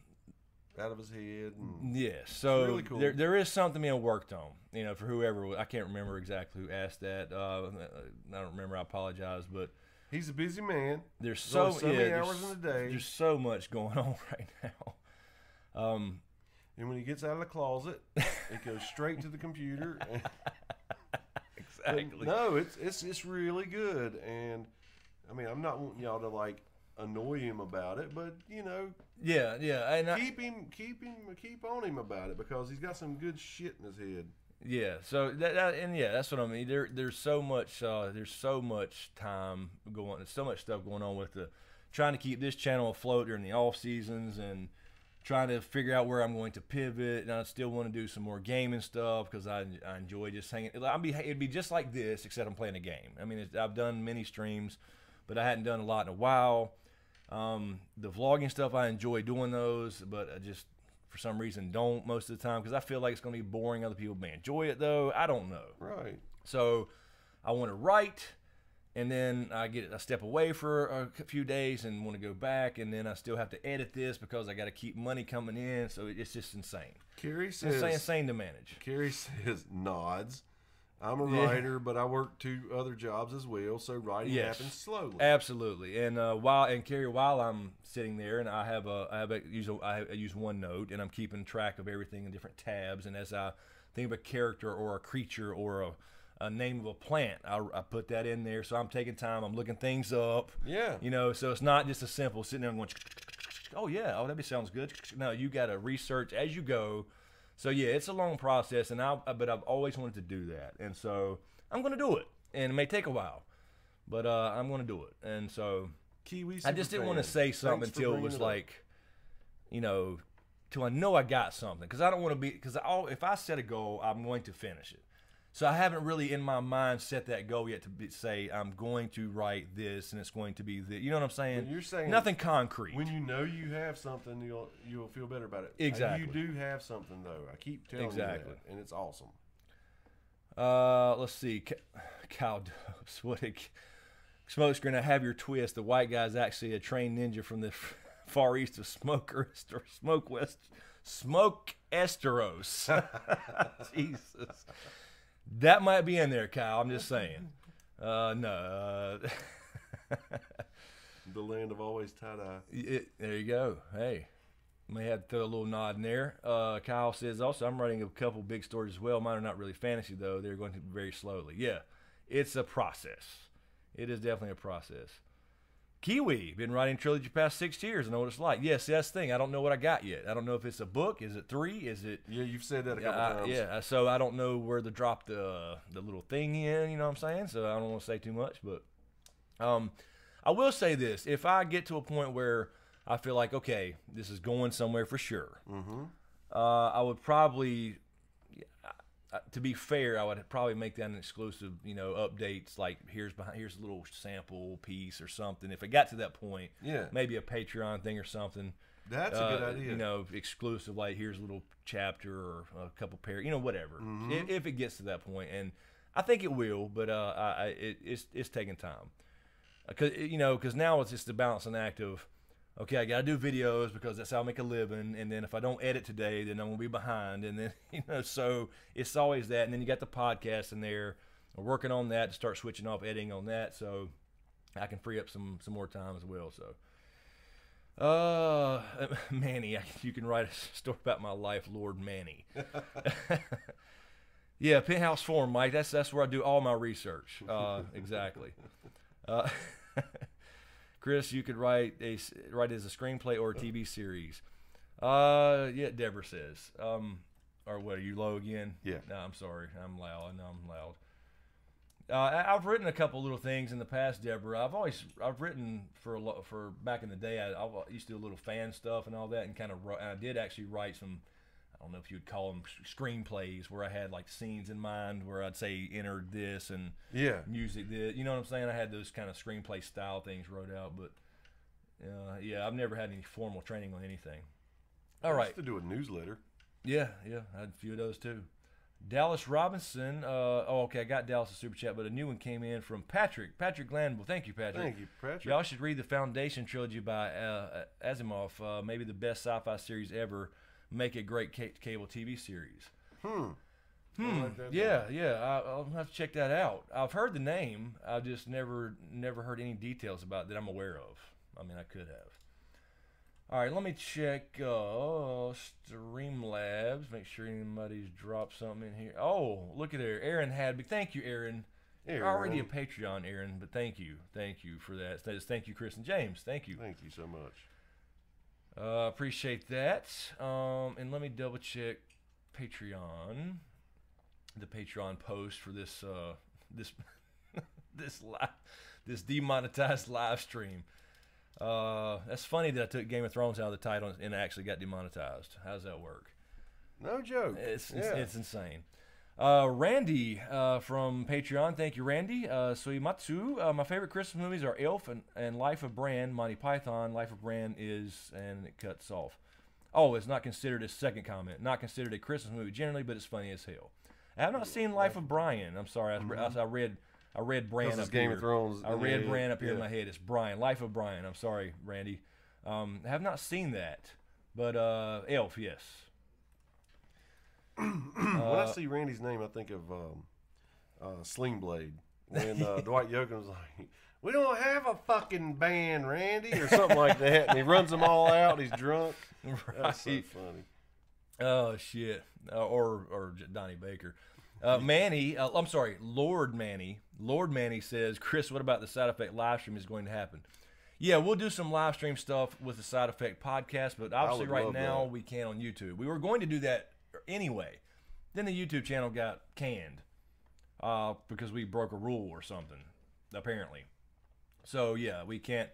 out of his head. And yes, so really cool. there is something being worked on. You know, for whoever, I can't remember exactly who asked that. I don't remember. I apologize, but he's a busy man. There's many hours in a day. There's so much going on right now. And when he gets out of the closet, it goes straight to the computer. Exactly. But no, it's really good. And I mean, I'm not wanting y'all to like annoy him about it, but you know, yeah, and keep on him about it because he's got some good shit in his head. Yeah, so that's what I mean. There's so much time going, there's so much stuff going on with trying to keep this channel afloat during the off seasons and trying to figure out where I'm going to pivot. And I still want to do some more gaming stuff because I enjoy just hanging. It'd be just like this except I'm playing a game. I mean, I've done many streams, but I hadn't done a lot in a while. The vlogging stuff, I enjoy doing those, but I just for some reason don't most of the time because I feel like it's going to be boring. Other people may enjoy it though. I don't know. Right. So I want to write, and then I step away for a few days and want to go back, and then I still have to edit this because I got to keep money coming in. So it's just insane. Carrie says insane to manage. Carrie says nods. I'm a writer, but I work 2 other jobs as well, so writing happens slowly. Absolutely. And Carrie, while I'm sitting there, and I use OneNote, and I'm keeping track of everything in different tabs. And as I think of a character or a creature or a name of a plant, I put that in there. So I'm taking time. I'm looking things up. Yeah. You know, so it's not just a simple sitting there and going, oh yeah, oh that sounds good. No, you got to research as you go. So yeah, it's a long process, but I've always wanted to do that, and so I'm going to do it. And it may take a while, but I'm going to do it. And so I just didn't want to say something until it was like, you know, till I know I got something, because I don't want to be, because if I set a goal, I'm going to finish it. So I haven't really in my mind set that goal yet to say I'm going to write this and it's going to be this. You know what I'm saying? When you're saying nothing concrete. When you know you have something, you'll feel better about it. Exactly. You do have something though. I keep telling you that, and it's awesome. Let's see. Kyle Dose. What a Smokescreen. I have your twist. The white guy's actually a trained ninja from the far east of Smokesteros. Jesus. That might be in there, Kyle. I'm just saying. No. The land of always tie-dye. There you go. Hey, may have to throw a little nod in there. Kyle says also, I'm writing a couple big stories as well. Mine are not really fantasy, though. They're going to be very slowly. Yeah, it's a process. It is definitely a process. Kiwi, been writing trilogy past 6 years. I know what it's like. Yes, that's the thing. I don't know what I got yet. I don't know if it's a book. Is it 3? Is it? Yeah, you've said that a couple times. Yeah, so I don't know where to drop the little thing in. You know what I'm saying? So I don't want to say too much, but I will say this: if I get to a point where I feel like, okay, this is going somewhere for sure, I would probably. To be fair, I would probably make that an exclusive, updates like here's a little sample piece or something. If it got to that point, yeah, maybe a Patreon thing or something. That's a good idea. Exclusive, like here's a little chapter or a couple whatever. If it gets to that point, and I think it will, but it's taking time, because now it's just the balancing act of. Okay, I got to do videos because that's how I make a living, and then if I don't edit today, then I'm going to be behind, and then, so it's always that, and then you got the podcast in there. We're working on that to start switching off editing on that, so I can free up some more time as well, so. Manny, you can write a story about my life, Lord Manny. Yeah, Penthouse Forum, Mike, that's where I do all my research, exactly. Chris, you could write as a screenplay or a TV series. Yeah, Deborah says. Or what, are you low again? Yeah. No, I'm sorry. I'm loud. I know I'm loud. I've written a couple little things in the past, Deborah. I've written for back in the day. I used to do a little fan stuff and all that, and I did actually write some. I don't know if you would call them screenplays, where I had like scenes in mind where I'd say enter this and music this. You know what I'm saying? I had those kind of screenplay style things wrote out, but yeah, I've never had any formal training on anything. All right. I used to do a newsletter. Yeah, I had a few of those too. Dallas Robinson. Okay, I got Dallas' super chat, but a new one came in from Patrick. Patrick Glanville. Thank you, Patrick. Thank you, Patrick. Y'all should read the Foundation trilogy by Asimov. Maybe the best sci-fi series ever. Make a great cable TV series. I like that Yeah. I'll have to check that out. I've heard the name. I've just never heard any details about it that I'm aware of. I mean, I could have. All right, let me check Streamlabs. Make sure anybody's dropped something in here. Oh, look at there. Aaron Hadby. Thank you, Aaron. You're already a Patreon, Aaron, but thank you for that. Thank you, Chris and James. Thank you. Thank you so much. Appreciate that. And let me double check Patreon. The Patreon post for this this demonetized live stream. That's funny that I took Game of Thrones out of the title and it actually got demonetized. How does that work? No joke. It's insane. Randy from Patreon. Thank you, Randy. Suimatsu. My favorite Christmas movies are Elf and Life of Bran. Monty Python. Life of Bran is, and it cuts off. Oh, it's not considered a second comment. Not considered a Christmas movie generally, but it's funny as hell. I have not seen Life of Brian. I'm sorry. I read Bran up Game here. of Thrones. I read Bran up here in my head. It's Brian. Life of Brian. I'm sorry, Randy. I have not seen that, but Elf, yes. When I see Randy's name, I think of Sling Blade. When Dwight Yoakam was like, "We don't have a fucking band, Randy," or something like that, and he runs them all out. He's drunk. Right. That's so funny. Oh shit. Or Donnie Baker. Manny, I'm sorry, Lord Manny. Lord Manny says, Chris, what about the Side Effect live stream is going to happen? Yeah, we'll do some live stream stuff with the Side Effect podcast, but obviously right now we can't on YouTube. We were going to do that anyway. Then the YouTube channel got canned because we broke a rule or something, apparently. So yeah, we can't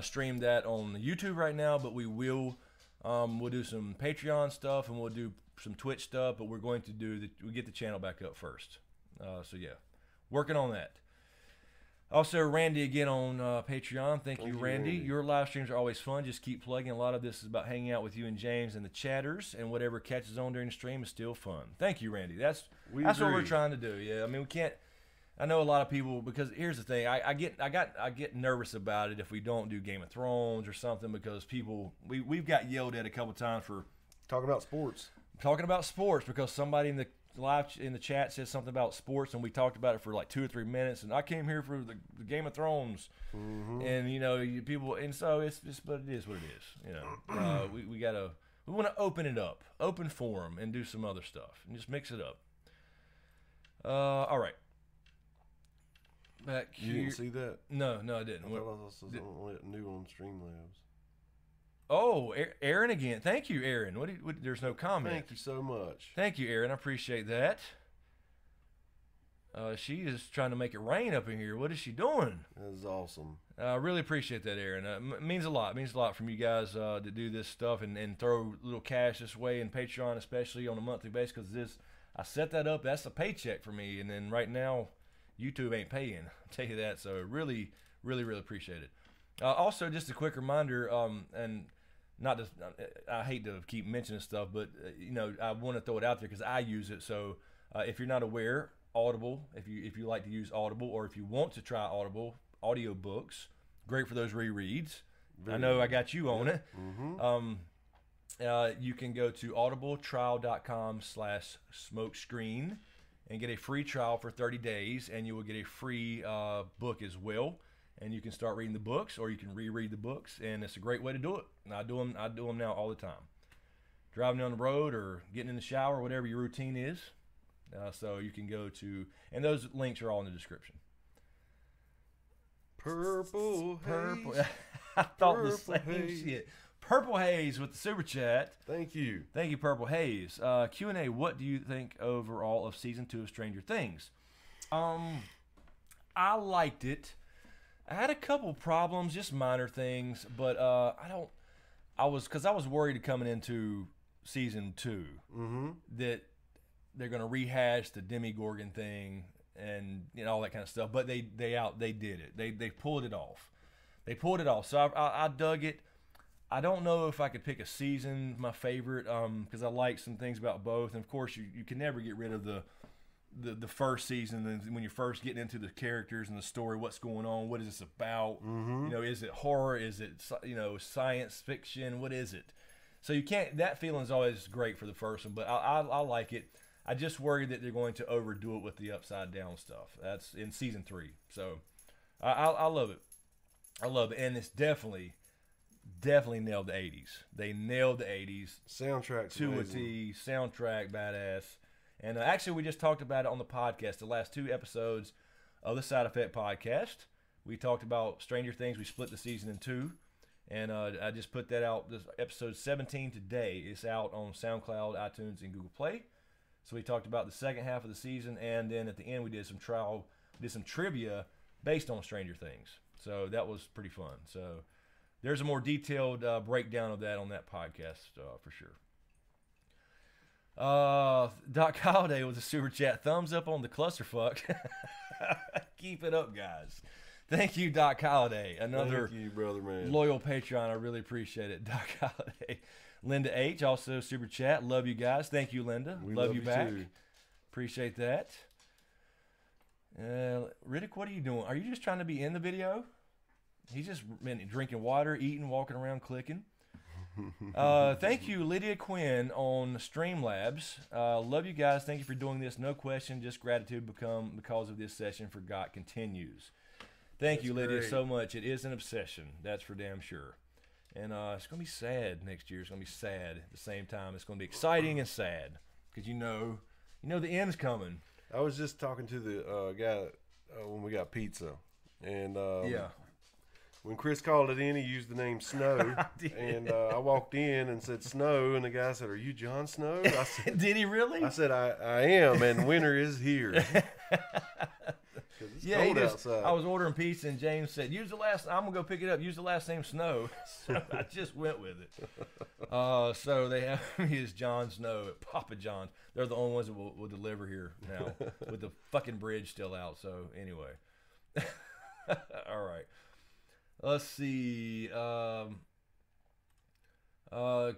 stream that on YouTube right now, but we will. We'll do some Patreon stuff and we'll do some Twitch stuff, but we're going to we get the channel back up first. So yeah, working on that. Also, Randy again on Patreon. Thank you, Randy. Your live streams are always fun. Just keep plugging. A lot of this is about hanging out with you and James and the chatters, and whatever catches on during the stream is still fun. Thank you, Randy. That's what we're trying to do. Yeah, I mean we can't. I know a lot of people, because here's the thing. I get nervous about it if we don't do Game of Thrones or something, because people we've got yelled at a couple times for talking about sports because somebody in the chat said something about sports and we talked about it for like 2 or 3 minutes, and I came here for the Game of Thrones, and people, and so it's but it is what it is. We want to open it up, open forum, and do some other stuff and just mix it up. All right. Back you here. didn't see that? No, I didn't. I thought I was new on Streamlabs. Oh, Aaron again. Thank you, Aaron. There's no comment. Thank you so much. Thank you, Aaron. I appreciate that. She is trying to make it rain up in here. What is she doing? That is awesome. I really appreciate that, Aaron. It means a lot. It means a lot from you guys to do this stuff and throw little cash this way, and Patreon especially on a monthly basis, because I set that up. That's a paycheck for me, and then right now YouTube ain't paying. I'll tell you that. So really, really, really appreciate it. Also, just a quick reminder, and not just, I hate to keep mentioning stuff, but I want to throw it out there because I use it. So if you're not aware, Audible, if you like to use Audible, or if you want to try Audible audiobooks, great for those rereads. I know I got you on it. You can go to audibletrial.com/smokescreen and get a free trial for 30 days, and you will get a free book as well. And you can start reading the books, or you can reread the books, and it's a great way to do it. And I do them now all the time. Driving down the road or getting in the shower, whatever your routine is. So you can go to, and those links are all in the description. Purple Haze. I thought the same shit. Purple Haze with the super chat. Thank you, Purple Haze. Q&A. What do you think overall of season 2 of Stranger Things? I liked it. I had a couple problems, just minor things, but I was worried coming into season 2 that they're gonna rehash the Demogorgon thing and all that kind of stuff. But they did it. They pulled it off. So I dug it. I don't know if I could pick a season my favorite, because I like some things about both. And of course, you can never get rid of the first season, and when you're first getting into the characters and the story, what's going on, what is this about? You know, is it horror? Is it, you know, science fiction? What is it? So you can't. That feeling's always great for the first one, but I like it. I just worry that they're going to overdo it with the upside down stuff. That's in season 3. So I love it. I love it, and it's definitely nailed the 80s. They nailed the 80s. Soundtrack to a T. Soundtrack badass. And actually, we just talked about it on the podcast. The last 2 episodes of the Side Effect podcast, we talked about Stranger Things. We split the season in 2, and I just put that out. This episode 17 today. It's out on SoundCloud, iTunes, and Google Play. So we talked about the second half of the season, and then at the end we did some trivia based on Stranger Things. So that was pretty fun. So there's a more detailed breakdown of that on that podcast for sure. Doc Holiday with a super chat. Thumbs up on the clusterfuck. Keep it up, guys. Thank you, Doc Holiday. Another Thank you, brother man. Loyal Patreon. I really appreciate it, Doc Holiday. Linda H. also super chat. Love you guys. Thank you, Linda. We love you back. too. Appreciate that. Riddick, what are you doing? Are you just trying to be in the video? He's just been drinking water, eating, walking around, clicking. Thank you, Lydia Quinn on Streamlabs. Love you guys. Thank you for doing this. No question, just gratitude because of this session. Forgot continues. Thank you, Lydia, great. so much. It is an obsession. That's for damn sure. And it's going to be sad next year. It's going to be sad at the same time. It's going to be exciting and sad because you know the end's coming. I was just talking to the guy when we got pizza, and Yeah. when Chris called it in, he used the name Snow, and I walked in and said Snow, and the guy said, "Are you Jon Snow?" I said, Did he really? I said, I am, and winter is here. 'Cause it's Yeah, cold outside. I was ordering pizza, and James said, "Use the last. I'm gonna go pick it up. Use the last name Snow." So I just went with it. So they have me as Jon Snow at Papa John's. They're the only ones that will deliver here now, with the fucking bridge still out. So anyway, all right. Let's see.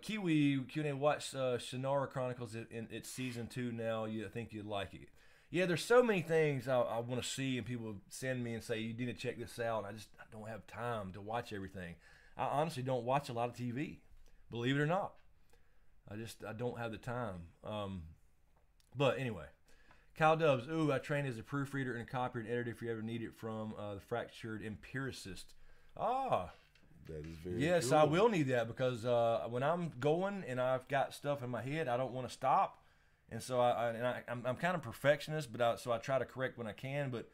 Kiwi Q&A watch Shannara Chronicles in its season 2 now. I think you'd like it. Yeah, there's so many things I want to see, and people send me and say, you need to check this out. And I don't have time to watch everything. I honestly don't watch a lot of TV, believe it or not. I don't have the time. But anyway, Kyle Dubs, I trained as a proofreader and copier and editor if you ever need it from the Fractured Empiricist. That is very Yes, cool. I will need that because when I'm going and I've got stuff in my head, I don't want to stop. And so I'm kind of perfectionist, but so I try to correct when I can, but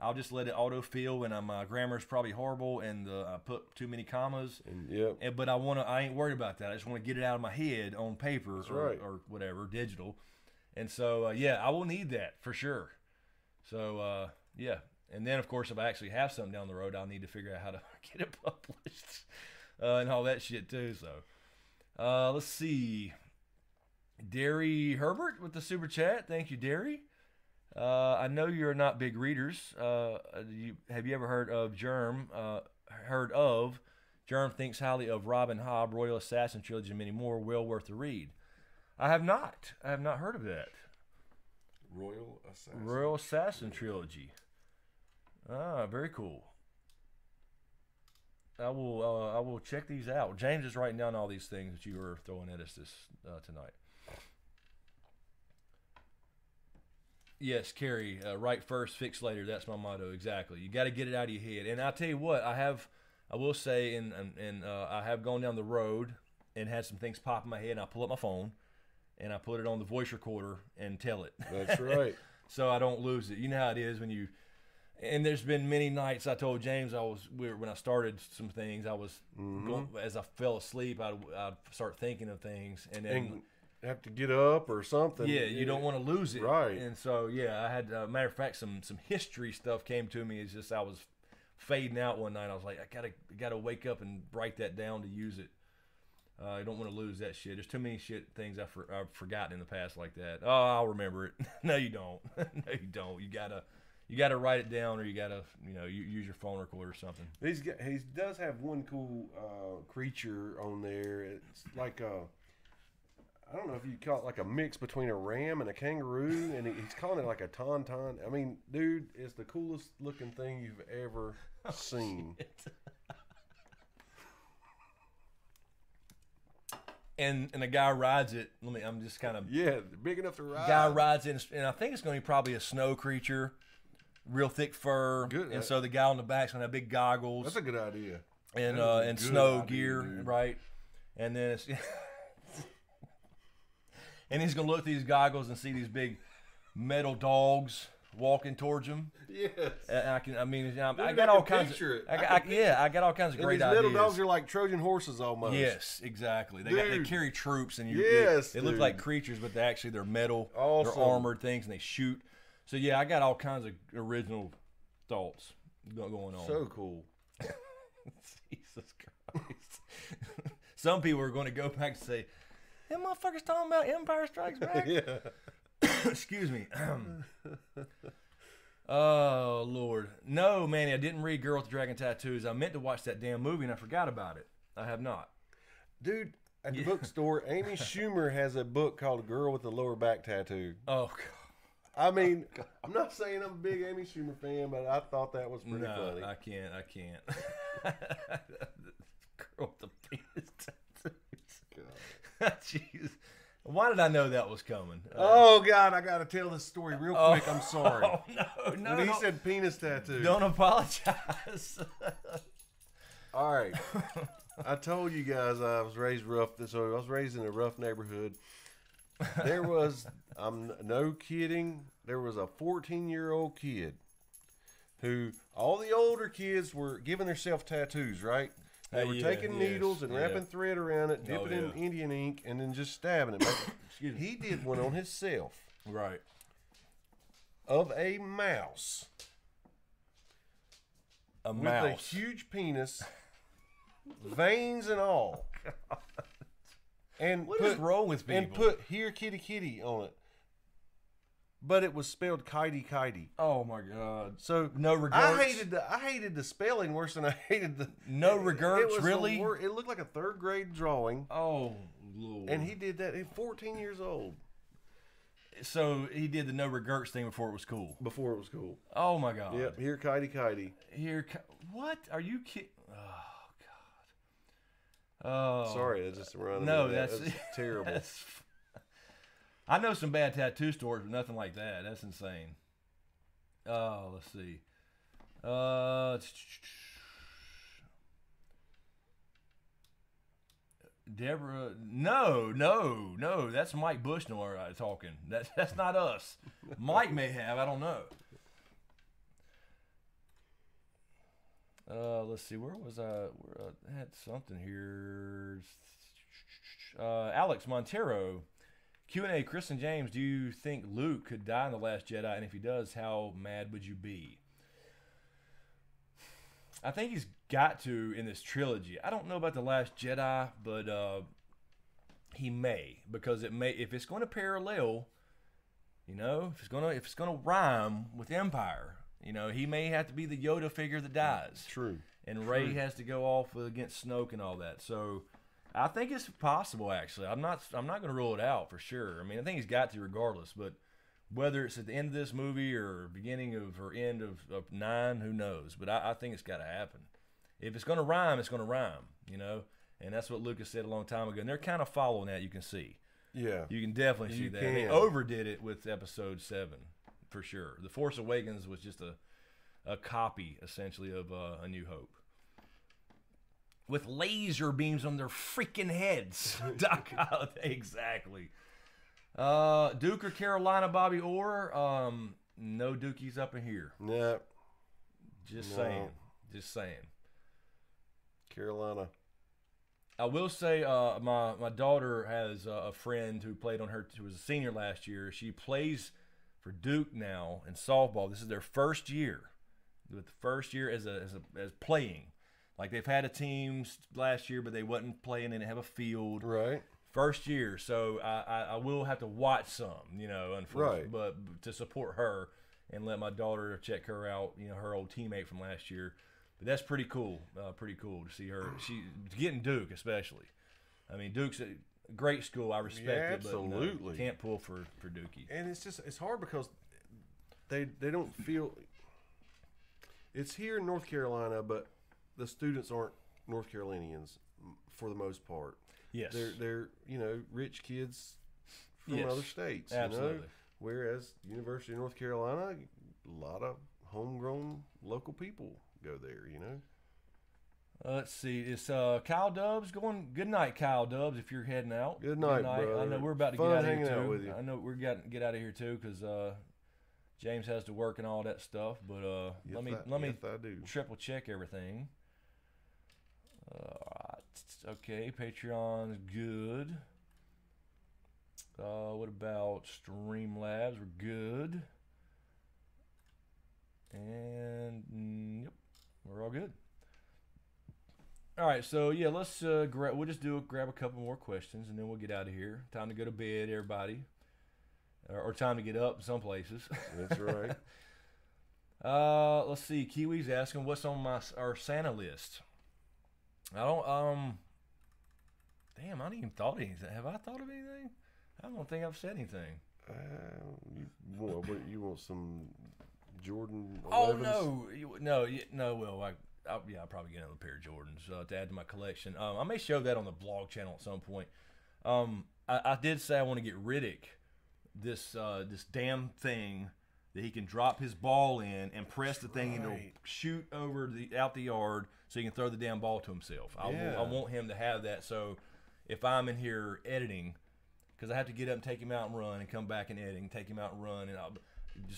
I'll just let it autofill, and my grammar is probably horrible, and I put too many commas. Yep. But I ain't worried about that. I just want to get it out of my head on paper or whatever, digital. And so, I will need that for sure. So, yeah. And then, of course, if I actually have something down the road, I'll need to figure out how to get it published and all that shit too. So, let's see. Derry Herbert with the super chat. Thank you, Derry. I know you're not big readers. Have you ever heard of Germ? Germ thinks highly of Robin Hobb, Royal Assassin Trilogy, and many more. Well worth the read. I have not. I have not heard of that. Royal Assassin Trilogy. Very cool. I will check these out. James is writing down all these things that you were throwing at us tonight. Yes, Carrie, write first, fix later. That's my motto. Exactly. You got to get it out of your head. And I'll tell you what, I will say, and I have gone down the road and had some things pop in my head, and I pull up my phone and I put it on the voice recorder and tell it. That's right. So I don't lose it. You know how it is when you. And there's been many nights I told James when I started some things, I was going, as I fell asleep, I'd start thinking of things, and then have to get up or something. Yeah, you don't want to lose it, right? And so I had matter of fact, some history stuff came to me. It's just I was fading out one night. I was like, I gotta wake up and write that down to use it. I don't want to lose that shit. There's too many things I've forgotten in the past like that. Oh, I'll remember it. No, you don't. No, you don't. You You got to write it down, or you got to, use your phone recorder or something. He does have one cool creature on there. It's like I don't know if you call it like a mix between a ram and a kangaroo, and he's calling it like a tauntaun. I mean, dude, it's the coolest looking thing you've ever seen. And a guy rides it. I'm just kind of big enough to ride. Guy rides it, and I think it's going to be probably a snow creature, real thick fur. Good. And so the guy on the back's going to have big goggles. That's a good idea. And snow gear, dude. Right? And then it's and he's going to look at these goggles and see these big metal dogs walking towards him. Yes. I got all kinds of. I got all kinds of great ideas. Metal dogs are like Trojan horses almost. Yes, exactly. They carry troops, and they look like creatures, but they're metal. Awesome. They're armored things, and they shoot. So yeah, I got all kinds of original thoughts going on. So cool. Jesus Christ. Some people are going to go back and say, "Them motherfuckers talking about Empire Strikes Back." Yeah. Excuse me. Oh, Lord. No, Manny, I didn't read Girl with the Dragon Tattoos. I meant to watch that damn movie, and I forgot about it. I have not. Dude, at the bookstore, Amy Schumer has a book called Girl with the Lower Back Tattoo. Oh, God. I mean, I'm not saying I'm a big Amy Schumer fan, but I thought that was pretty funny. I can't. Girl with the penis tattoos. God. Jeez. Why did I know that was coming? Oh, God, I got to tell this story real quick. I'm sorry. Oh, no. When he said penis tattoo. Don't apologize. All right. I told you guys I was raised rough. So I was raised in a rough neighborhood. There was, I'm no kidding, there was a 14-year-old kid who, all the older kids were giving themselves tattoos, right? They were taking needles and wrapping thread around it, dipping it in Indian ink, and then just stabbing it. Excuse me. He did one on himself. Right. Of a mouse. With a huge penis, veins and all. And what is wrong with people? And put "Here Kitty Kitty" on it. But it was spelled "kitey kitey." Oh my God! So no regrets. I hated the spelling worse than I hated the no regrets. Really? It looked like a third grade drawing. Oh Lord! And he did that. He's 14 years old. So he did the no regrets thing before it was cool. Before it was cool. Oh my God! Yep. Here kitey kitey. What? Are you kidding? Oh God! Oh. Sorry, I just running. No, that's terrible. I know some bad tattoo stores, but nothing like that. That's insane. Oh, let's see. Deborah, no. That's Mike Bushnell talking. That's not us. Mike may have. I don't know. Let's see. Where was I? I had something here. Alex Montero. Q&A, Chris and James, do you think Luke could die in The Last Jedi? And if he does, how mad would you be? I think he's got to in this trilogy. I don't know about The Last Jedi, but he may. Because if it's going to parallel, if it's going to rhyme with Empire, he may have to be the Yoda figure that dies. True. And Rey has to go off against Snoke and all that. So I think it's possible, actually. I'm not going to rule it out for sure. I mean, I think he's got to regardless, but whether it's at the end of this movie or beginning of or end of 9, who knows? But I think it's got to happen. If it's going to rhyme, it's going to rhyme, And that's what Lucas said a long time ago. And they're kind of following that, you can see. Yeah. You can definitely see that. They overdid it with Episode 7, for sure. The Force Awakens was just a copy, essentially, of A New Hope. With laser beams on their freaking heads. Exactly. Duke or Carolina, Bobby Orr? No Dookies up in here. No. Just saying. Carolina. I will say my daughter has a friend who played on her, who was a senior last year. She plays for Duke now in softball. This is their first year. With the first year as playing. Like, they've had a team last year, but they wasn't playing and have a field. Right. First year. So I will have to watch some, unfortunately. Right. But to support her. and let my daughter check her out. You know, her old teammate from last year. But that's pretty cool. Pretty cool to see her. She's getting Duke, especially. I mean, Duke's a great school. I respect it, absolutely. but no, can't pull for Dookie. And it's hard because they don't feel it's here in North Carolina, but the students aren't North Carolinians for the most part. Yes, they're rich kids from yes, other states. absolutely. You know? Whereas University of North Carolina, a lot of homegrown local people go there. You know. Let's see. It's Kyle Dubs going. Good night, Kyle Dubs. If you're heading out. Good night, brother. I know we're about to Fun get out of hanging here out too. with you. I know we're got to get out of here too because James has to work and all that stuff. But let me I do. triple check everything. Okay, Patreon's good. What about Streamlabs? We're good. And yep, we're all good. All right, so yeah, let's we'll just grab a couple more questions and then we'll get out of here. Time to go to bed, everybody, or time to get up in some places. That's right. Let's see. Kiwi's asking what's on our Santa list. I don't. Damn, I didn't even thought of anything. Have I thought of anything? I don't think I've said anything. You want some Jordan 11s? Oh no. Well, I'll probably get another pair of Jordans to add to my collection. I may show that on the blog channel at some point. I did say I want to get Riddick this damn thing that he can drop his ball in and press the thing and it'll shoot over out the yard so he can throw the damn ball to himself. I want him to have that. So if I'm in here editing, because I have to get up and take him out and run and come back and editing, take him out and run, and I'm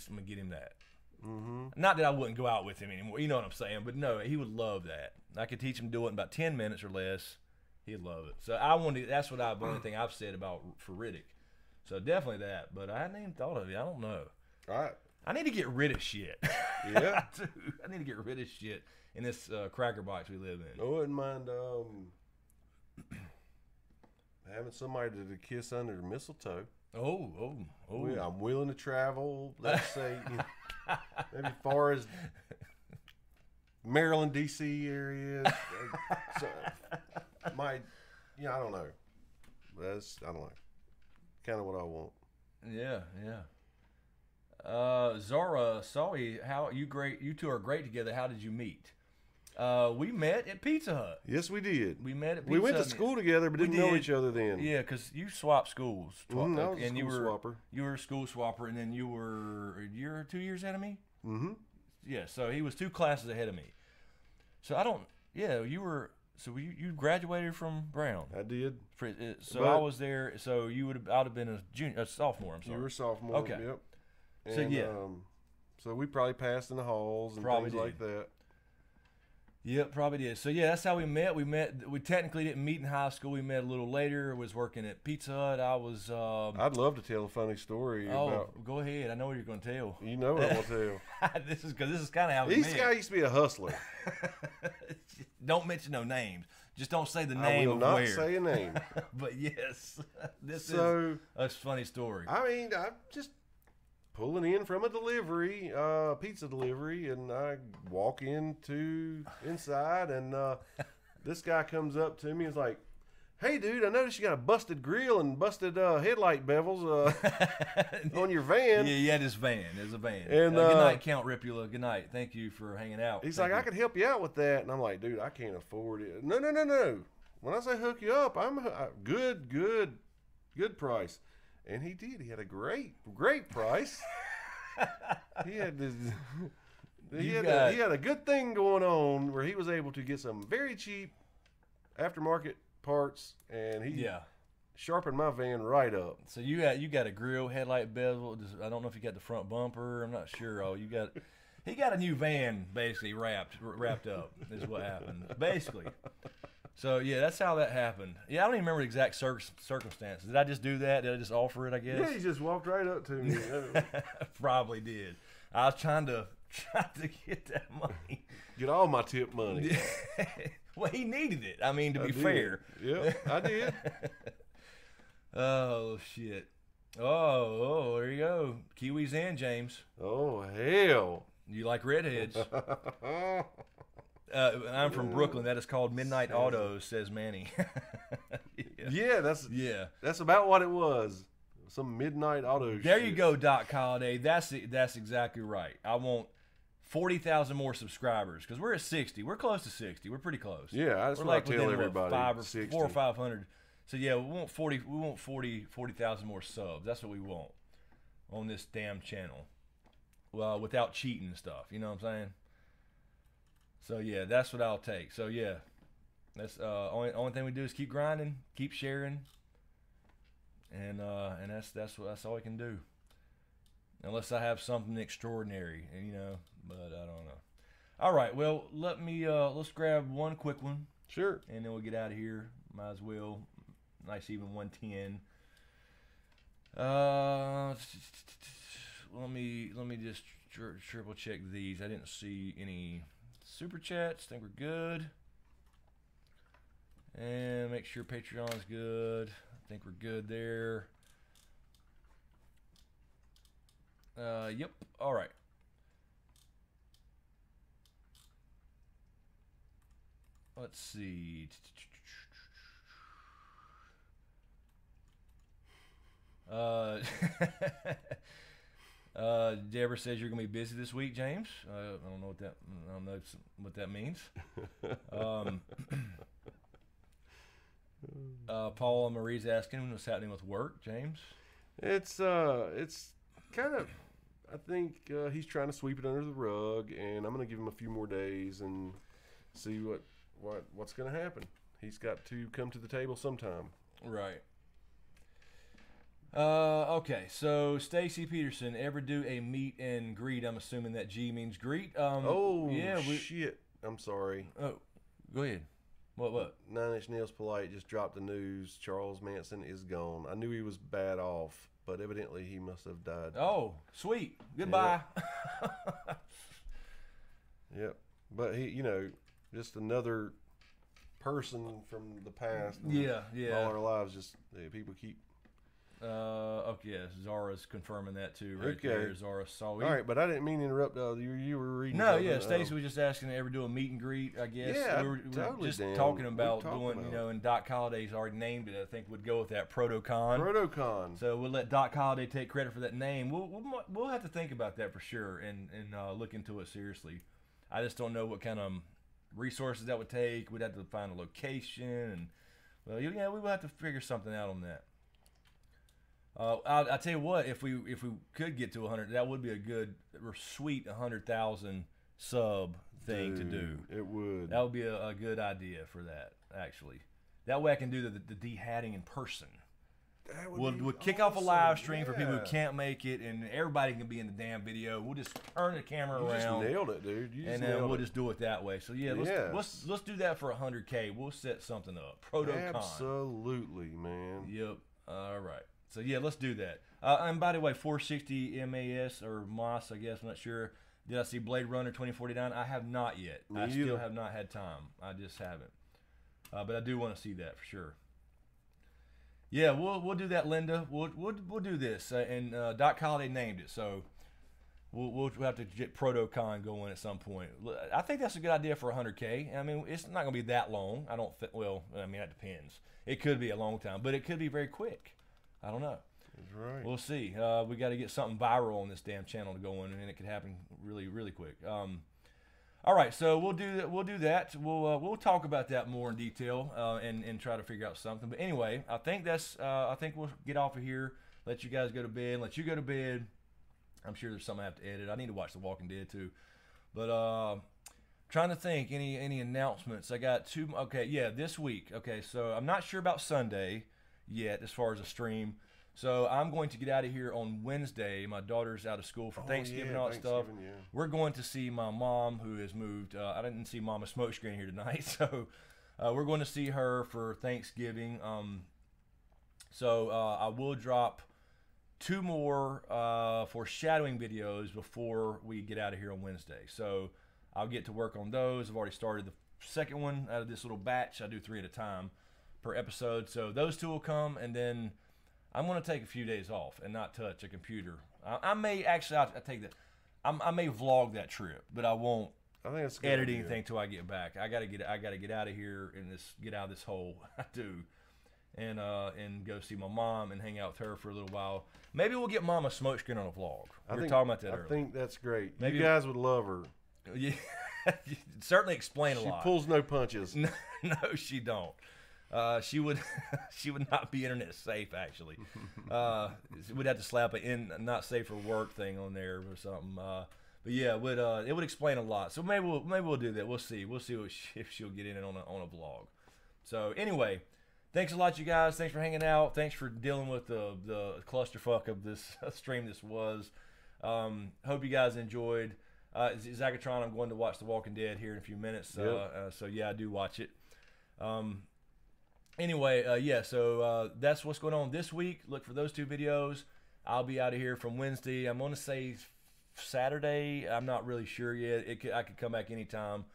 gonna get him that. Mm-hmm. Not that I wouldn't go out with him anymore, you know what I'm saying? But no, he would love that. I could teach him to do it in about 10 minutes or less. He'd love it. So that's the only thing I've said for Riddick. So definitely that. But I hadn't even thought of it. I don't know. All right. I need to get rid of shit. Yeah. I need to get rid of shit in this cracker box we live in. I wouldn't mind having somebody to kiss under the mistletoe. Oh. Yeah, I'm willing to travel. Let's say maybe far as Maryland, D.C. area. So I don't know. I don't know. Kind of what I want. Yeah. Zara, sorry, you two are great together. How did you meet? We met at Pizza Hut. Yes, we did. We met at Pizza Hut. We went to school together, but didn't know each other then. Yeah, because you swapped schools. I was a school swapper. You were a school swapper, and then you were a year or 2 years ahead of me? Mm-hmm. Yeah, so he was 2 classes ahead of me. So you were, so you graduated from Brown. I did. So I was there, so I would have been a sophomore, I'm sorry. You were a sophomore, okay. Yep. And, so yeah. So we probably passed in the halls and things like that. Yep, probably did. So yeah, that's how we met. We technically didn't meet in high school. We met a little later. I was working at Pizza Hut. I was. I'd love to tell a funny story. Go ahead. I know what you're going to tell. You know what I'm going to tell. This is kind of how we met. This guy used to be a hustler. Don't mention no names. Just don't say the name of where. I will where. not say a name. But yes, this is a funny story. I mean, I'm just pulling in from a delivery, pizza delivery, and I walk inside, and this guy comes up to me and is like, "Hey, dude, I noticed you got a busted grill and busted headlight bevels on your van." Yeah, he had his van. There's a van. And good night, Count Ripula. Good night. Thank you for hanging out. He's like, "I could help you out with that," and I'm like, "Dude, I can't afford it." No. When I say hook you up, I'm good price. And he did. He had a great price. He had a good thing going on where he was able to get some very cheap aftermarket parts, and he sharpened my van right up. So you got a grill, headlight bezel. I don't know if you got the front bumper. I'm not sure. He got a new van basically wrapped up. Is what happened basically. So, yeah, that's how that happened. Yeah, I don't even remember the exact circumstances. Did I just do that? Did I just offer it, I guess? Yeah, he just walked right up to me. Probably did. I was trying to get that money. Get all my tip money. Well, he needed it. I mean, to be fair. Yeah, I did. Oh, shit. Oh, there you go. Kiwis and James. Oh, hell. You like redheads. I'm from Brooklyn. That is called Midnight Autos, says Manny. Yeah, that's about what it was. Some midnight auto There shit. you go, Doc Holiday. That's exactly right. I want 40,000 more subscribers because we're at 60. We're close to 60. We're pretty close. Yeah, that's we're what I like tell within, everybody. What, 60. 400 or 500. So yeah, we want 40,000 more subs. That's what we want on this damn channel. Well, without cheating and stuff. You know what I'm saying? So yeah, that's what I'll take. So yeah, that's only thing we do is keep grinding, keep sharing, and that's all I can do. Unless I have something extraordinary, you know, but I don't know. All right, well, let's grab one quick one. Sure. And then we'll get out of here. Might as well. Nice even 110. Let me just triple check these. I didn't see any super chats. Think we're good. And make sure Patreon's good. I think we're good there. Yep. All right. Let's see. Deborah says you're gonna be busy this week, James. I don't know what that means. Paul and Marie's asking what's happening with work, James. It's kind of. I think he's trying to sweep it under the rug, and I'm gonna give him a few more days and see what's gonna happen. He's got to come to the table sometime. Right. Okay, so Stacy Peterson, ever do a meet and greet? I'm assuming that G means greet. Yeah, shit. I'm sorry. Oh, go ahead. What? 9 Inch Nails Polite just dropped the news. Charles Manson is gone. I knew he was bad off, but evidently he must have died. Oh, sweet. Goodbye. Yep. But he, just another person from the past. Yeah. All our lives, just people keep. Okay, yes, Zara's confirming that too, right Okay. there. Zara saw. All right, but I didn't mean to interrupt. You were reading. No, something. yeah, Stacy was just asking to ever do a meet and greet. I guess. Yeah, we were totally, just Dan. talking about What are you doing, talking about? and Doc Holliday's already named it. I think would go with that Protocon. Protocon. So we'll let Doc Holliday take credit for that name. We'll have to think about that for sure and look into it seriously. I just don't know what kind of resources that would take. We'd have to find a location, and well, yeah, we will have to figure something out on that. I'll tell you what, if we could get to 100, that would be a good, sweet 100,000 sub thing to do. It would. That would be a good idea for that, actually. That way I can do the de-hatting in person. We'll kick off a live stream for people who can't make it, and everybody can be in the damn video. We'll just turn the camera You around. just nailed it, dude. And then we'll just do it that way. So yeah, let's do that for 100K. We'll set something up. Protocon. Absolutely, man. Yep. All right. So yeah, let's do that. And by the way, 460 MAS or MOS, I guess, I'm not sure. Did I see Blade Runner 2049? I have not yet. I still have not had time. I just haven't. But I do want to see that for sure. Yeah, we'll do that, Linda. We'll do this. And Doc Holliday named it, so we'll have to get Protocon going at some point. I think that's a good idea for 100K. I mean, it's not going to be that long. I don't think. Well, I mean, that depends. It could be a long time, but it could be very quick. I don't know. That's right. We'll see. We got to get something viral on this damn channel to go in, and it could happen really, really quick. All right, so we'll do that. We'll talk about that more in detail and try to figure out something. But anyway, I think we'll get off of here. Let you guys go to bed. Let you go to bed. I'm sure there's something I have to edit. I need to watch The Walking Dead too. But trying to think any announcements. I got two. Okay, yeah, this week. Okay, so I'm not sure about Sunday yet as far as a stream. So I'm going to get out of here on Wednesday. My daughter's out of school for Thanksgiving and all that stuff. Yeah. We're going to see my mom who has moved. I didn't see Mama Smokescreen here tonight, so we're going to see her for Thanksgiving. So I will drop 2 more foreshadowing videos before we get out of here on Wednesday. So I'll get to work on those. I've already started the second one out of this little batch. I do 3 at a time per episode. So those 2 will come, and then I'm going to take a few days off and not touch a computer. I may actually, I take that. I may vlog that trip, but I won't I think it's a good edit idea. anything till I get back. I gotta get out of here and get out of this hole. I do, and go see my mom and hang out with her for a little while. Maybe we'll get Mama Smokescreen on a vlog. We were talking about that earlier. I think that's great. Maybe you guys would love her. Yeah, certainly explain a She lot. pulls no punches. No, she don't. She would she would not be internet safe actually. We'd have to slap a not safe for work thing on there or something. But yeah, it would explain a lot. So maybe we'll do that. We'll see if she'll get in it on a vlog. So anyway, thanks a lot, you guys. Thanks for hanging out. Thanks for dealing with the clusterfuck of this stream this was. Hope you guys enjoyed. Zagatron, I'm going to watch The Walking Dead here in a few minutes. Yep. So yeah, I do watch it. Anyway, yeah, so that's what's going on this week. Look for those 2 videos. I'll be out of here from Wednesday. I'm going to say Saturday. I'm not really sure yet. I could come back anytime,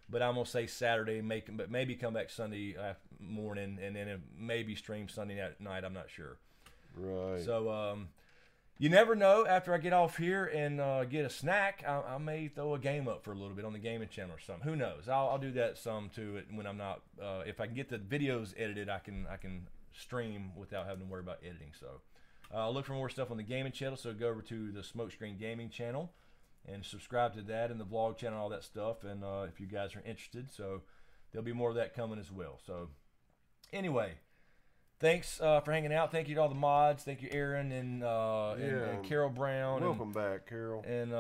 but I'm going to say Saturday, but maybe come back Sunday morning, and then maybe stream Sunday night. I'm not sure. Right. So, you never know. After I get off here and get a snack, I may throw a game up for a little bit on the gaming channel or something. Who knows? I'll do that some too when I'm not. If I can get the videos edited, I can stream without having to worry about editing. So look for more stuff on the gaming channel. So go over to the Smokescreen Gaming channel and subscribe to that and the vlog channel, all that stuff. And if you guys are interested, so there'll be more of that coming as well. So anyway. Thanks for hanging out. Thank you to all the mods. Thank you, Aaron and Carol Brown. Welcome back, Carol. And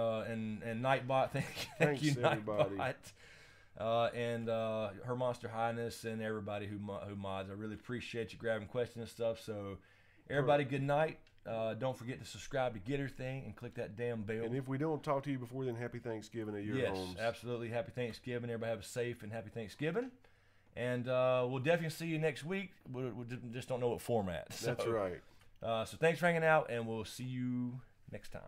Nightbot. Thank you, everybody. Nightbot. And Her Monster Highness and everybody who mods. I really appreciate you grabbing questions and stuff. So everybody, good night. Don't forget to subscribe to Get Her Thing and click that damn bell. And if we don't talk to you before then, happy Thanksgiving at your homes. Yes, absolutely. Happy Thanksgiving. Everybody have a safe and happy Thanksgiving. And we'll definitely see you next week. We just don't know what format. So, that's right. So thanks for hanging out, and we'll see you next time.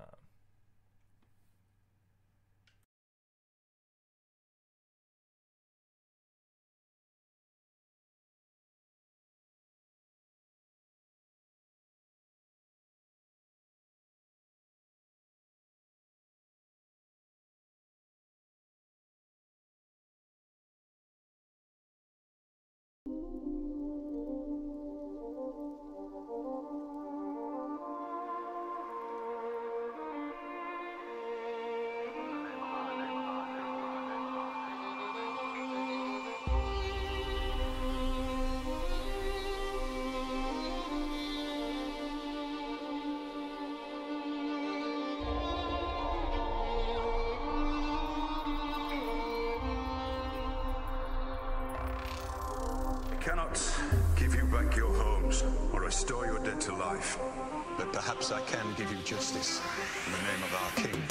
Cannot give you back your homes or restore your dead to life. But perhaps I can give you justice in the name of our king.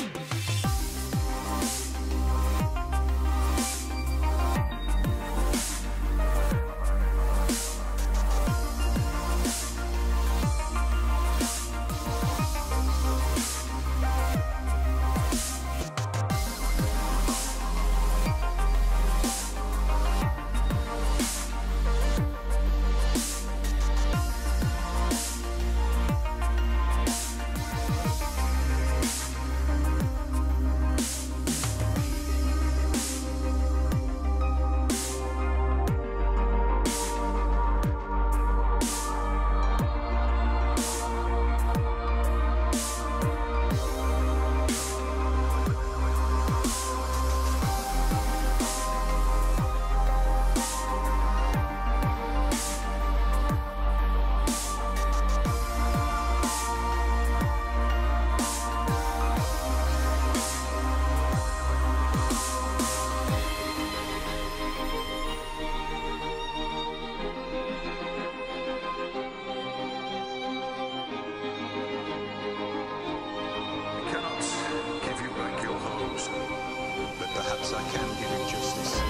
Perhaps I can give you justice.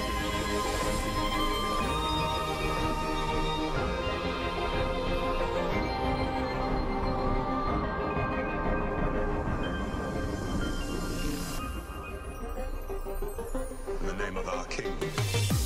In the name of our king.